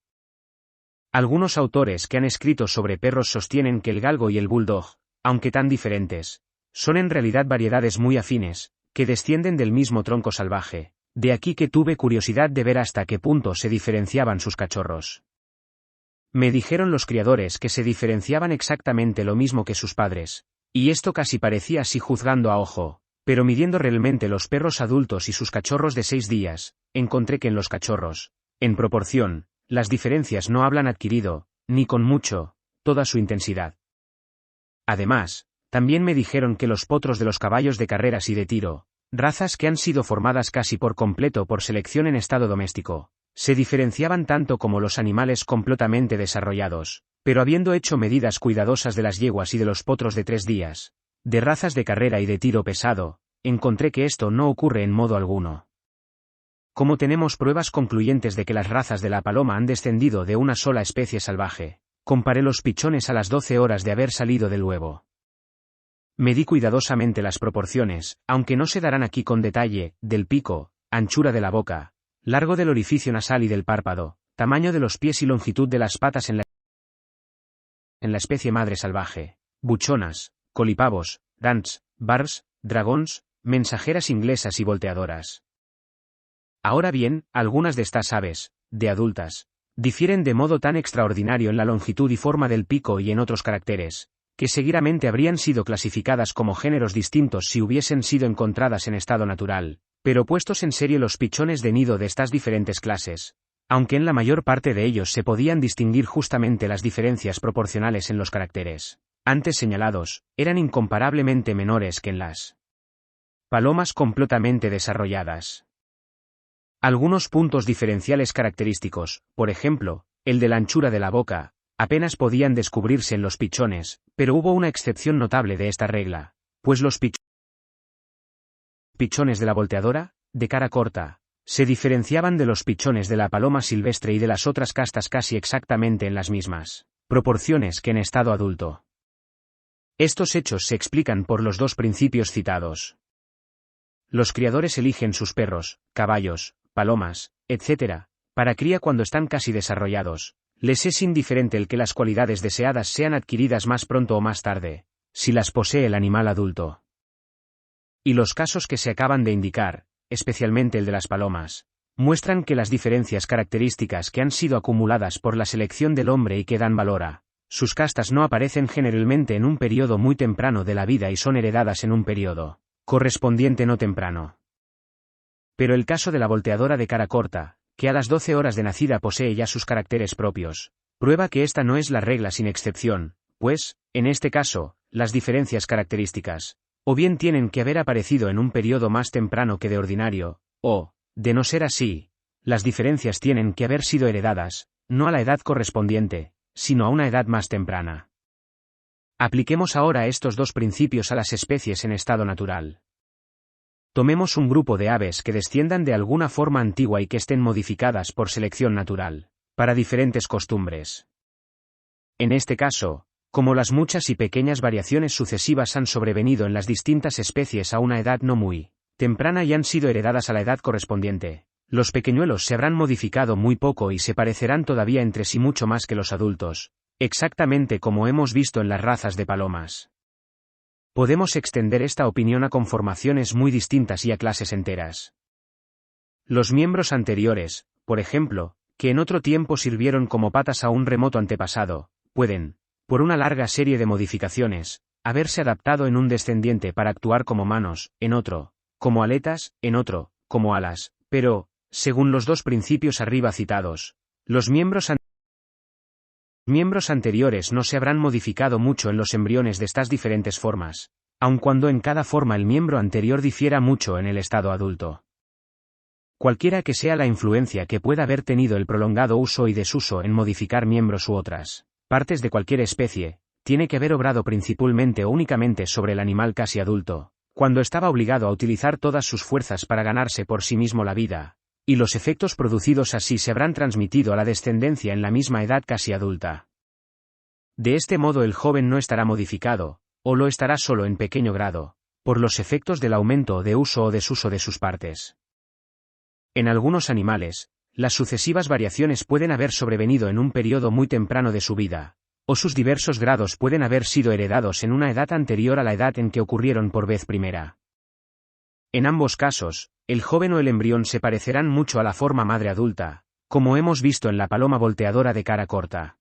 Algunos autores que han escrito sobre perros sostienen que el galgo y el bulldog, aunque tan diferentes, son en realidad variedades muy afines, que descienden del mismo tronco salvaje, de aquí que tuve curiosidad de ver hasta qué punto se diferenciaban sus cachorros. Me dijeron los criadores que se diferenciaban exactamente lo mismo que sus padres, y esto casi parecía así juzgando a ojo, pero midiendo realmente los perros adultos y sus cachorros de 6 días, encontré que en los cachorros, en proporción, las diferencias no hablan adquirido, ni con mucho, toda su intensidad. Además, también me dijeron que los potros de los caballos de carreras y de tiro, razas que han sido formadas casi por completo por selección en estado doméstico, se diferenciaban tanto como los animales completamente desarrollados, pero habiendo hecho medidas cuidadosas de las yeguas y de los potros de 3 días, de razas de carrera y de tiro pesado, encontré que esto no ocurre en modo alguno. Como tenemos pruebas concluyentes de que las razas de la paloma han descendido de una sola especie salvaje, comparé los pichones a las 12 horas de haber salido del huevo. Medí cuidadosamente las proporciones, aunque no se darán aquí con detalle, del pico, anchura de la boca, largo del orificio nasal y del párpado, tamaño de los pies y longitud de las patas en la especie madre salvaje, buchonas, colipavos, dants, bars, dragons, mensajeras inglesas y volteadoras. Ahora bien, algunas de estas aves, de adultas, difieren de modo tan extraordinario en la longitud y forma del pico y en otros caracteres, que seguidamente habrían sido clasificadas como géneros distintos si hubiesen sido encontradas en estado natural, pero puestos en serie los pichones de nido de estas diferentes clases, aunque en la mayor parte de ellos se podían distinguir justamente las diferencias proporcionales en los caracteres antes señalados, eran incomparablemente menores que en las palomas completamente desarrolladas. Algunos puntos diferenciales característicos, por ejemplo, el de la anchura de la boca, apenas podían descubrirse en los pichones, pero hubo una excepción notable de esta regla, pues los pichones de la volteadora, de cara corta, se diferenciaban de los pichones de la paloma silvestre y de las otras castas casi exactamente en las mismas proporciones que en estado adulto. Estos hechos se explican por los dos principios citados. Los criadores eligen sus perros, caballos, palomas, etc., para cría cuando están casi desarrollados. Les es indiferente el que las cualidades deseadas sean adquiridas más pronto o más tarde, si las posee el animal adulto. Y los casos que se acaban de indicar, especialmente el de las palomas, muestran que las diferencias características que han sido acumuladas por la selección del hombre y que dan valor a sus castas no aparecen generalmente en un periodo muy temprano de la vida y son heredadas en un periodo correspondiente no temprano. Pero el caso de la volteadora de cara corta, que a las 12 horas de nacida posee ya sus caracteres propios, prueba que esta no es la regla sin excepción, pues, en este caso, las diferencias características, o bien tienen que haber aparecido en un periodo más temprano que de ordinario, o, de no ser así, las diferencias tienen que haber sido heredadas, no a la edad correspondiente, sino a una edad más temprana. Apliquemos ahora estos dos principios a las especies en estado natural. Tomemos un grupo de aves que desciendan de alguna forma antigua y que estén modificadas por selección natural, para diferentes costumbres. En este caso, como las muchas y pequeñas variaciones sucesivas han sobrevenido en las distintas especies a una edad no muy temprana y han sido heredadas a la edad correspondiente, los pequeñuelos se habrán modificado muy poco y se parecerán todavía entre sí mucho más que los adultos, exactamente como hemos visto en las razas de palomas. Podemos extender esta opinión a conformaciones muy distintas y a clases enteras. Los miembros anteriores, por ejemplo, que en otro tiempo sirvieron como patas a un remoto antepasado, pueden, por una larga serie de modificaciones, haberse adaptado en un descendiente para actuar como manos, en otro, como aletas, en otro, como alas, pero, según los dos principios arriba citados, los miembros anteriores no se habrán modificado mucho en los embriones de estas diferentes formas, aun cuando en cada forma el miembro anterior difiera mucho en el estado adulto. Cualquiera que sea la influencia que pueda haber tenido el prolongado uso y desuso en modificar miembros u otras partes de cualquier especie, tiene que haber obrado principalmente o únicamente sobre el animal casi adulto, cuando estaba obligado a utilizar todas sus fuerzas para ganarse por sí mismo la vida, y los efectos producidos así se habrán transmitido a la descendencia en la misma edad casi adulta. De este modo el joven no estará modificado, o lo estará solo en pequeño grado, por los efectos del aumento de uso o desuso de sus partes. En algunos animales, Las sucesivas variaciones pueden haber sobrevenido en un periodo muy temprano de su vida, o sus diversos grados pueden haber sido heredados en una edad anterior a la edad en que ocurrieron por vez primera. En ambos casos, el joven o el embrión se parecerán mucho a la forma madre adulta, como hemos visto en la paloma volteadora de cara corta.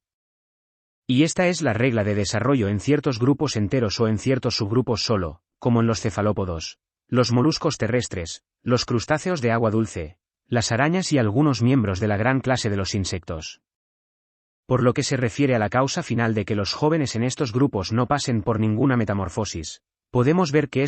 Y esta es la regla de desarrollo en ciertos grupos enteros o en ciertos subgrupos solo, como en los cefalópodos, los moluscos terrestres, los crustáceos de agua dulce, las arañas y algunos miembros de la gran clase de los insectos. Por lo que se refiere a la causa final de que los jóvenes en estos grupos no pasen por ninguna metamorfosis, podemos ver que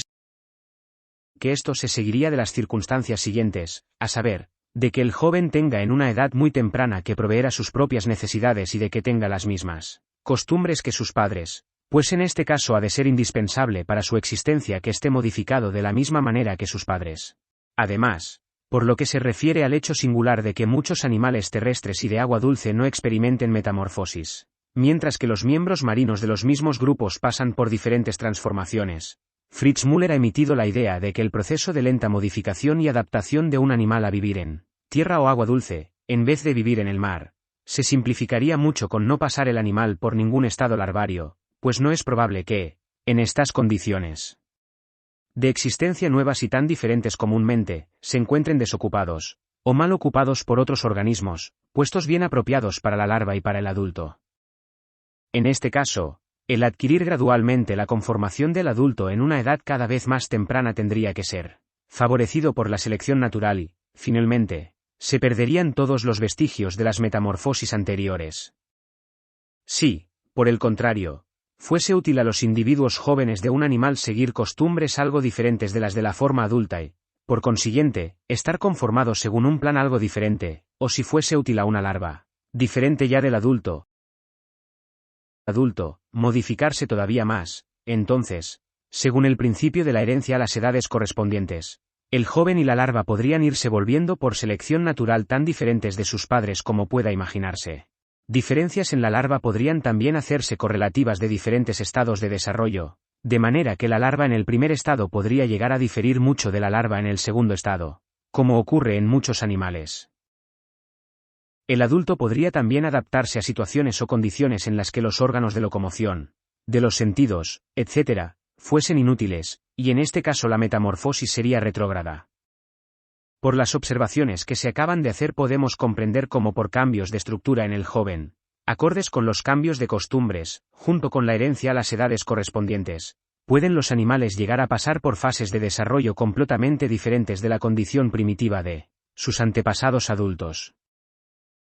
esto se seguiría de las circunstancias siguientes, a saber, de que el joven tenga en una edad muy temprana que proveer a sus propias necesidades y de que tenga las mismas costumbres que sus padres, pues en este caso ha de ser indispensable para su existencia que esté modificado de la misma manera que sus padres. Además, por lo que se refiere al hecho singular de que muchos animales terrestres y de agua dulce no experimenten metamorfosis, mientras que los miembros marinos de los mismos grupos pasan por diferentes transformaciones, Fritz Müller ha emitido la idea de que el proceso de lenta modificación y adaptación de un animal a vivir en tierra o agua dulce, en vez de vivir en el mar, se simplificaría mucho con no pasar el animal por ningún estado larvario, pues no es probable que, en estas condiciones de existencia nuevas y tan diferentes comúnmente, se encuentren desocupados, o mal ocupados por otros organismos, puestos bien apropiados para la larva y para el adulto. En este caso, el adquirir gradualmente la conformación del adulto en una edad cada vez más temprana tendría que ser favorecido por la selección natural y, finalmente, se perderían todos los vestigios de las metamorfosis anteriores. Si, por el contrario, fuese útil a los individuos jóvenes de un animal seguir costumbres algo diferentes de las de la forma adulta y, por consiguiente, estar conformados según un plan algo diferente, o si fuese útil a una larva, diferente ya del adulto, modificarse todavía más, entonces, según el principio de la herencia a las edades correspondientes, el joven y la larva podrían irse volviendo por selección natural tan diferentes de sus padres como pueda imaginarse. Diferencias en la larva podrían también hacerse correlativas de diferentes estados de desarrollo, de manera que la larva en el primer estado podría llegar a diferir mucho de la larva en el segundo estado, como ocurre en muchos animales. El adulto podría también adaptarse a situaciones o condiciones en las que los órganos de locomoción, de los sentidos, etc., fuesen inútiles, y en este caso la metamorfosis sería retrógrada. Por las observaciones que se acaban de hacer podemos comprender cómo por cambios de estructura en el joven, acordes con los cambios de costumbres, junto con la herencia a las edades correspondientes, pueden los animales llegar a pasar por fases de desarrollo completamente diferentes de la condición primitiva de sus antepasados adultos.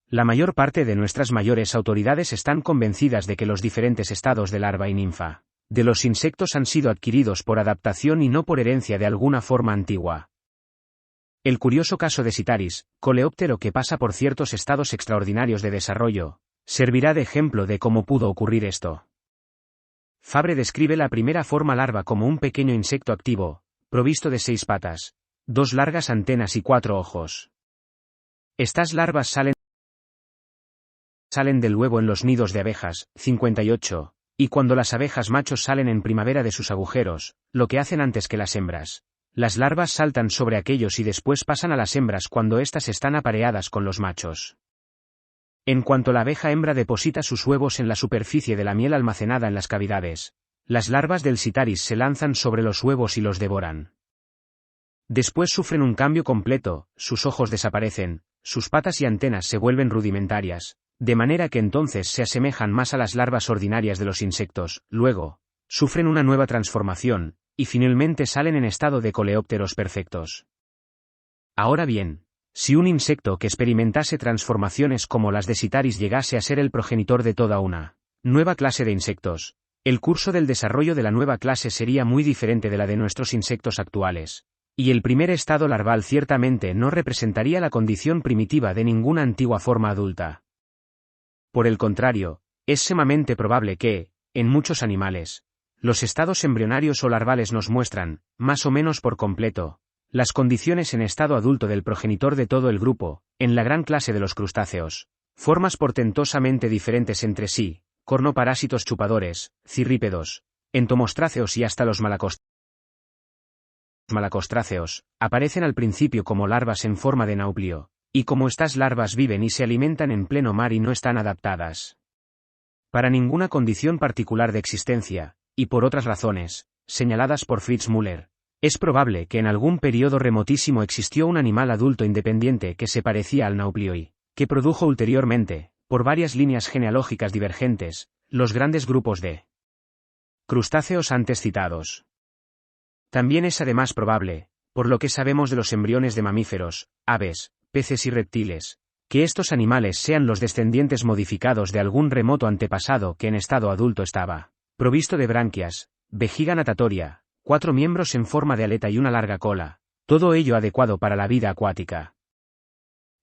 La mayor parte de nuestras mayores autoridades están convencidas de que los diferentes estados de larva y ninfa de los insectos han sido adquiridos por adaptación y no por herencia de alguna forma antigua. El curioso caso de Sitaris, coleóptero que pasa por ciertos estados extraordinarios de desarrollo, servirá de ejemplo de cómo pudo ocurrir esto. Fabre describe la primera forma larva como un pequeño insecto activo, provisto de 6 patas, 2 largas antenas y 4 ojos. Estas larvas salen del huevo en los nidos de abejas, 58, y cuando las abejas machos salen en primavera de sus agujeros, lo que hacen antes que las hembras. Las larvas saltan sobre aquellos y después pasan a las hembras cuando éstas están apareadas con los machos. En cuanto la abeja hembra deposita sus huevos en la superficie de la miel almacenada en las cavidades, las larvas del Sitaris se lanzan sobre los huevos y los devoran. Después sufren un cambio completo, sus ojos desaparecen, sus patas y antenas se vuelven rudimentarias, de manera que entonces se asemejan más a las larvas ordinarias de los insectos, luego, sufren una nueva transformación, y finalmente salen en estado de coleópteros perfectos. Ahora bien, si un insecto que experimentase transformaciones como las de Sitaris llegase a ser el progenitor de toda una nueva clase de insectos, el curso del desarrollo de la nueva clase sería muy diferente de la de nuestros insectos actuales, y el primer estado larval ciertamente no representaría la condición primitiva de ninguna antigua forma adulta. Por el contrario, es sumamente probable que, en muchos animales, los estados embrionarios o larvales nos muestran, más o menos por completo, las condiciones en estado adulto del progenitor de todo el grupo, en la gran clase de los crustáceos, formas portentosamente diferentes entre sí, cornoparásitos chupadores, cirrípedos, entomostráceos y hasta los malacostráceos, aparecen al principio como larvas en forma de nauplio, Y como estas larvas viven y se alimentan en pleno mar y no están adaptadas para ninguna condición particular de existencia, y por otras razones, señaladas por Fritz Müller, es probable que en algún periodo remotísimo existió un animal adulto independiente que se parecía al nauplioi, que produjo ulteriormente, por varias líneas genealógicas divergentes, los grandes grupos de crustáceos antes citados. También es además probable, por lo que sabemos de los embriones de mamíferos, aves, peces y reptiles, que estos animales sean los descendientes modificados de algún remoto antepasado que en estado adulto estaba provisto de branquias, vejiga natatoria, 4 miembros en forma de aleta y una larga cola, todo ello adecuado para la vida acuática.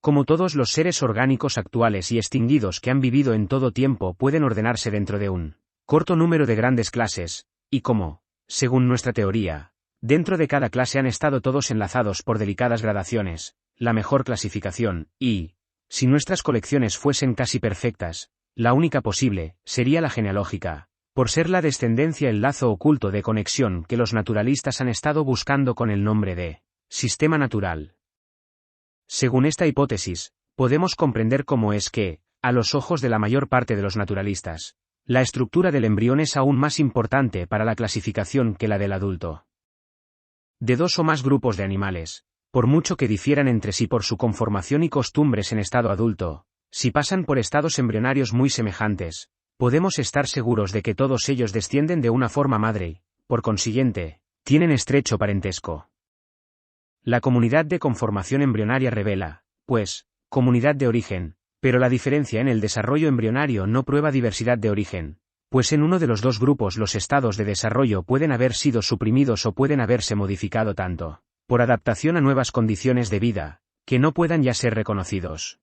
Como todos los seres orgánicos actuales y extinguidos que han vivido en todo tiempo pueden ordenarse dentro de un corto número de grandes clases, y como, según nuestra teoría, dentro de cada clase han estado todos enlazados por delicadas gradaciones, la mejor clasificación, y, si nuestras colecciones fuesen casi perfectas, la única posible, sería la genealógica, por ser la descendencia el lazo oculto de conexión que los naturalistas han estado buscando con el nombre de sistema natural. Según esta hipótesis, podemos comprender cómo es que, a los ojos de la mayor parte de los naturalistas, la estructura del embrión es aún más importante para la clasificación que la del adulto. De dos o más grupos de animales, por mucho que difieran entre sí por su conformación y costumbres en estado adulto, si pasan por estados embrionarios muy semejantes, podemos estar seguros de que todos ellos descienden de una forma madre y, por consiguiente, tienen estrecho parentesco. La comunidad de conformación embrionaria revela, pues, comunidad de origen, pero la diferencia en el desarrollo embrionario no prueba diversidad de origen, pues en uno de los dos grupos los estados de desarrollo pueden haber sido suprimidos o pueden haberse modificado tanto por adaptación a nuevas condiciones de vida, que no puedan ya ser reconocidos.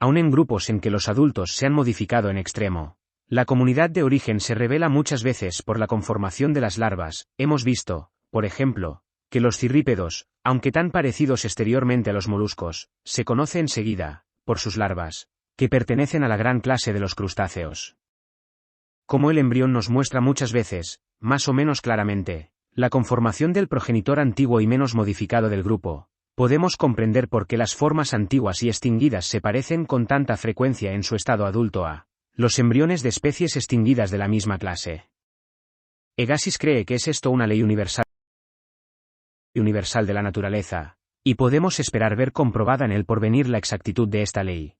Aun en grupos en que los adultos se han modificado en extremo, la comunidad de origen se revela muchas veces por la conformación de las larvas. Hemos visto, por ejemplo, que los cirrípedos, aunque tan parecidos exteriormente a los moluscos, se conoce enseguida, por sus larvas, que pertenecen a la gran clase de los crustáceos. Como el embrión nos muestra muchas veces, más o menos claramente, la conformación del progenitor antiguo y menos modificado del grupo, podemos comprender por qué las formas antiguas y extinguidas se parecen con tanta frecuencia en su estado adulto a los embriones de especies extinguidas de la misma clase. Agassiz cree que es esto una ley universal de la naturaleza, y podemos esperar ver comprobada en el porvenir la exactitud de esta ley.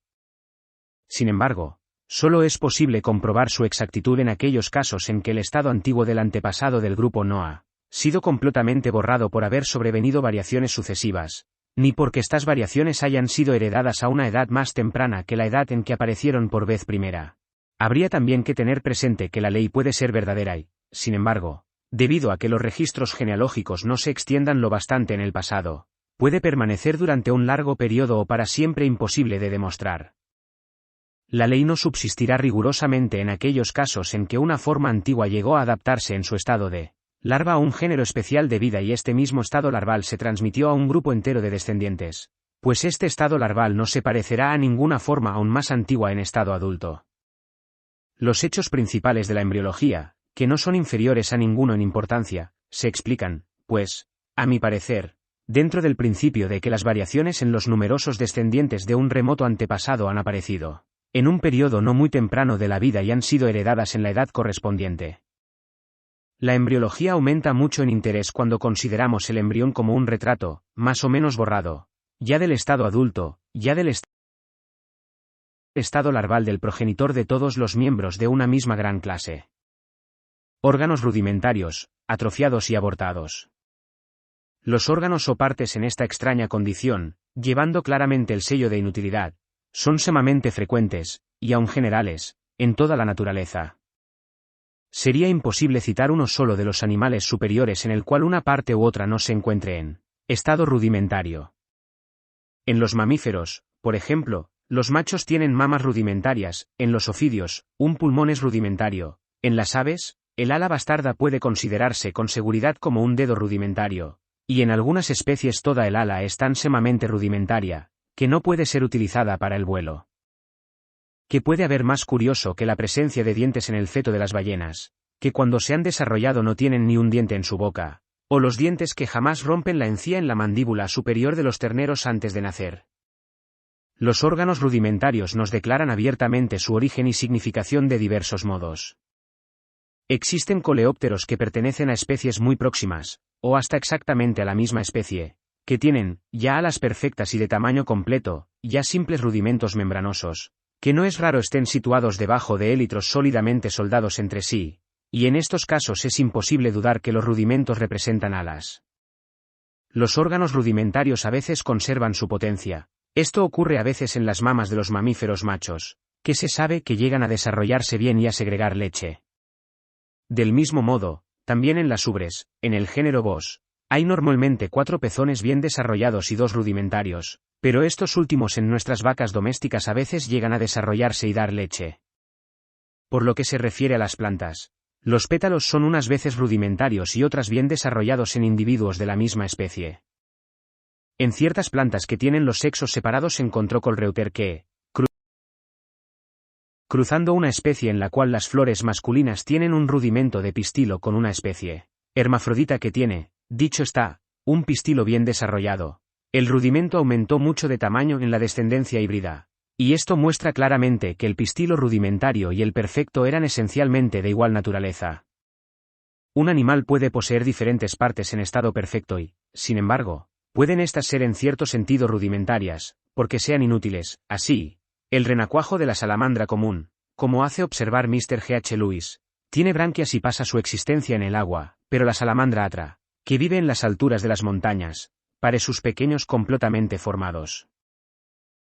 Sin embargo, solo es posible comprobar su exactitud en aquellos casos en que el estado antiguo del antepasado del grupo no ha sido completamente borrado por haber sobrevenido variaciones sucesivas, ni porque estas variaciones hayan sido heredadas a una edad más temprana que la edad en que aparecieron por vez primera. Habría también que tener presente que la ley puede ser verdadera y, sin embargo, debido a que los registros genealógicos no se extiendan lo bastante en el pasado, puede permanecer durante un largo periodo o para siempre imposible de demostrar. La ley no subsistirá rigurosamente en aquellos casos en que una forma antigua llegó a adaptarse en su estado de larva a un género especial de vida y este mismo estado larval se transmitió a un grupo entero de descendientes, pues este estado larval no se parecerá a ninguna forma aún más antigua en estado adulto. Los hechos principales de la embriología, que no son inferiores a ninguno en importancia, se explican, pues, a mi parecer, dentro del principio de que las variaciones en los numerosos descendientes de un remoto antepasado han aparecido en un periodo no muy temprano de la vida y han sido heredadas en la edad correspondiente. La embriología aumenta mucho en interés cuando consideramos el embrión como un retrato, más o menos borrado, ya del estado adulto, ya del estado larval del progenitor de todos los miembros de una misma gran clase. Órganos rudimentarios, atrofiados y abortados. Los órganos o partes en esta extraña condición, llevando claramente el sello de inutilidad, son sumamente frecuentes, y aun generales, en toda la naturaleza. Sería imposible citar uno solo de los animales superiores en el cual una parte u otra no se encuentre en estado rudimentario. En los mamíferos, por ejemplo, los machos tienen mamas rudimentarias, en los ofidios, un pulmón es rudimentario, en las aves, el ala bastarda puede considerarse con seguridad como un dedo rudimentario, y en algunas especies toda el ala es tan sumamente rudimentaria, que no puede ser utilizada para el vuelo. ¿Qué puede haber más curioso que la presencia de dientes en el feto de las ballenas, que cuando se han desarrollado no tienen ni un diente en su boca, o los dientes que jamás rompen la encía en la mandíbula superior de los terneros antes de nacer? Los órganos rudimentarios nos declaran abiertamente su origen y significación de diversos modos. Existen coleópteros que pertenecen a especies muy próximas, o hasta exactamente a la misma especie, que tienen, ya alas perfectas y de tamaño completo, ya simples rudimentos membranosos, que no es raro estén situados debajo de élitros sólidamente soldados entre sí, y en estos casos es imposible dudar que los rudimentos representan alas. Los órganos rudimentarios a veces conservan su potencia. Esto ocurre a veces en las mamas de los mamíferos machos, que se sabe que llegan a desarrollarse bien y a segregar leche. Del mismo modo, también en las ubres, en el género Bos, hay normalmente 4 pezones bien desarrollados y 2 rudimentarios, pero estos últimos en nuestras vacas domésticas a veces llegan a desarrollarse y dar leche. Por lo que se refiere a las plantas, los pétalos son unas veces rudimentarios y otras bien desarrollados en individuos de la misma especie. En ciertas plantas que tienen los sexos separados se encontró Colreuter que, cruzando una especie en la cual las flores masculinas tienen un rudimento de pistilo con una especie hermafrodita que tiene, dicho está, un pistilo bien desarrollado, el rudimento aumentó mucho de tamaño en la descendencia híbrida, y esto muestra claramente que el pistilo rudimentario y el perfecto eran esencialmente de igual naturaleza. Un animal puede poseer diferentes partes en estado perfecto y, sin embargo, pueden éstas ser en cierto sentido rudimentarias, porque sean inútiles. Así, el renacuajo de la salamandra común, como hace observar Mr. G. H. Lewis, tiene branquias y pasa su existencia en el agua, pero la salamandra atra, que vive en las alturas de las montañas, pare sus pequeños completamente formados.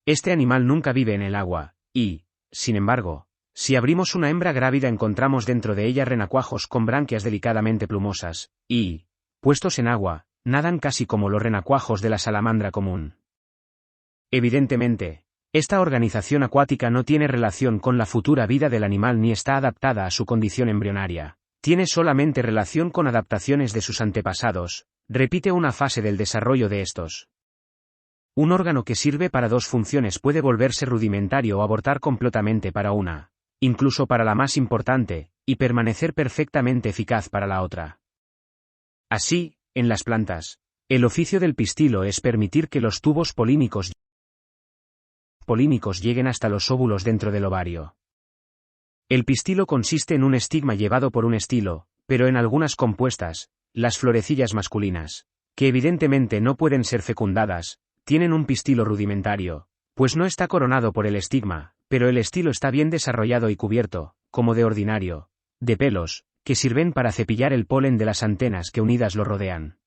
Este animal nunca vive en el agua, y, sin embargo, si abrimos una hembra grávida encontramos dentro de ella renacuajos con branquias delicadamente plumosas, y, puestos en agua, nadan casi como los renacuajos de la salamandra común. Evidentemente, esta organización acuática no tiene relación con la futura vida del animal ni está adaptada a su condición embrionaria. Tiene solamente relación con adaptaciones de sus antepasados, repite una fase del desarrollo de estos. Un órgano que sirve para 2 funciones puede volverse rudimentario o abortar completamente para una, incluso para la más importante, y permanecer perfectamente eficaz para la otra. Así, en las plantas, el oficio del pistilo es permitir que los tubos polínicos lleguen hasta los óvulos dentro del ovario. El pistilo consiste en un estigma llevado por un estilo, pero en algunas compuestas, las florecillas masculinas, que evidentemente no pueden ser fecundadas, tienen un pistilo rudimentario, pues no está coronado por el estigma, pero el estilo está bien desarrollado y cubierto, como de ordinario, de pelos, que sirven para cepillar el polen de las antenas que unidas lo rodean.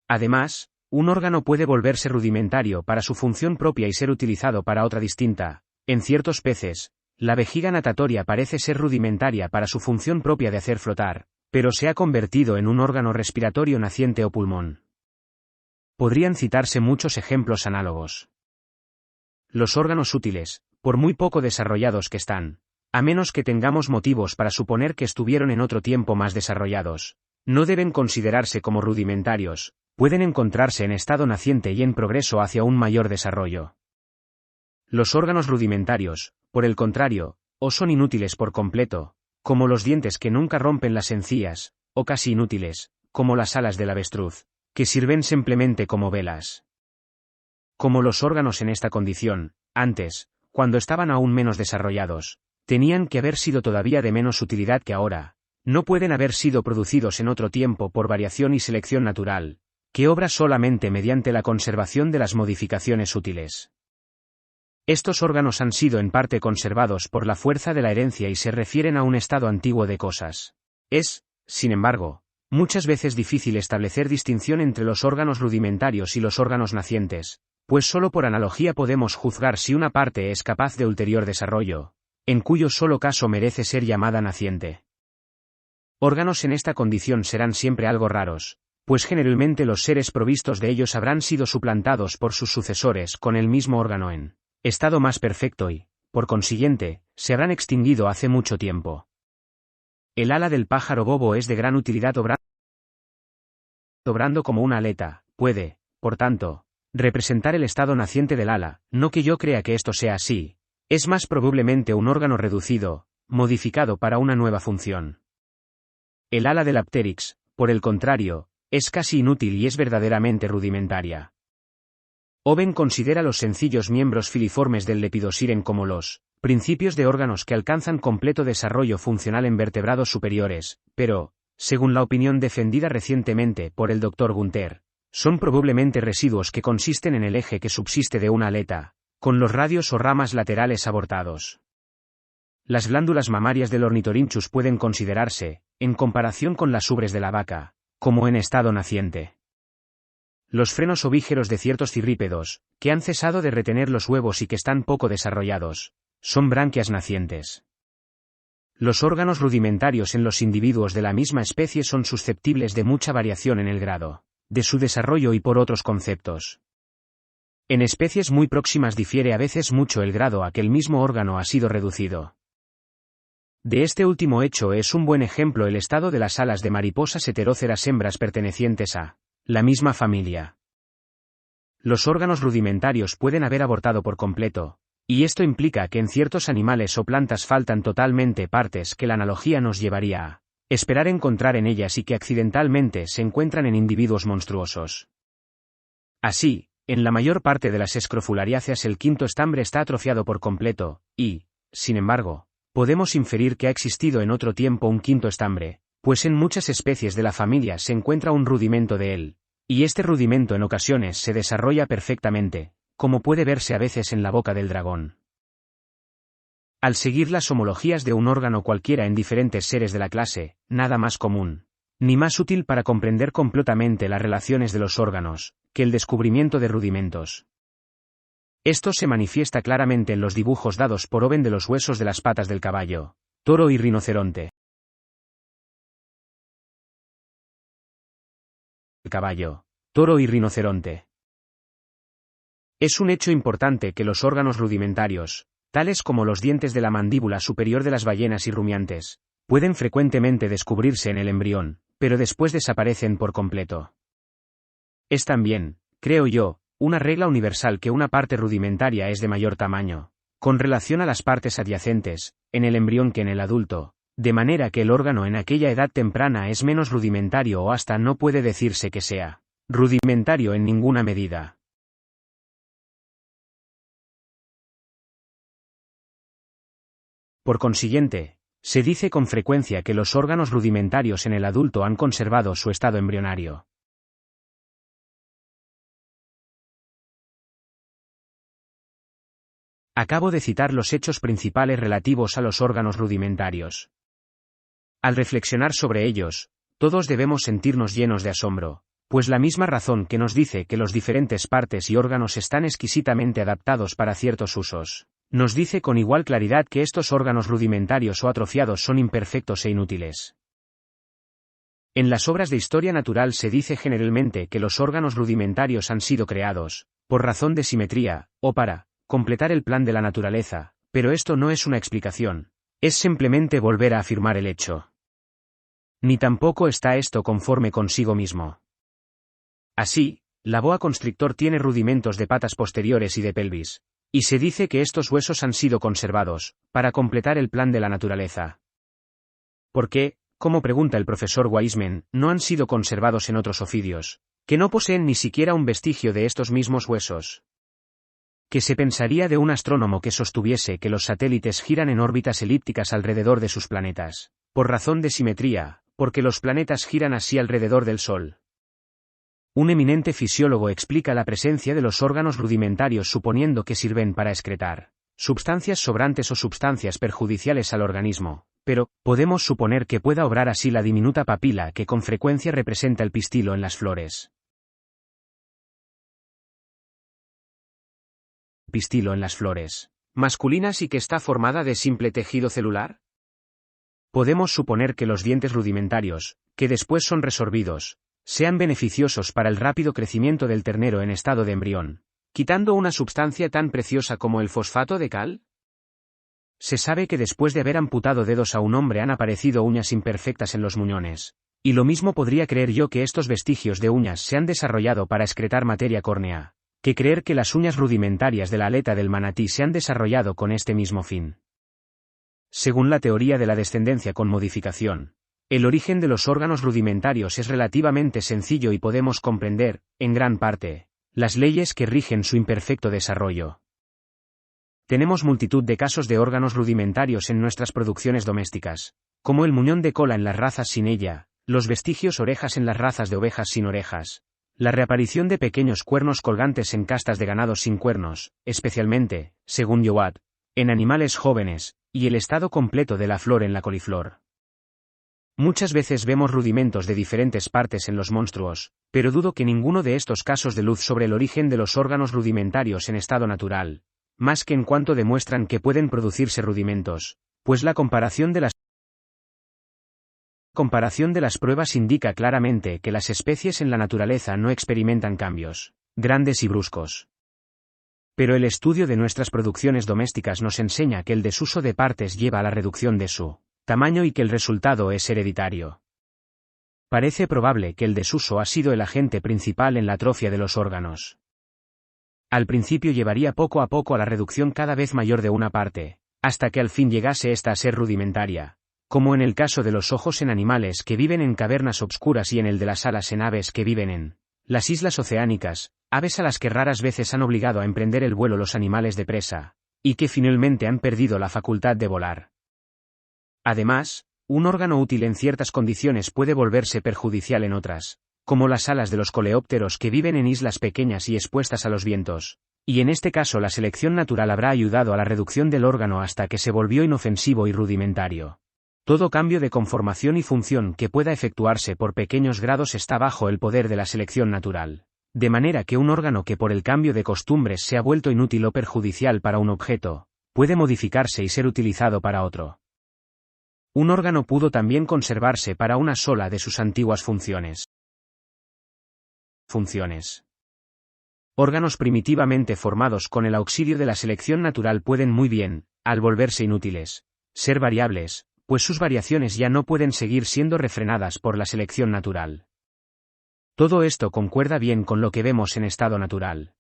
Además, un órgano puede volverse rudimentario para su función propia y ser utilizado para otra distinta. En ciertos peces, la vejiga natatoria parece ser rudimentaria para su función propia de hacer flotar, pero se ha convertido en un órgano respiratorio naciente o pulmón. Podrían citarse muchos ejemplos análogos. Los órganos útiles, por muy poco desarrollados que están, a menos que tengamos motivos para suponer que estuvieron en otro tiempo más desarrollados, no deben considerarse como rudimentarios, pueden encontrarse en estado naciente y en progreso hacia un mayor desarrollo. Los órganos rudimentarios, por el contrario, o son inútiles por completo, como los dientes que nunca rompen las encías, o casi inútiles, como las alas del avestruz, que sirven simplemente como velas. Como los órganos en esta condición, antes, cuando estaban aún menos desarrollados, tenían que haber sido todavía de menos utilidad que ahora, no pueden haber sido producidos en otro tiempo por variación y selección natural, que obra solamente mediante la conservación de las modificaciones útiles. Estos órganos han sido en parte conservados por la fuerza de la herencia y se refieren a un estado antiguo de cosas. Es, sin embargo, muchas veces difícil establecer distinción entre los órganos rudimentarios y los órganos nacientes, pues solo por analogía podemos juzgar si una parte es capaz de ulterior desarrollo, en cuyo solo caso merece ser llamada naciente. Órganos en esta condición serán siempre algo raros, pues generalmente los seres provistos de ellos habrán sido suplantados por sus sucesores con el mismo órgano en estado más perfecto y, por consiguiente, se habrán extinguido hace mucho tiempo. El ala del pájaro bobo es de gran utilidad obrando como una aleta, puede, por tanto, representar el estado naciente del ala, no que yo crea que esto sea así, es más probablemente un órgano reducido, modificado para una nueva función. El ala del Apteryx, por el contrario, es casi inútil y es verdaderamente rudimentaria. Owen considera los sencillos miembros filiformes del Lepidosiren como los principios de órganos que alcanzan completo desarrollo funcional en vertebrados superiores, pero, según la opinión defendida recientemente por el Dr. Gunther, son probablemente residuos que consisten en el eje que subsiste de una aleta, con los radios o ramas laterales abortados. Las glándulas mamarias del Ornitorhynchus pueden considerarse, en comparación con las ubres de la vaca, como en estado naciente. Los frenos ovígeros de ciertos cirrípedos, que han cesado de retener los huevos y que están poco desarrollados, son branquias nacientes. Los órganos rudimentarios en los individuos de la misma especie son susceptibles de mucha variación en el grado de su desarrollo y por otros conceptos. En especies muy próximas difiere a veces mucho el grado a que el mismo órgano ha sido reducido. De este último hecho es un buen ejemplo el estado de las alas de mariposas heteróceras hembras pertenecientes a la misma familia. Los órganos rudimentarios pueden haber abortado por completo, y esto implica que en ciertos animales o plantas faltan totalmente partes que la analogía nos llevaría a esperar encontrar en ellas y que accidentalmente se encuentran en individuos monstruosos. Así, en la mayor parte de las escrofulariáceas el quinto estambre está atrofiado por completo, y, sin embargo, podemos inferir que ha existido en otro tiempo un quinto estambre, pues en muchas especies de la familia se encuentra un rudimento de él, y este rudimento en ocasiones se desarrolla perfectamente, como puede verse a veces en la boca del dragón. Al seguir las homologías de un órgano cualquiera en diferentes seres de la clase, nada más común, ni más útil para comprender completamente las relaciones de los órganos, que el descubrimiento de rudimentos. Esto se manifiesta claramente en los dibujos dados por Owen de los huesos de las patas del caballo, toro y rinoceronte. Caballo, toro y rinoceronte. Es un hecho importante que los órganos rudimentarios, tales como los dientes de la mandíbula superior de las ballenas y rumiantes, pueden frecuentemente descubrirse en el embrión, pero después desaparecen por completo. Es también, creo yo, una regla universal que una parte rudimentaria es de mayor tamaño, con relación a las partes adyacentes, en el embrión que en el adulto, de manera que el órgano en aquella edad temprana es menos rudimentario o hasta no puede decirse que sea rudimentario en ninguna medida. Por consiguiente, se dice con frecuencia que los órganos rudimentarios en el adulto han conservado su estado embrionario. Acabo de citar los hechos principales relativos a los órganos rudimentarios. Al reflexionar sobre ellos, todos debemos sentirnos llenos de asombro, pues la misma razón que nos dice que los diferentes partes y órganos están exquisitamente adaptados para ciertos usos, nos dice con igual claridad que estos órganos rudimentarios o atrofiados son imperfectos e inútiles. En las obras de historia natural se dice generalmente que los órganos rudimentarios han sido creados, por razón de simetría, o para completar el plan de la naturaleza, pero esto no es una explicación, es simplemente volver a afirmar el hecho. Ni tampoco está esto conforme consigo mismo. Así, la boa constrictor tiene rudimentos de patas posteriores y de pelvis, y se dice que estos huesos han sido conservados, para completar el plan de la naturaleza. ¿Por qué, como pregunta el profesor Wiseman, no han sido conservados en otros ofidios, que no poseen ni siquiera un vestigio de estos mismos huesos? ¿Qué se pensaría de un astrónomo que sostuviese que los satélites giran en órbitas elípticas alrededor de sus planetas, por razón de simetría, porque los planetas giran así alrededor del Sol? Un eminente fisiólogo explica la presencia de los órganos rudimentarios suponiendo que sirven para excretar sustancias sobrantes o sustancias perjudiciales al organismo, pero podemos suponer que pueda obrar así la diminuta papila que con frecuencia representa el pistilo en las flores. Pistilo en las flores masculinas y que está formada de simple tejido celular. Podemos suponer que los dientes rudimentarios, que después son resorbidos, sean beneficiosos para el rápido crecimiento del ternero en estado de embrión, quitando una sustancia tan preciosa como el fosfato de cal. Se sabe que después de haber amputado dedos a un hombre han aparecido uñas imperfectas en los muñones, y lo mismo podría creer yo que estos vestigios de uñas se han desarrollado para excretar materia córnea, que creer que las uñas rudimentarias de la aleta del manatí se han desarrollado con este mismo fin. Según la teoría de la descendencia con modificación, el origen de los órganos rudimentarios es relativamente sencillo y podemos comprender, en gran parte, Las leyes que rigen su imperfecto desarrollo. Tenemos multitud de casos de órganos rudimentarios en nuestras producciones domésticas, como el muñón de cola en las razas sin ella, los vestigios orejas en las razas de ovejas sin orejas, la reaparición de pequeños cuernos colgantes en castas de ganados sin cuernos, especialmente, según Youatt, en animales jóvenes, y el estado completo de la flor en la coliflor. Muchas veces vemos rudimentos de diferentes partes en los monstruos, pero dudo que ninguno de estos casos dé luz sobre el origen de los órganos rudimentarios en estado natural, más que en cuanto demuestran que pueden producirse rudimentos, pues la comparación de las pruebas indica claramente que las especies en la naturaleza no experimentan cambios grandes y bruscos. Pero el estudio de nuestras producciones domésticas nos enseña que el desuso de partes lleva a la reducción de su tamaño y que el resultado es hereditario. Parece probable que el desuso ha sido el agente principal en la atrofia de los órganos. Al principio llevaría poco a poco a la reducción cada vez mayor de una parte, hasta que al fin llegase esta a ser rudimentaria, como en el caso de los ojos en animales que viven en cavernas obscuras y en el de las alas en aves que viven en las islas oceánicas, aves a las que raras veces han obligado a emprender el vuelo los animales de presa, y que finalmente han perdido la facultad de volar. Además, un órgano útil en ciertas condiciones puede volverse perjudicial en otras, como las alas de los coleópteros que viven en islas pequeñas y expuestas a los vientos, y en este caso la selección natural habrá ayudado a la reducción del órgano hasta que se volvió inofensivo y rudimentario. Todo cambio de conformación y función que pueda efectuarse por pequeños grados está bajo el poder de la selección natural, de manera que un órgano que por el cambio de costumbres se ha vuelto inútil o perjudicial para un objeto, puede modificarse y ser utilizado para otro. Un órgano pudo también conservarse para una sola de sus antiguas funciones. Órganos primitivamente formados con el auxilio de la selección natural pueden muy bien, al volverse inútiles, ser variables, pues sus variaciones ya no pueden seguir siendo refrenadas por la selección natural. Todo esto concuerda bien con lo que vemos en estado natural.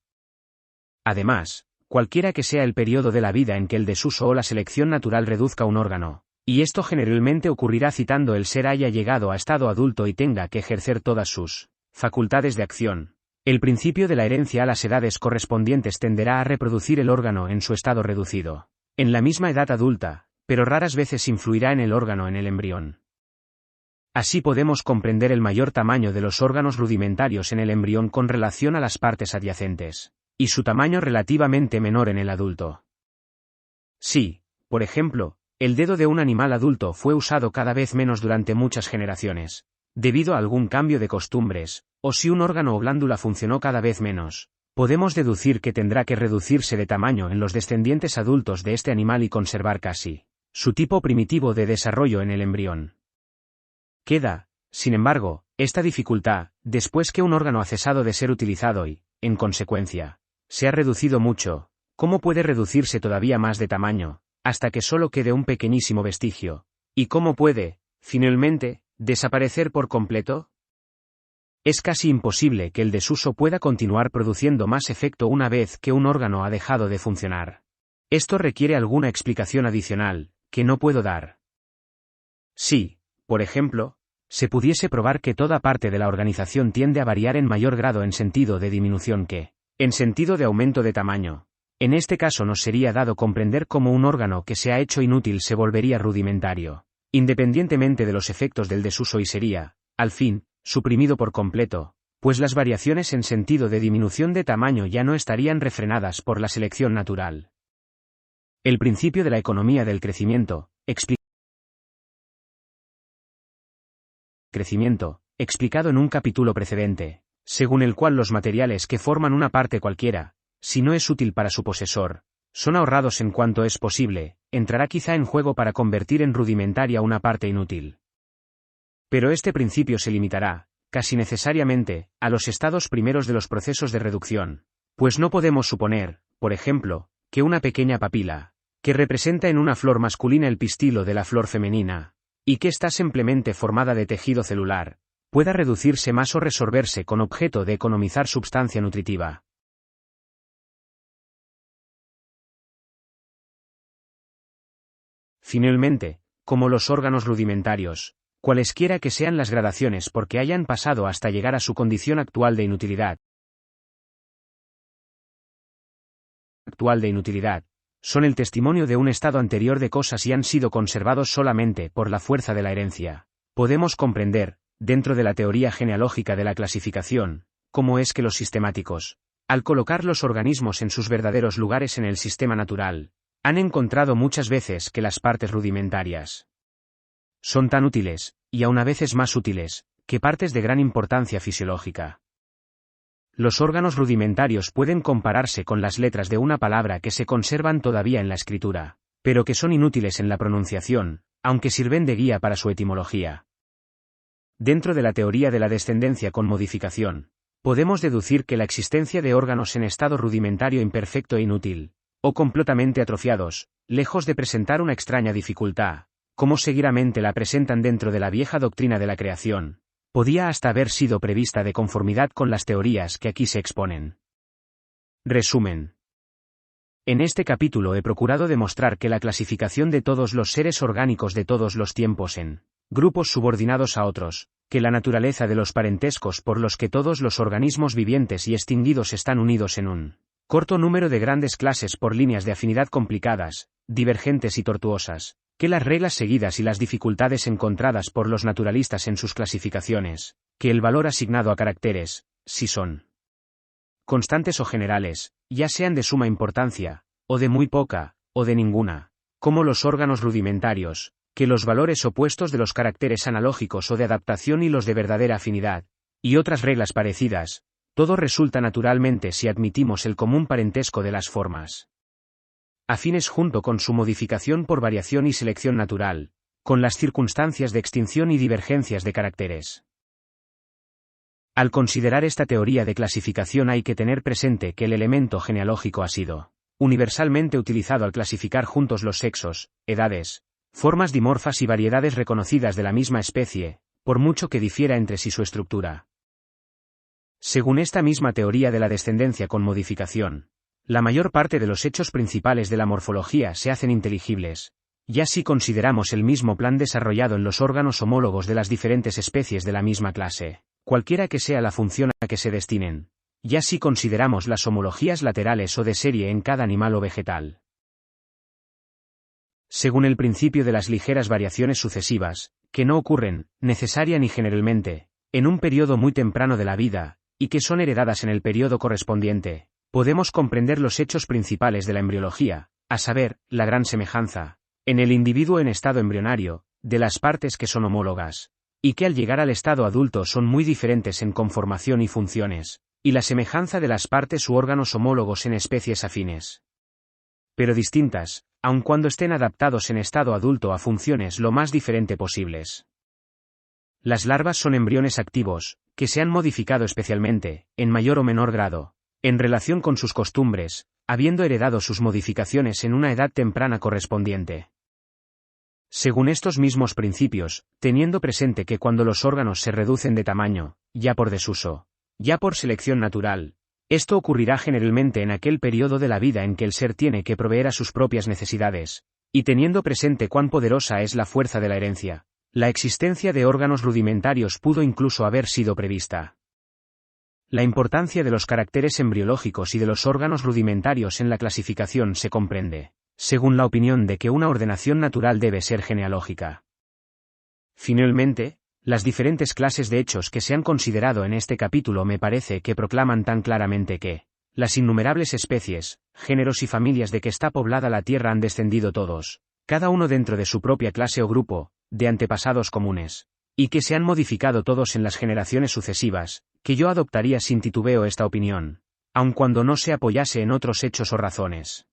Además, cualquiera que sea el periodo de la vida en que el desuso o la selección natural reduzca un órgano, y esto generalmente ocurrirá citando el ser haya llegado a estado adulto y tenga que ejercer todas sus facultades de acción, el principio de la herencia a las edades correspondientes tenderá a reproducir el órgano en su estado reducido, en la misma edad adulta, pero raras veces influirá en el órgano en el embrión. Así podemos comprender el mayor tamaño de los órganos rudimentarios en el embrión con relación a las partes adyacentes, y su tamaño relativamente menor en el adulto. Si, por ejemplo, el dedo de un animal adulto fue usado cada vez menos durante muchas generaciones, debido a algún cambio de costumbres, o si un órgano o glándula funcionó cada vez menos, podemos deducir que tendrá que reducirse de tamaño en los descendientes adultos de este animal y conservar casi su tipo primitivo de desarrollo en el embrión. Queda, sin embargo, esta dificultad, después que un órgano ha cesado de ser utilizado y, en consecuencia, se ha reducido mucho, ¿cómo puede reducirse todavía más de tamaño, hasta que solo quede un pequeñísimo vestigio? ¿Y cómo puede, finalmente, desaparecer por completo? Es casi imposible que el desuso pueda continuar produciendo más efecto una vez que un órgano ha dejado de funcionar. Esto requiere alguna explicación adicional, que no puedo dar. Si, por ejemplo, se pudiese probar que toda parte de la organización tiende a variar en mayor grado en sentido de disminución que en sentido de aumento de tamaño, en este caso nos sería dado comprender cómo un órgano que se ha hecho inútil se volvería rudimentario, independientemente de los efectos del desuso y sería, al fin, suprimido por completo, pues las variaciones en sentido de disminución de tamaño ya no estarían refrenadas por la selección natural. El principio de la economía del crecimiento, explicado en un capítulo precedente, según el cual los materiales que forman una parte cualquiera, si no es útil para su posesor, son ahorrados en cuanto es posible, entrará quizá en juego para convertir en rudimentaria una parte inútil. Pero este principio se limitará, casi necesariamente, a los estados primeros de los procesos de reducción, pues no podemos suponer, por ejemplo, que una pequeña papila, que representa en una flor masculina el pistilo de la flor femenina, y que está simplemente formada de tejido celular, pueda reducirse más o resorberse con objeto de economizar sustancia nutritiva. Finalmente, como los órganos rudimentarios, cualesquiera que sean las gradaciones porque hayan pasado hasta llegar a su condición actual de inutilidad, actual de inutilidad, son el testimonio de un estado anterior de cosas y han sido conservados solamente por la fuerza de la herencia. Podemos comprender, dentro de la teoría genealógica de la clasificación, cómo es que los sistemáticos, al colocar los organismos en sus verdaderos lugares en el sistema natural, han encontrado muchas veces que las partes rudimentarias son tan útiles, y aún a veces más útiles, que partes de gran importancia fisiológica. Los órganos rudimentarios pueden compararse con las letras de una palabra que se conservan todavía en la escritura, pero que son inútiles en la pronunciación, aunque sirven de guía para su etimología. Dentro de la teoría de la descendencia con modificación, podemos deducir que la existencia de órganos en estado rudimentario imperfecto e inútil, o completamente atrofiados, lejos de presentar una extraña dificultad, como seguidamente la presentan dentro de la vieja doctrina de la creación, podía hasta haber sido prevista de conformidad con las teorías que aquí se exponen. Resumen. En este capítulo he procurado demostrar que la clasificación de todos los seres orgánicos de todos los tiempos en grupos subordinados a otros, que la naturaleza de los parentescos por los que todos los organismos vivientes y extinguidos están unidos en un corto número de grandes clases por líneas de afinidad complicadas, divergentes y tortuosas, que las reglas seguidas y las dificultades encontradas por los naturalistas en sus clasificaciones, que el valor asignado a caracteres, si son constantes o generales, ya sean de suma importancia, o de muy poca, o de ninguna, como los órganos rudimentarios, que los valores opuestos de los caracteres analógicos o de adaptación y los de verdadera afinidad, y otras reglas parecidas, todo resulta naturalmente si admitimos el común parentesco de las formas afines junto con su modificación por variación y selección natural, con las circunstancias de extinción y divergencias de caracteres. Al considerar esta teoría de clasificación hay que tener presente que el elemento genealógico ha sido universalmente utilizado al clasificar juntos los sexos, edades, formas dimorfas y variedades reconocidas de la misma especie, por mucho que difiera entre sí su estructura. Según esta misma teoría de la descendencia con modificación, la mayor parte de los hechos principales de la morfología se hacen inteligibles, ya si consideramos el mismo plan desarrollado en los órganos homólogos de las diferentes especies de la misma clase, cualquiera que sea la función a que se destinen, ya si consideramos las homologías laterales o de serie en cada animal o vegetal. Según el principio de las ligeras variaciones sucesivas, que no ocurren, necesaria ni generalmente, en un periodo muy temprano de la vida, y que son heredadas en el periodo correspondiente, podemos comprender los hechos principales de la embriología, a saber, la gran semejanza, en el individuo en estado embrionario, de las partes que son homólogas, y que al llegar al estado adulto son muy diferentes en conformación y funciones, y la semejanza de las partes u órganos homólogos en especies afines, pero distintas, aun cuando estén adaptados en estado adulto a funciones lo más diferente posibles. Las larvas son embriones activos, que se han modificado especialmente, en mayor o menor grado, en relación con sus costumbres, habiendo heredado sus modificaciones en una edad temprana correspondiente. Según estos mismos principios, teniendo presente que cuando los órganos se reducen de tamaño, ya por desuso, ya por selección natural, esto ocurrirá generalmente en aquel periodo de la vida en que el ser tiene que proveer a sus propias necesidades, y teniendo presente cuán poderosa es la fuerza de la herencia, la existencia de órganos rudimentarios pudo incluso haber sido prevista. La importancia de los caracteres embriológicos y de los órganos rudimentarios en la clasificación se comprende, según la opinión de que una ordenación natural debe ser genealógica. Finalmente, las diferentes clases de hechos que se han considerado en este capítulo me parece que proclaman tan claramente que las innumerables especies, géneros y familias de que está poblada la Tierra han descendido todos, cada uno dentro de su propia clase o grupo, de antepasados comunes, y que se han modificado todos en las generaciones sucesivas, que yo adoptaría sin titubeo esta opinión, aun cuando no se apoyase en otros hechos o razones.